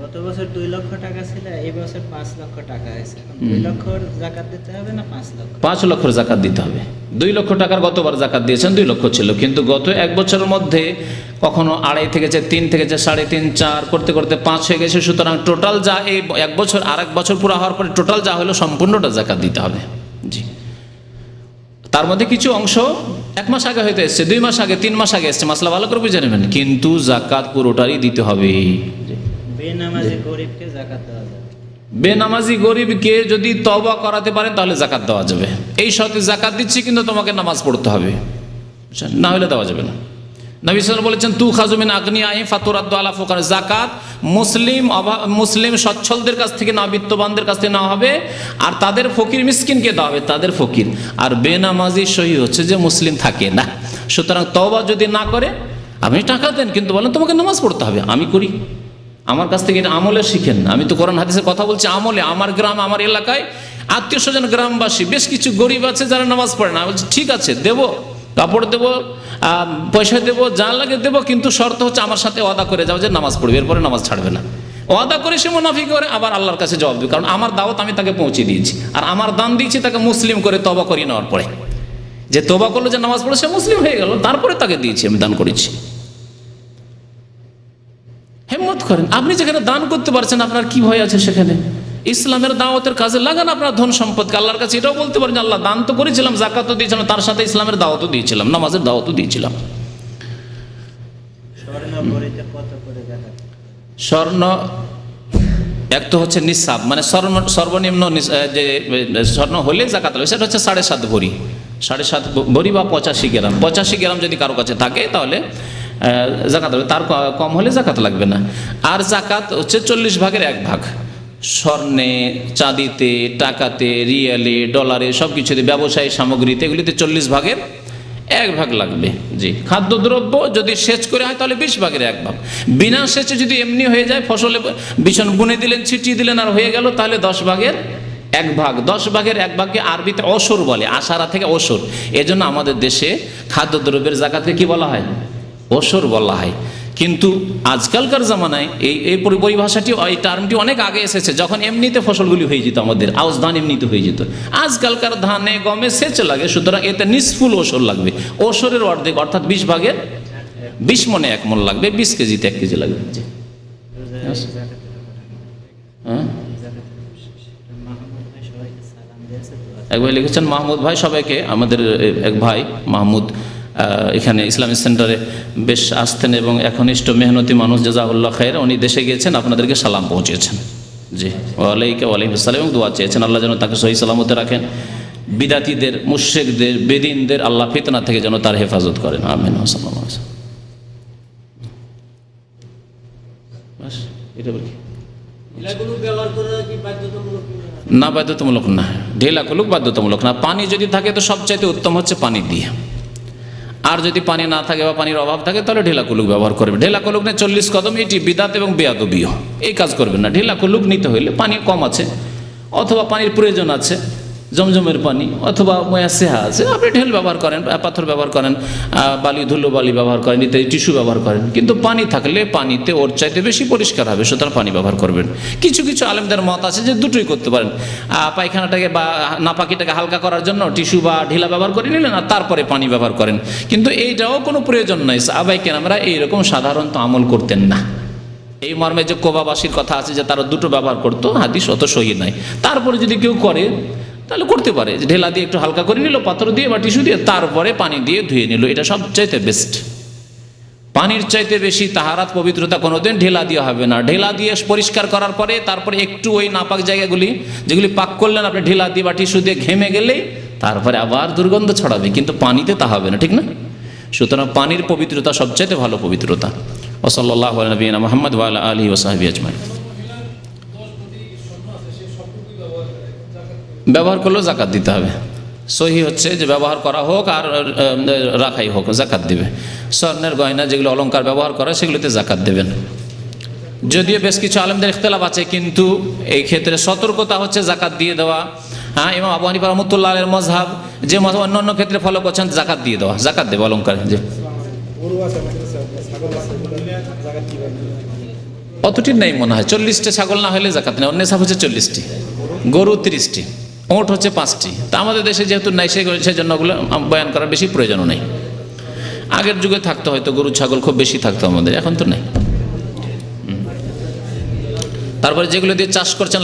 গত বছর 2 লক্ষ টাকা ছিল, এই বছর 5 লক্ষ টাকা আছে, 2 লক্ষর জাকাত দিতে হবে না 5 লক্ষ? 5 লক্ষের জাকাত দিতে হবে। 2 লক্ষ টাকার গতবার জাকাত দিয়েছেন 2 লক্ষ ছিল, কিন্তু গত 1 বছরের মধ্যে কখনো 2.5 থেকেছে, 3 থেকেছে, 3.5, 4 করতে করতে 5 হয়ে গেছে। সুতরাং টোটাল যা এই 1 বছর আর 1 বছর পুরো হওয়ার পরে টোটাল যা হলো সম্পূর্ণটা জাকাত দিতে হবে। জি, তার মধ্যে কিছু অংশ 1 মাস আগে হয়তো এসছে, 2 মাস আগে, 3 মাস আগে এসছে, মাসলা ভালো করে বুঝে নেবেন, কিন্তু জাকাত পুরোটারই দিতে হবে। বেনামাজি গরিবকে জাকাত দেওয়া যাবে, বেনামাজি গরিবকে যদি তওবা করাতে পারেন তাহলে জাকাত দেওয়া যাবে। এই শর্তে জাকাত দিচ্ছি কিন্তু তোমাকে নামাজ পড়তে হবে, না হলে দেওয়া যাবে না। নবী সাল্লাল্লাহু আলাইহি ওয়াসাল্লাম বলেছেন তু খাযু মিন আগনিয়াহিম ফাতুরাদ্দু আলা ফুকারা, জাকাত মুসলিম সচ্ছলদের কাছ থেকে না, বিত্তবানদের কাছ থেকে নেওয়া হবে, আর তাদের ফকির মিসকিনকে দেওয়া হবে, তাদের ফকির। আর বেনামাজি সহি হচ্ছে যে মুসলিম থাকে না। সুতরাং তওবা যদি না করে, আপনি টাকা দেন কিন্তু বলেন তোমাকে নামাজ পড়তে হবে, আমি করি, আমার কাছ থেকে এটা আমলে শিখেন। আমি তো কোরআন হাদিসের কথা বলছি আমলে। আমার গ্রাম, আমার এলাকায় আত্মীয় স্বজন, গ্রামবাসী বেশ কিছু গরিব আছে যারা নামাজ পড়ে না, বলছি ঠিক আছে দেবো, কাপড় দেবো, পয়সা দেবো, যা লাগে দেবো, কিন্তু শর্ত হচ্ছে আমার সাথে ওয়াদা করে যাও যে নামাজ পড়বে, এরপরে নামাজ ছাড়বে না। ওয়াদা করে সে মুনাফিক করে আবার আল্লাহর কাছে জবাব দেবে, কারণ আমার দাওয়াত আমি তাকে পৌঁছে দিয়েছি, আর আমার দান দিয়েছি তাকে মুসলিম করে তওবা করিয়ে নেওয়ার পরে। যে তওবা করলো, যে নামাজ পড়ে, সে মুসলিম হয়ে গেল, তারপরে তাকে দিয়েছি, আমি দান করেছি। হিম্মত করেন, আপনি যেখানে দান করতে পারছেন আপনার কি ভয় আছে সেখানে? ইসলামের দাওয়াতের কাজে লাগান আপনার ধন সম্পদকে। আল্লাহর কাছে এটাও বলতে পারেন, আল্লাহ দান তো করেছিলাম, জাকাতও দিয়েছিলাম, তার সাথে ইসলামের দাওয়াতও দিয়েছিলাম, নামাজের দাওয়াতও দিয়েছিলাম। স্বর্ণ এক তো হচ্ছে নিসাব, মানে সর্বনিম্ন যে স্বর্ণ হলে জাকাত হবে, সেটা হচ্ছে 7.5 ভরি, 7.5 ভরি বা 85 গ্রাম। 85 গ্রাম যদি কারো কাছে থাকে তাহলে জাকাত হবে, তার কম হলে জাকাত লাগবে না। আর জাকাত হচ্ছে 40 ভাগের 1 ভাগ। স্বর্ণে, চাঁদিতে, টাকাতে, রিয়ালে, ডলারে, সব কিছুতে, ব্যবসায়ী সামগ্রীতে, এগুলিতে 40 ভাগের 1 ভাগ লাগবে। জি, খাদ্যদ্রব্য যদি সেচ করে হয় তাহলে 20 ভাগের 1 ভাগ। বিনা সেচে যদি এমনি হয়ে যায়, ফসলে বিছন বুনে দিলেন, ছিটিয়ে দিলেন, আর হয়ে গেল, তাহলে 10 ভাগের 1 ভাগ। 10 ভাগের 1 ভাগকে আরবিতে অসর বলে, আশারা থেকে অসর। এজন্য আমাদের দেশে খাদ্যদ্রব্যের জাকাতকে কি বলা হয়? অসর বলা হয়। কিন্তু আজকালকার জামানায় এই পরিভাষাটি, এই টার্মটি অনেক আগে এসেছে, যখন এমনিতে ফসলগুলি হয়ে যেত, আমাদের আউশ ধান এমনিতে হয়ে যেত। আজকালকার ধানে, গমে সেচ লাগে, সুতরাং এতে নিষ্ফুল ওসর লাগবে। ওসরের অর্ধেক, অর্থাৎ 20 ভাগের 20 মনে 1 মণ লাগবে, 20 কেজিতে 1 কেজি লাগবে। হ্যাঁ, এক ভাই লিখেছেন, মাহমুদ ভাই সবাইকে, আমাদের এক ভাই মাহমুদ এখানে ইসলামিক সেন্টারে বেশ আসতেন এবং একনিষ্ঠ মেহনতি মানুষ, জাযাহুল্লাহ খায়র। উনি দেশে গিয়েছেন, আপনাদেরকে সালাম পৌঁছেছেন। জি, ওয়ালাইকুম আসসালাম, এবং দোয়া চেয়েছেন আল্লাহ যেন তাকে সহি সালামতে রাখেন, বিদাতীদের, মুশরিকদের, বেদিনদের আল্লাহ ফিতনা থেকে যেন তার হেফাজত করেন। আমিন। এটা বলি না, বাধ্যতামূলক না। ঢেলা কুলুক বাধ্যতামূলক না। পানি যদি থাকে তো সবচাইতে উত্তম হচ্ছে পানি দিয়ে। আর যদি পানি না থাকে বা পানির অভাব থাকে তাহলে ঢেলা কুলুক ব্যবহার করবে। ঢেলা কুলুক নিয়ে 40 কদম, এটি বিদাত এবং বেয়াদবিও, এই কাজ করবেন না। ঢেলা কুলুক নিতে হইলে পানি কম আছে, অথবা পানির প্রয়োজন আছে, জমজমের পানি অথবা ময়াসেহা আছে, আপনি ঢেল ব্যবহার করেন, পাথর ব্যবহার করেন, বালি, ধুলো বালি ব্যবহার করেন, ইত্যাদি টিস্যু ব্যবহার করেন। কিন্তু পানি থাকলে পানিতে ওর চাইতে বেশি পরিষ্কার হবে, সুতরাং পানি ব্যবহার করবেন। কিছু কিছু আলেমদের মত আছে যে দুটোই করতে পারেন। পায়খানাটাকে বা নাপাকিটাকে হালকা করার জন্য টিস্যু বা ঢিলা ব্যবহার করে নিলেন, আর তারপরে পানি ব্যবহার করেন। কিন্তু এইটাও কোনো প্রয়োজন নাই। সাহাবায়ে কেরামরা এইরকম সাধারণত আমল করতেন না। এই মর্মে যে কোবাবাসীর কথা আছে যে তারা দুটো ব্যবহার করতো, হাদিস অত সহি নাই। তারপরে যদি কেউ করে তাহলে করতে পারে, ঢেলা দিয়ে একটু হালকা করে নিল, পাথর দিয়ে বা টিস্যু দিয়ে, তারপরে পানি দিয়ে ধুয়ে নিল, এটা সবচাইতে বেস্ট। পানির চাইতে বেশি তাহারাত, পবিত্রতা কোনোদিন ঢেলা দিয়ে হবে না। ঢেলা দিয়ে পরিষ্কার করার পরে তারপরে একটু ওই নাপাক জায়গাগুলি যেগুলি পাক করলেন আপনি ঢেলা দিয়ে বা টিস্যু দিয়ে, ঘেমে গেলেই তারপরে আবার দুর্গন্ধ ছড়াবে, কিন্তু পানিতে তা হবে না, ঠিক না? সুতরাং পানির পবিত্রতা সবচাইতে ভালো পবিত্রতা। ওয়া সাল্লাল্লাহু আলা নবিয়িনা মুহাম্মদ ওয়া আলা আলিহি ওয়া সাহবিহি আজমাইন। ব্যবহার করলেও জাকাত দিতে হবে। সহি হচ্ছে যে ব্যবহার করা হোক আর রাখাই হোক, জাকাত দিবে। স্বর্ণের গয়না যেগুলো অলংকার ব্যবহার করা, সেগুলোতে জাকাত দেবেন। যদিও বেশ কিছু আলেমদের ইখতিলাফ আছে, কিন্তু এই ক্ষেত্রে সতর্কতা হচ্ছে জাকাত দিয়ে দেওয়া। হ্যাঁ, ইমাম আবু হানিফা রাহমাতুল্লাহ আলাইহির মাযহাব, যে মাযহাব অন্য ক্ষেত্রে ফলো করছেন, জাকাত দিয়ে দেওয়া, জাকাত দেবে অলংকার। যে অতটির নেই মনে হয়, 40টি ছাগল না হলে জাকাত নেই। অন্য নেশাব হচ্ছে 40টি, গরু 30টি, ওঁট হচ্ছে 5টি। তা আমাদের দেশে যেহেতু নাই, সেই জন্য ওগুলো বয়ান করার বেশি প্রয়োজনও নেই। আগের যুগে থাকতো হয়তো, গরু ছাগল খুব বেশি থাকতো আমাদের, এখন তো নেই। তারপরে যেগুলো দিয়ে চাষ করছেন